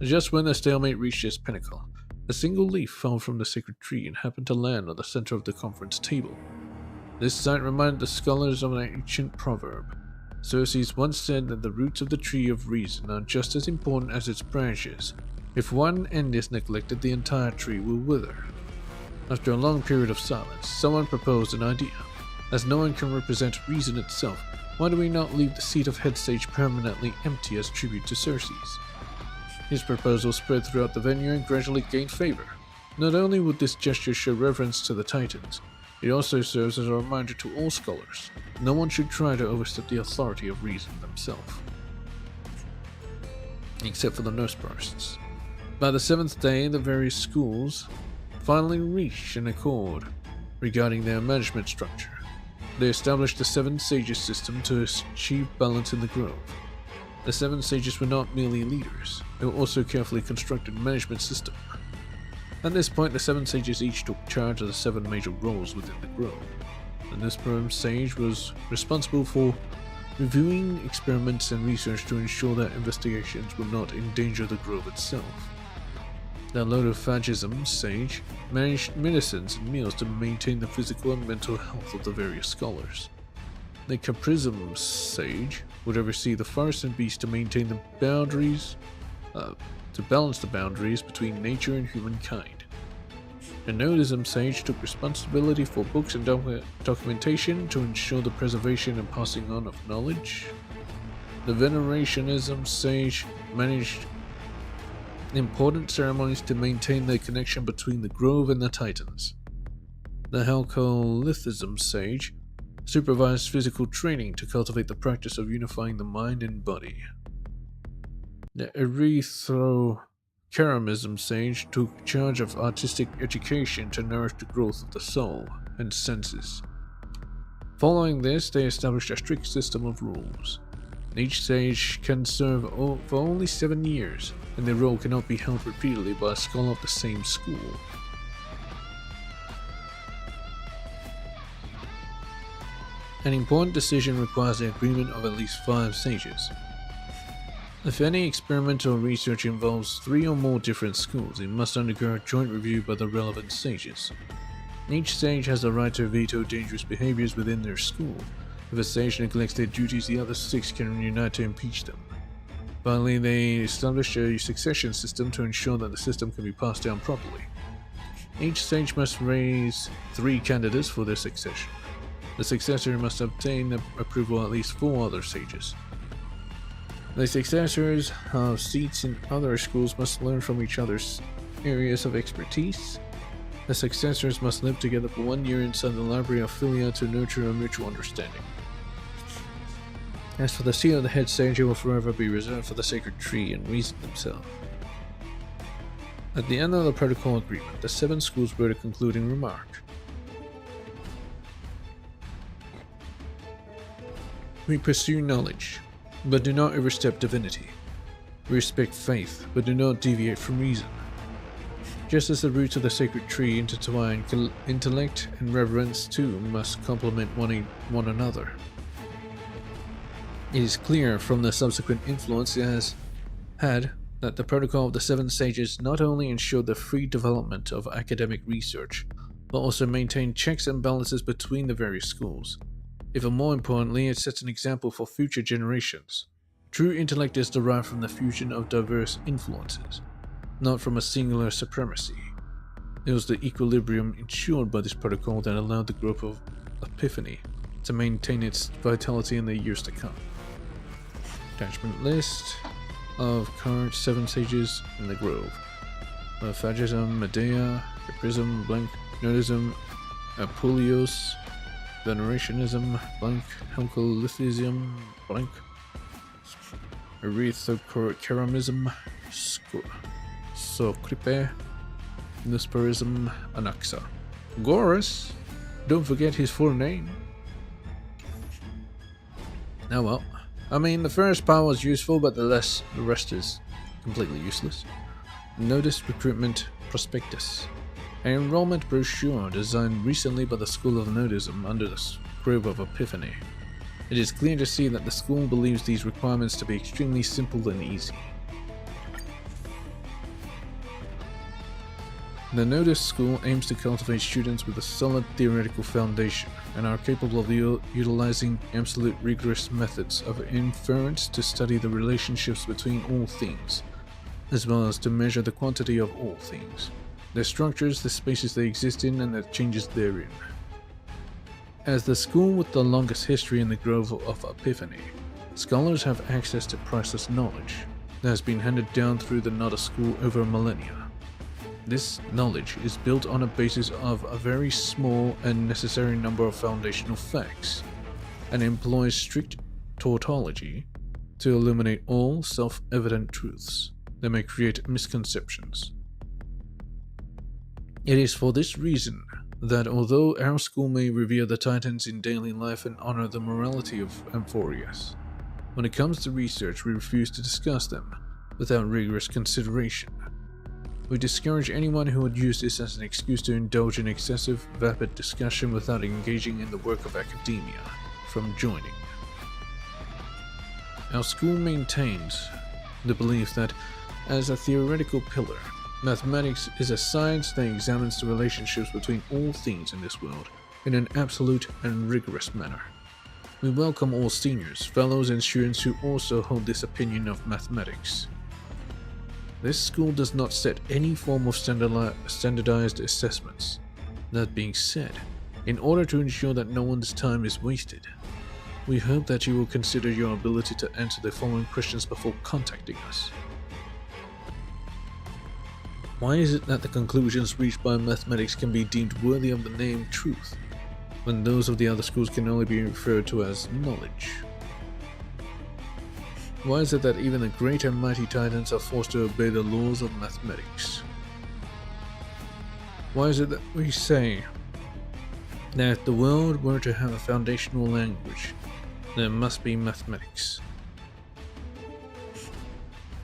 Just when the stalemate reached its pinnacle, a single leaf fell from the sacred tree and happened to land on the center of the conference table. This sight reminded the scholars of an ancient proverb. Circes once said that the roots of the tree of reason are just as important as its branches. If one end is neglected, the entire tree will wither. After a long period of silence, someone proposed an idea. As no one can represent reason itself, Why do we not leave the seat of head sage permanently empty as tribute to Circes? His proposal spread throughout the venue and gradually gained favor. Not only would this gesture show reverence to the Titans, it also serves as a reminder to all scholars. No one should try to overstep the authority of reason themselves. Except for the Noseburists. By the 7th day, the various schools finally reached an accord regarding their management structure. They established the 7 Sages system to achieve balance in the Grove. The 7 Sages were not merely leaders, they were also a carefully constructed management system. At this point, the 7 Sages each took charge of the 7 major roles within the Grove. The Nusprim Sage was responsible for reviewing experiments and research to ensure that investigations would not endanger the Grove itself. The Lotophagism Sage managed medicines and meals to maintain the physical and mental health of the various scholars. The Caprism Sage would oversee the forest and beast to maintain the boundaries, to balance the boundaries between nature and humankind. The Nodism Sage took responsibility for books and documentation to ensure the preservation and passing on of knowledge. The Venerationism Sage managed important ceremonies to maintain the connection between the Grove and the Titans. The Halcolithism Sage supervised physical training to cultivate the practice of unifying the mind and body. The Erythrocheramism Sage took charge of artistic education to nourish the growth of the soul and senses. Following this, they established a strict system of rules. Each sage can serve for only 7 years, and their role cannot be held repeatedly by a scholar of the same school. An important decision requires the agreement of at least 5 sages. If any experimental research involves 3 or more different schools, it must undergo a joint review by the relevant sages. Each sage has the right to veto dangerous behaviors within their school. If a sage neglects their duties, the other 6 can unite to impeach them. Finally, they established a succession system to ensure that the system can be passed down properly. Each sage must raise 3 candidates for their succession. The successor must obtain the approval of at least 4 other sages. The successors of seats in other schools must learn from each other's areas of expertise. The successors must live together for 1 year inside the library of Philia to nurture a mutual understanding. As for the seat of the head sage, it will forever be reserved for the sacred tree and reason themselves. At the end of the protocol agreement, the 7 schools wrote a concluding remark. We pursue knowledge, but do not overstep divinity. We respect faith, but do not deviate from reason. Just as the roots of the sacred tree intertwine, intellect and reverence too must complement one another. It is clear from the subsequent influence it has had that the protocol of the 7 sages not only ensured the free development of academic research, but also maintained checks and balances between the various schools. Even more importantly, it sets an example for future generations. True intellect is derived from the fusion of diverse influences, not from a singular supremacy. It was the equilibrium ensured by this protocol that allowed the group of Epiphany to maintain its vitality in the years to come. Attachment list of current 7 sages in the Grove. Phagism, Medea, Caprism, blank, Nodism, Apuleios, Venerationism, blank, Halcolithism, blank, Erythrocheramism, Socrype, Nusperism, Anaxa. Gorus! Don't forget his full name. Oh well. I mean, the first part was useful, but the rest is completely useless. Notice Recruitment Prospectus. An enrollment brochure designed recently by the School of Nodism under the Grove of Epiphany. It is clear to see that the school believes these requirements to be extremely simple and easy. The Nodis School aims to cultivate students with a solid theoretical foundation and are capable of utilizing absolute rigorous methods of inference to study the relationships between all things, as well as to measure the quantity of all things, their structures, the spaces they exist in, and the changes therein. As the school with the longest history in the Grove of Epiphany, scholars have access to priceless knowledge that has been handed down through the Nada School over millennia. This knowledge is built on a basis of a very small and necessary number of foundational facts, and employs strict tautology to illuminate all self-evident truths that may create misconceptions. It is for this reason that although our school may revere the Titans in daily life and honor the morality of Amphorius, when it comes to research we refuse to discuss them without rigorous consideration. We discourage anyone who would use this as an excuse to indulge in excessive, vapid discussion without engaging in the work of academia from joining. Our school maintains the belief that, as a theoretical pillar, mathematics is a science that examines the relationships between all things in this world in an absolute and rigorous manner. We welcome all seniors, fellows, and students who also hold this opinion of mathematics. This school does not set any form of standardized assessments. That being said, in order to ensure that no one's time is wasted, we hope that you will consider your ability to answer the following questions before contacting us. Why is it that the conclusions reached by mathematics can be deemed worthy of the name truth, when those of the other schools can only be referred to as knowledge? Why is it that even the great and mighty Titans are forced to obey the laws of mathematics? Why is it that we say that if the world were to have a foundational language, there must be mathematics?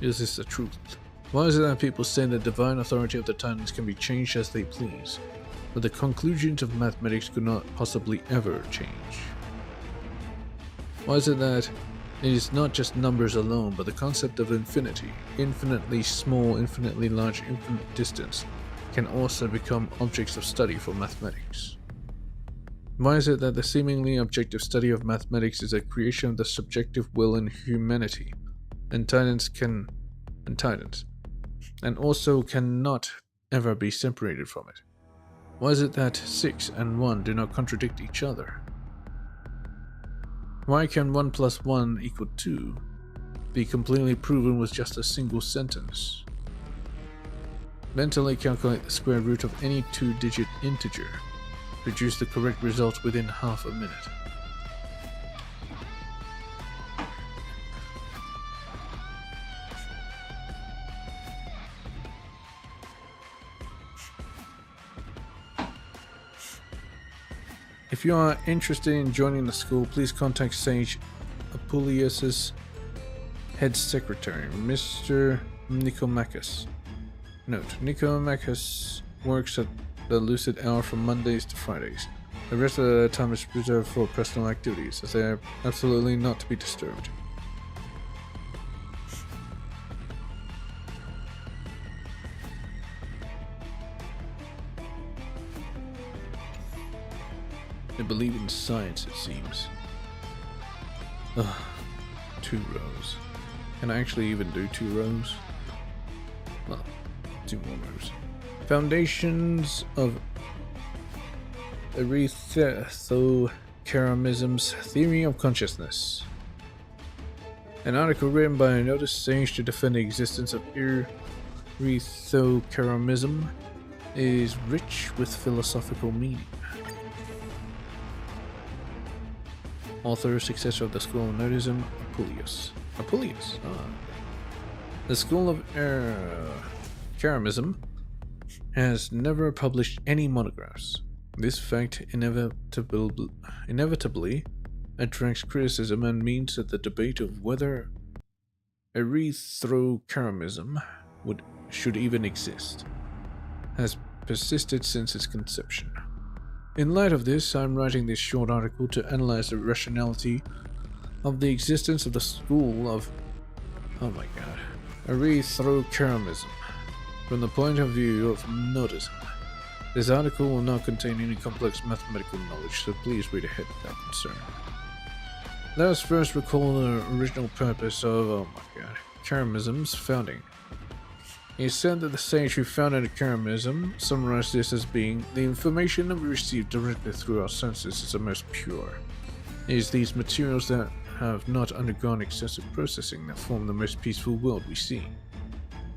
Is this the truth? Why is it that people say the divine authority of the Titans can be changed as they please, but the conclusions of mathematics could not possibly ever change? Why is it that it is not just numbers alone, but the concept of infinity, infinitely small, infinitely large, infinite distance, can also become objects of study for mathematics? Why is it that the seemingly objective study of mathematics is a creation of the subjective will in humanity, and also cannot ever be separated from it? Why is it that 6 and 1 do not contradict each other? Why can 1 plus 1 equal 2 be completely proven with just a single sentence? Mentally calculate the square root of any 2-digit integer. Produce the correct result within half a minute. If you are interested in joining the school, please contact Sage Apuleius' head secretary, Mr. Nicomachus. Note, Nicomachus works at the lucid hour from Mondays to Fridays. The rest of the time is reserved for personal activities, as they are absolutely not to be disturbed. They believe in science, it seems. Ugh, 2 rows. Can I actually even do 2 rows? Well, 2 more rows. Foundations of Erythrochromism's Theory of Consciousness. An article written by a noted sage to defend the existence of Erythrochromism is rich with philosophical meaning. Author, successor of the School of Nerdism, Apuleius. Apuleius? Ah. The School of Erythrochromism has never published any monographs. This fact inevitably attracts criticism and means that the debate of whether Erythrochromism should even exist has persisted since its conception. In light of this, I'm writing this short article to analyze the rationality of the existence of the school of Erythrochromism from the point of view of nerdism. This article will not contain any complex mathematical knowledge, so please read ahead without concern. Let us first recall the original purpose of Chromism's founding. It is said that the sage who founded Karamism summarized this as being, the information that we receive directly through our senses is the most pure. It is these materials that have not undergone excessive processing that form the most peaceful world we see.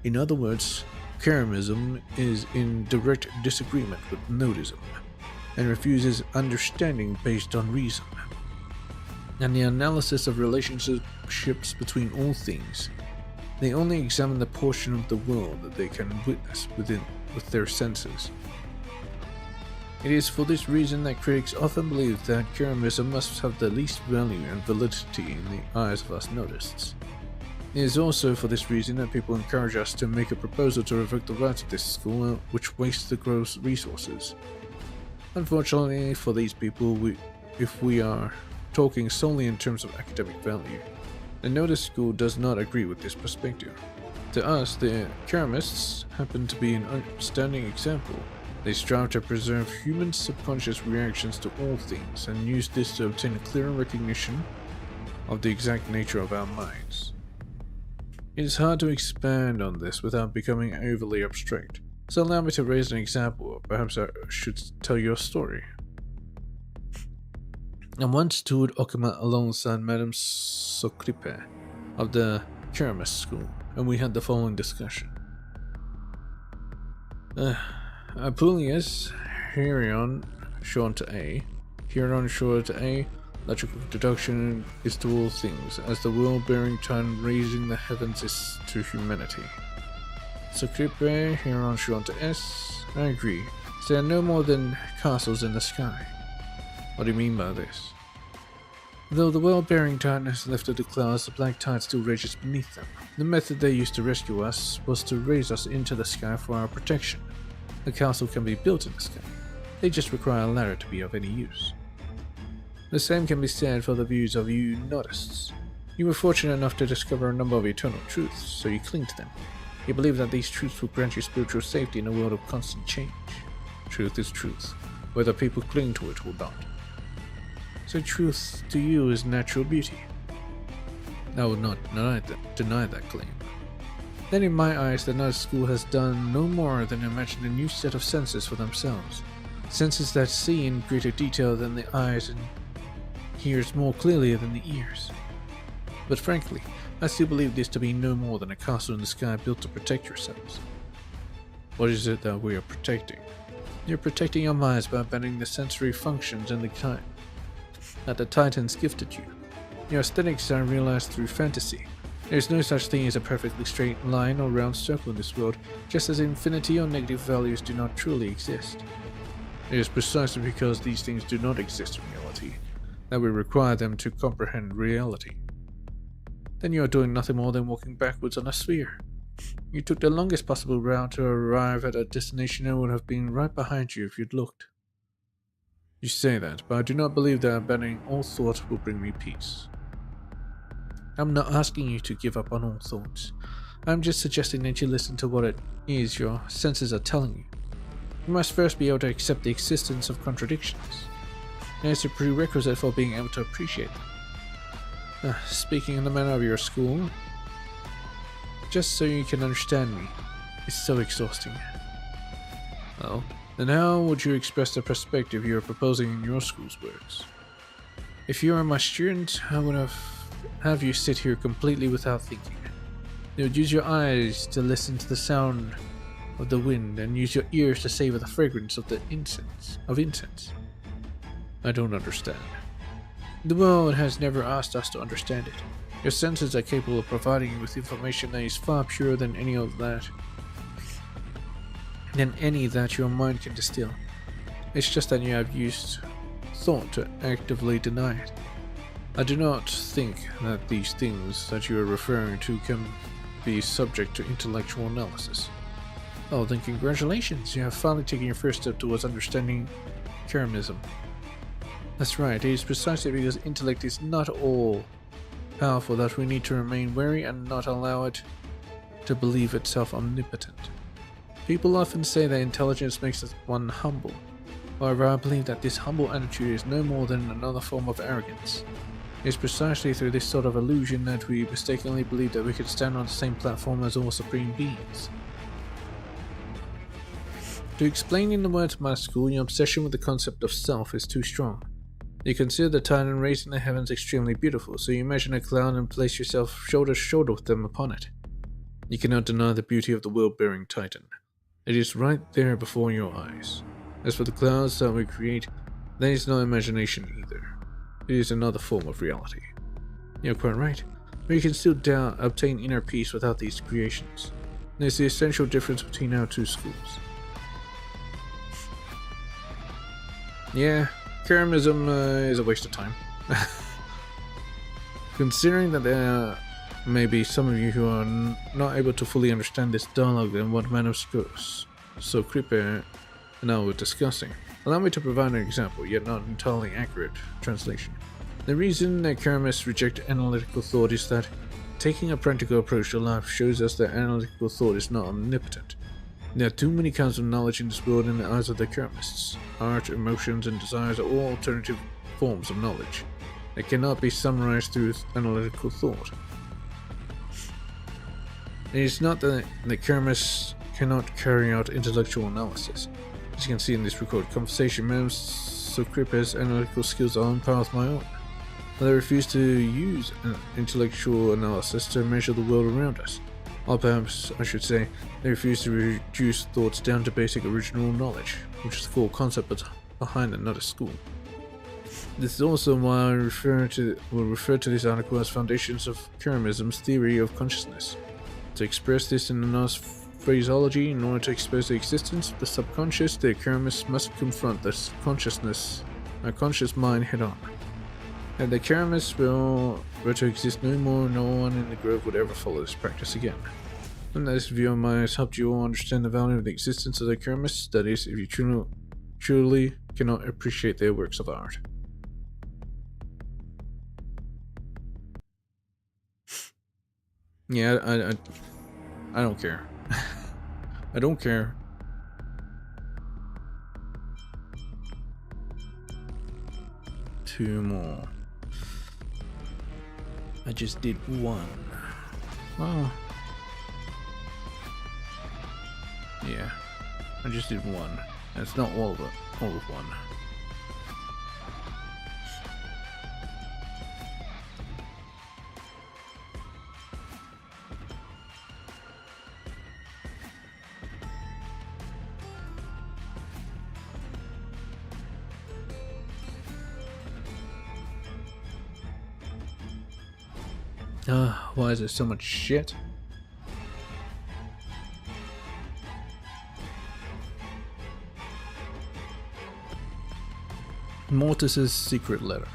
In other words, Karamism is in direct disagreement with Nodism, and refuses understanding based on reason, and the analysis of relationships between all things. They only examine the portion of the world that they can witness with their senses. It is for this reason that critics often believe that Karamism must have the least value and validity in the eyes of us Nodists. It is also for this reason that people encourage us to make a proposal to revoke the rights of this school, which wastes the gross resources. Unfortunately for these people, if we are talking solely in terms of academic value, the Nodist school does not agree with this perspective. To us, the Karamists happen to be an outstanding example. They strive to preserve human subconscious reactions to all things and use this to obtain a clearer recognition of the exact nature of our minds. It is hard to expand on this without becoming overly abstract, so allow me to raise an example, or perhaps I should tell you a story. I once toured Okama alongside Madame Sokripe of the Karamist school, and we had the following discussion. Apuleius, Hieron, shown to A. Hieron, shown to A. Logical deduction is to all things, as the world-bearing time raising the heavens is to humanity. Sokripe, Hieron, shown to S. I agree. There are no more than castles in the sky. What do you mean by this? Though the world-bearing tide has lifted the clouds, the black tide still rages beneath them. The method they used to rescue us was to raise us into the sky for our protection. A castle can be built in the sky. They just require a ladder to be of any use. The same can be said for the views of you Nodists. You were fortunate enough to discover a number of eternal truths, so you cling to them. You believe that these truths will grant you spiritual safety in a world of constant change. Truth is truth, whether people cling to it or not. So truth to you is natural beauty. I would not deny that claim. Then in my eyes, the Nodist school has done no more than imagine a new set of senses for themselves. Senses that see in greater detail than the eyes and hears more clearly than the ears. But frankly, I still believe this to be no more than a castle in the sky built to protect yourselves. What is it that we are protecting? You're protecting your minds by abandoning the sensory functions and that the Titans gifted you. Your aesthetics are realized through fantasy. There is no such thing as a perfectly straight line or round circle in this world, just as infinity or negative values do not truly exist. It is precisely because these things do not exist in reality that we require them to comprehend reality. Then you are doing nothing more than walking backwards on a sphere. You took the longest possible route to arrive at a destination that would have been right behind you if you'd looked. You say that, but I do not believe that abandoning all thought will bring me peace. I'm not asking you to give up on all thoughts. I'm just suggesting that you listen to what it is your senses are telling you. You must first be able to accept the existence of contradictions. It is a prerequisite for being able to appreciate them. Speaking in the manner of your school, just so you can understand me, is so exhausting. Well, then how would you express the perspective you are proposing in your school's works? If you were my student, I would have you sit here completely without thinking. You would use your eyes to listen to the sound of the wind and use your ears to savor the fragrance of incense. I don't understand. The world has never asked us to understand it. Your senses are capable of providing you with information that is far purer than any that your mind can distill. It's just that you have used thought to actively deny it. I do not think that these things that you are referring to can be subject to intellectual analysis. Oh, then congratulations, you have finally taken your first step towards understanding Karamism. That's right, it is precisely because intellect is not all powerful that we need to remain wary and not allow it to believe itself omnipotent. People often say that intelligence makes one humble. However, I believe that this humble attitude is no more than another form of arrogance. It is precisely through this sort of illusion that we mistakenly believe that we could stand on the same platform as all supreme beings. To explain in the words of my school, your obsession with the concept of self is too strong. You consider the Titan raised in the heavens extremely beautiful, so you imagine a cloud and place yourself shoulder to shoulder with them upon it. You cannot deny the beauty of the world-bearing Titan. It is right there before your eyes. As for the clouds that we create, that is no imagination either. It is another form of reality. You're quite right, but you can still obtain inner peace without these creations. There's the essential difference between our two schools. Yeah, Karamism is a waste of time. Considering that there may be some of you who are not able to fully understand this dialogue and what manuscripts so Kripe and I were discussing, allow me to provide an example, yet not entirely accurate, translation. The reason that Karamists reject analytical thought is that taking a practical approach to life shows us that analytical thought is not omnipotent. There are too many kinds of knowledge in this world in the eyes of the Karamists. Art, emotions, and desires are all alternative forms of knowledge that cannot be summarized through analytical thought. It is not that the Karamists cannot carry out intellectual analysis. As you can see in this recorded conversation, Madame Sokripe's analytical skills are on par with my own. But they refuse to use an intellectual analysis to measure the world around us. Or perhaps, I should say, they refuse to reduce thoughts down to basic original knowledge, which is the core concept behind another school. This is also why I will refer to this article as Foundations of Karamism's Theory of Consciousness. To express this in a nice phraseology, in order to expose the existence of the subconscious, the Karamists must confront this conscious mind head-on. And the Karamists were to exist no more, no one in the grove would ever follow this practice again. And this view of mine has helped you all understand the value of the existence of the Karamists, that is, if you truly cannot appreciate their works of art. Yeah, I don't care. I don't care. Two more. I just did one. Well, yeah, I just did one. That's not all of it. All of one. Why is there so much shit? Mortis's secret letter.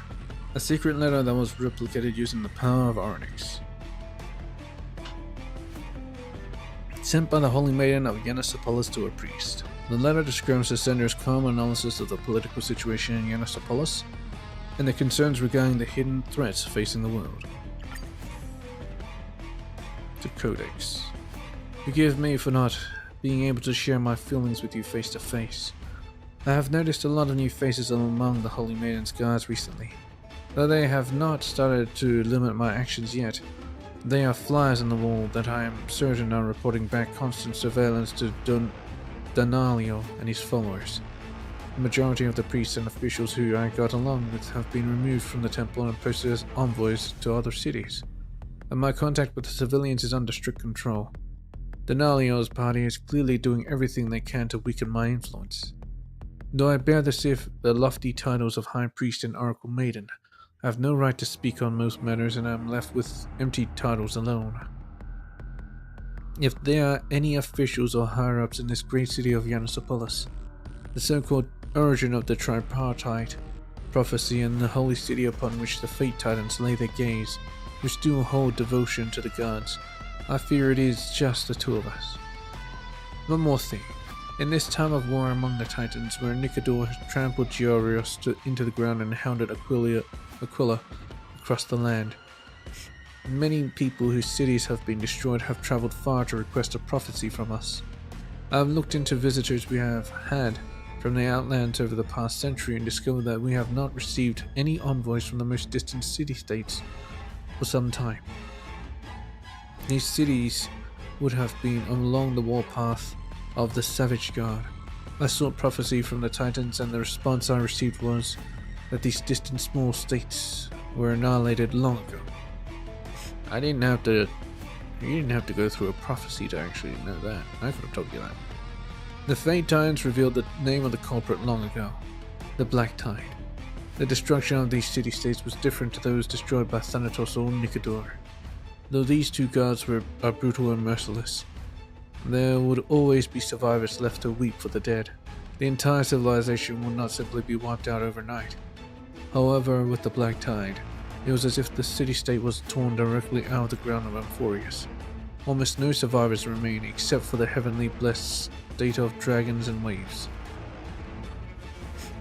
A secret letter that was replicated using the power of Arnix. Sent by the Holy Maiden of Yanasopolis to a priest. The letter describes the sender's calm analysis of the political situation in Yanasopolis and the concerns regarding the hidden threats facing the world. To Codex. Forgive me for not being able to share my feelings with you face to face. I have noticed a lot of new faces among the Holy Maiden's guards recently. Though they have not started to limit my actions yet, they are flies on the wall that I am certain are reporting back constant surveillance to Danalio and his followers. The majority of the priests and officials who I got along with have been removed from the temple and posted as envoys to other cities. And my contact with the civilians is under strict control. Danalio's party is clearly doing everything they can to weaken my influence. Though I bear the lofty titles of High Priest and Oracle Maiden, I have no right to speak on most matters and I am left with empty titles alone. If there are any officials or higher-ups in this great city of Yanasopolis, the so-called origin of the tripartite prophecy and the holy city upon which the Fate Titans lay their gaze, who still hold devotion to the gods, I fear it is just the two of us. One more thing. In this time of war among the Titans, where Nicodor has trampled Giorios into the ground and hounded Aquila across the land, many people whose cities have been destroyed have traveled far to request a prophecy from us. I have looked into visitors we have had from the Outlands over the past century and discovered that we have not received any envoys from the most distant city-states for some time. These cities would have been along the warpath of the Savage Guard, I sought prophecy from the Titans, and the response I received was that these distant small states were annihilated long ago. You didn't have to go through a prophecy to actually know that. I could have told you that. The Fate Titans revealed the name of the culprit long ago, the Black Tide. The destruction of these city-states was different to those destroyed by Thanatos or Nikador. Though these two gods are brutal and merciless, there would always be survivors left to weep for the dead. The entire civilization will not simply be wiped out overnight. However, with the Black Tide, it was as if the city-state was torn directly out of the ground of Amphorius. Almost no survivors remain except for the heavenly blessed state of dragons and waves.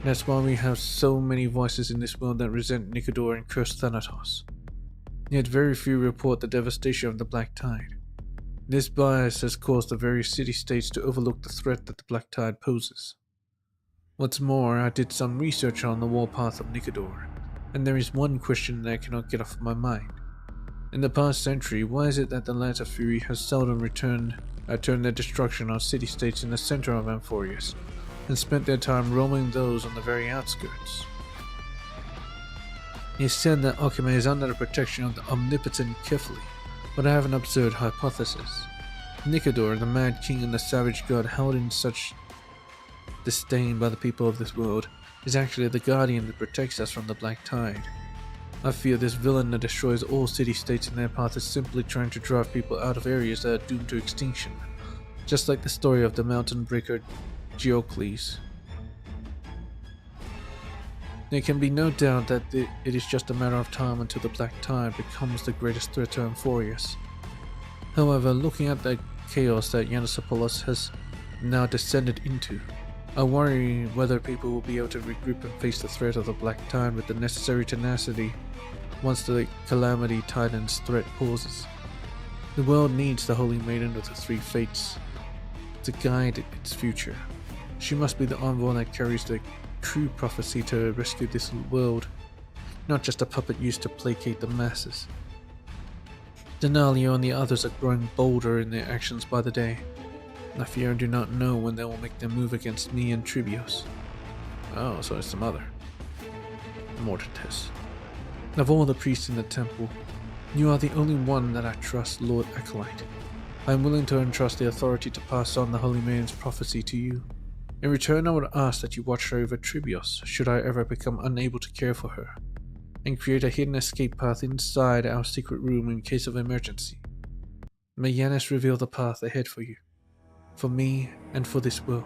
That's why we have so many voices in this world that resent Nikador and curse Thanatos. Yet very few report the devastation of the Black Tide. This bias has caused the various city-states to overlook the threat that the Black Tide poses. What's more, I did some research on the warpath of Nikador, and there is one question that I cannot get off my mind. In the past century, why is it that the Lance of Fury has seldom turned their destruction on city-states in the center of Amphorius, and spent their time roaming those on the very outskirts? It is said that Okame is under the protection of the omnipotent Kefli, but I have an absurd hypothesis. Nikador, the Mad King and the Savage God held in such disdain by the people of this world, is actually the guardian that protects us from the Black Tide. I fear this villain that destroys all city-states in their path is simply trying to drive people out of areas that are doomed to extinction, just like the story of the mountain breaker Geocles. There can be no doubt that it is just a matter of time until the Black Tide becomes the greatest threat to Amphorius. However, looking at the chaos that Yannisopoulos has now descended into, I worry whether people will be able to regroup and face the threat of the Black Tide with the necessary tenacity once the Calamity Titan's threat pauses. The world needs the Holy Maiden of the Three Fates to guide its future. She must be the envoy that carries the true prophecy to rescue this world, not just a puppet used to placate the masses. Denalio and the others are growing bolder in their actions by the day. I fear I do not know when they will make their move against me and Tribios. Oh, so it's the mother. Mortitas. Of all the priests in the temple, you are the only one that I trust, Lord Acolyte. I am willing to entrust the authority to pass on the Holy Maiden's prophecy to you. In return, I would ask that you watch over Tribios should I ever become unable to care for her, and create a hidden escape path inside our secret room in case of emergency. May Yanis reveal the path ahead for you, for me, and for this world.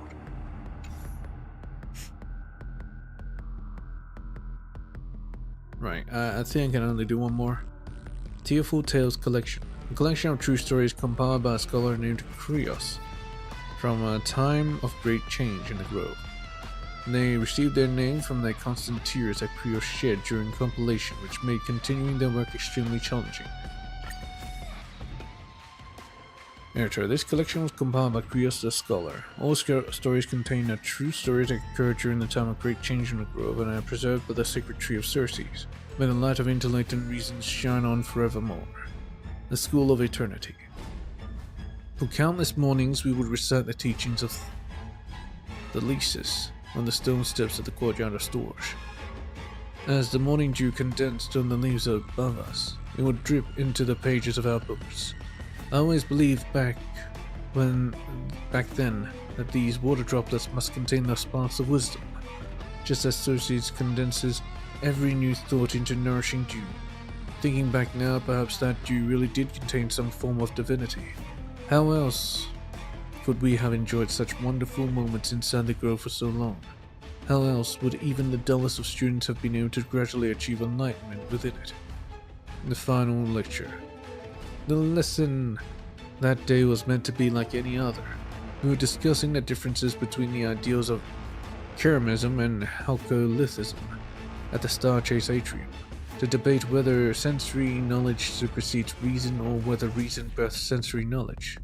Right, I think I can only do one more. Tearful Tales Collection. A collection of true stories compiled by a scholar named Krios from a time of great change in the Grove. They received their name from the constant tears that Krios shed during compilation, which made continuing their work extremely challenging. Editor, this collection was compiled by Krios the Scholar. All stories contain a true story that occurred during the time of great change in the Grove and are preserved by the sacred tree of Circes. May the light of intellect and reason shine on forevermore. The School of Eternity. For countless mornings we would recite the teachings of the Lysis on the stone steps of the courtyard of Storch. As the morning dew condensed on the leaves above us, it would drip into the pages of our books. I always believed back then that these water droplets must contain the sparks of wisdom, just as Circes condenses every new thought into nourishing dew. Thinking back now, perhaps that dew really did contain some form of divinity. How else could we have enjoyed such wonderful moments inside the Grove for so long? How else would even the dullest of students have been able to gradually achieve enlightenment within it? The final lecture. The lesson that day was meant to be like any other. We were discussing the differences between the ideals of Keramism and Halcolithism at the Star Chase Atrium, to debate whether sensory knowledge supersedes reason or whether reason births sensory knowledge.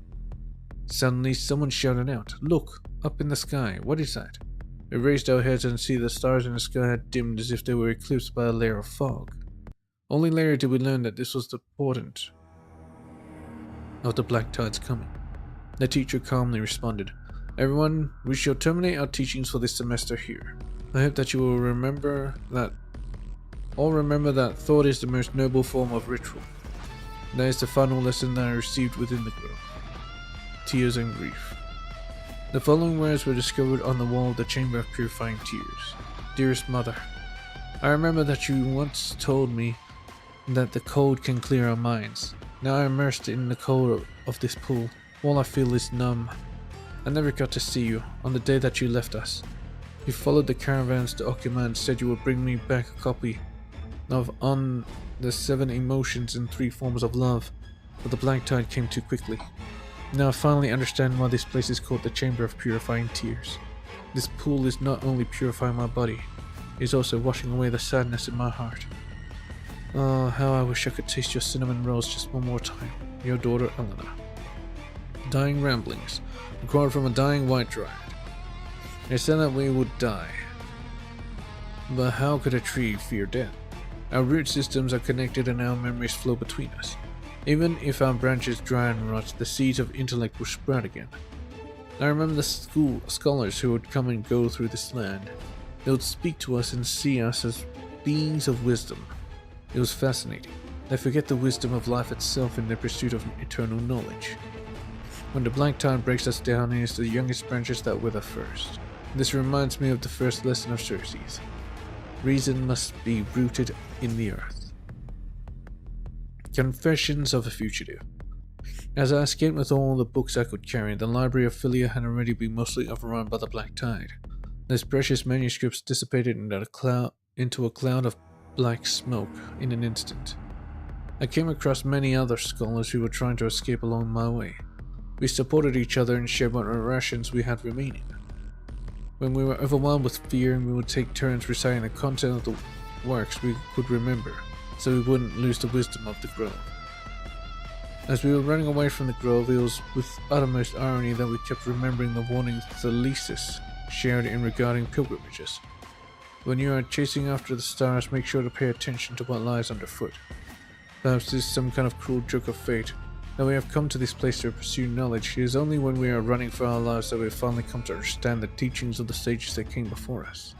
Suddenly someone shouted out, "Look, up in the sky, what is that?" We raised our heads and see the stars in the sky had dimmed as if they were eclipsed by a layer of fog. Only later did we learn that this was the portent of the Black Tide's coming. The teacher calmly responded, Everyone, we shall terminate our teachings for this semester here. I hope that you will remember that thought is the most noble form of ritual. That is the final lesson that I received within the grove. Tears and grief. The following words were discovered on the wall of the Chamber of Purifying Tears. Dearest Mother, I remember that you once told me that the cold can clear our minds. Now I am immersed in the cold of this pool. All I feel is numb. I never got to see you on the day that you left us. You followed the caravans to Okuma and said you would bring me back a copy of On the 7 Emotions and 3 Forms of Love, but the black tide came too quickly. Now I finally understand why this place is called the Chamber of Purifying Tears. This pool is not only purifying my body, it is also washing away the sadness in my heart. Oh, how I wish I could taste your cinnamon rolls just one more time. Your daughter, Elena. Dying ramblings, recorded from a dying white dryad. They said that we would die. But how could a tree fear death? Our root systems are connected and our memories flow between us. Even if our branches dry and rot, the seeds of intellect will sprout again. I remember the scholars who would come and go through this land. They would speak to us and see us as beings of wisdom. It was fascinating. They forget the wisdom of life itself in their pursuit of eternal knowledge. When the black tide breaks us down, it is the youngest branches that wither first. This reminds me of the first lesson of Circe's. Reason must be rooted in the earth. Confessions of a Fugitive. As I escaped with all the books I could carry, the library of Philia had already been mostly overrun by the black tide. Those precious manuscripts dissipated into a cloud of black smoke in an instant. I came across many other scholars who were trying to escape along my way. We supported each other and shared what rations we had remaining. When we were overwhelmed with fear, we would take turns reciting the content of the works we could remember, so we wouldn't lose the wisdom of the grove. As we were running away from the grove, it was with uttermost irony that we kept remembering the warnings Thalesis shared in regarding pilgrimages. When you are chasing after the stars, make sure to pay attention to what lies underfoot. Perhaps this is some kind of cruel joke of fate, that we have come to this place to pursue knowledge. It is only when we are running for our lives that we finally come to understand the teachings of the sages that came before us.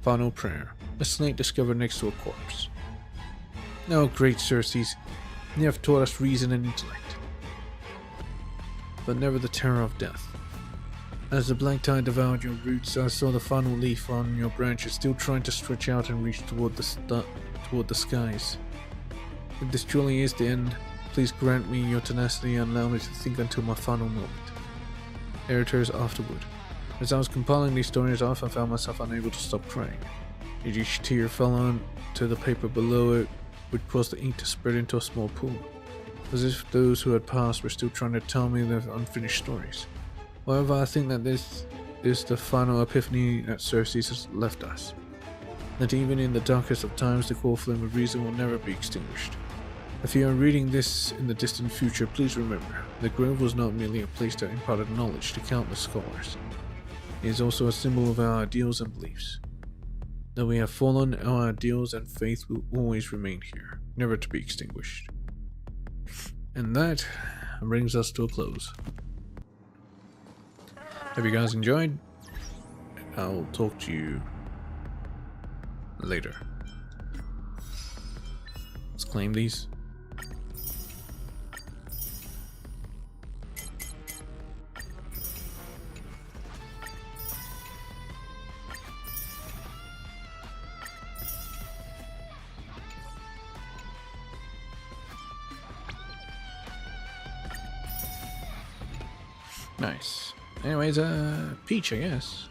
Final prayer. A snake discovered next to a corpse. Oh, great Circes, you have taught us reason and intellect, but never the terror of death. As the black tide devoured your roots, I saw the final leaf on your branches still trying to stretch out and reach toward the skies. If this truly is the end, please grant me your tenacity and allow me to think until my final moment. Editors afterward. As I was compiling these stories, I often found myself unable to stop crying. Each tear fell onto the paper below it, would cause the ink to spread into a small pool, as if those who had passed were still trying to tell me their unfinished stories. However, I think that this is the final epiphany that Circe has left us. That even in the darkest of times, the core flame of reason will never be extinguished. If you are reading this in the distant future, please remember, the grove was not merely a place that imparted knowledge to countless scholars. It is also a symbol of our ideals and beliefs. Though we have fallen, our ideals and faith will always remain here, never to be extinguished. And that brings us to a close. Hope you guys enjoyed. I'll talk to you later. Let's claim these. Nice. Anyways, Peach, I guess.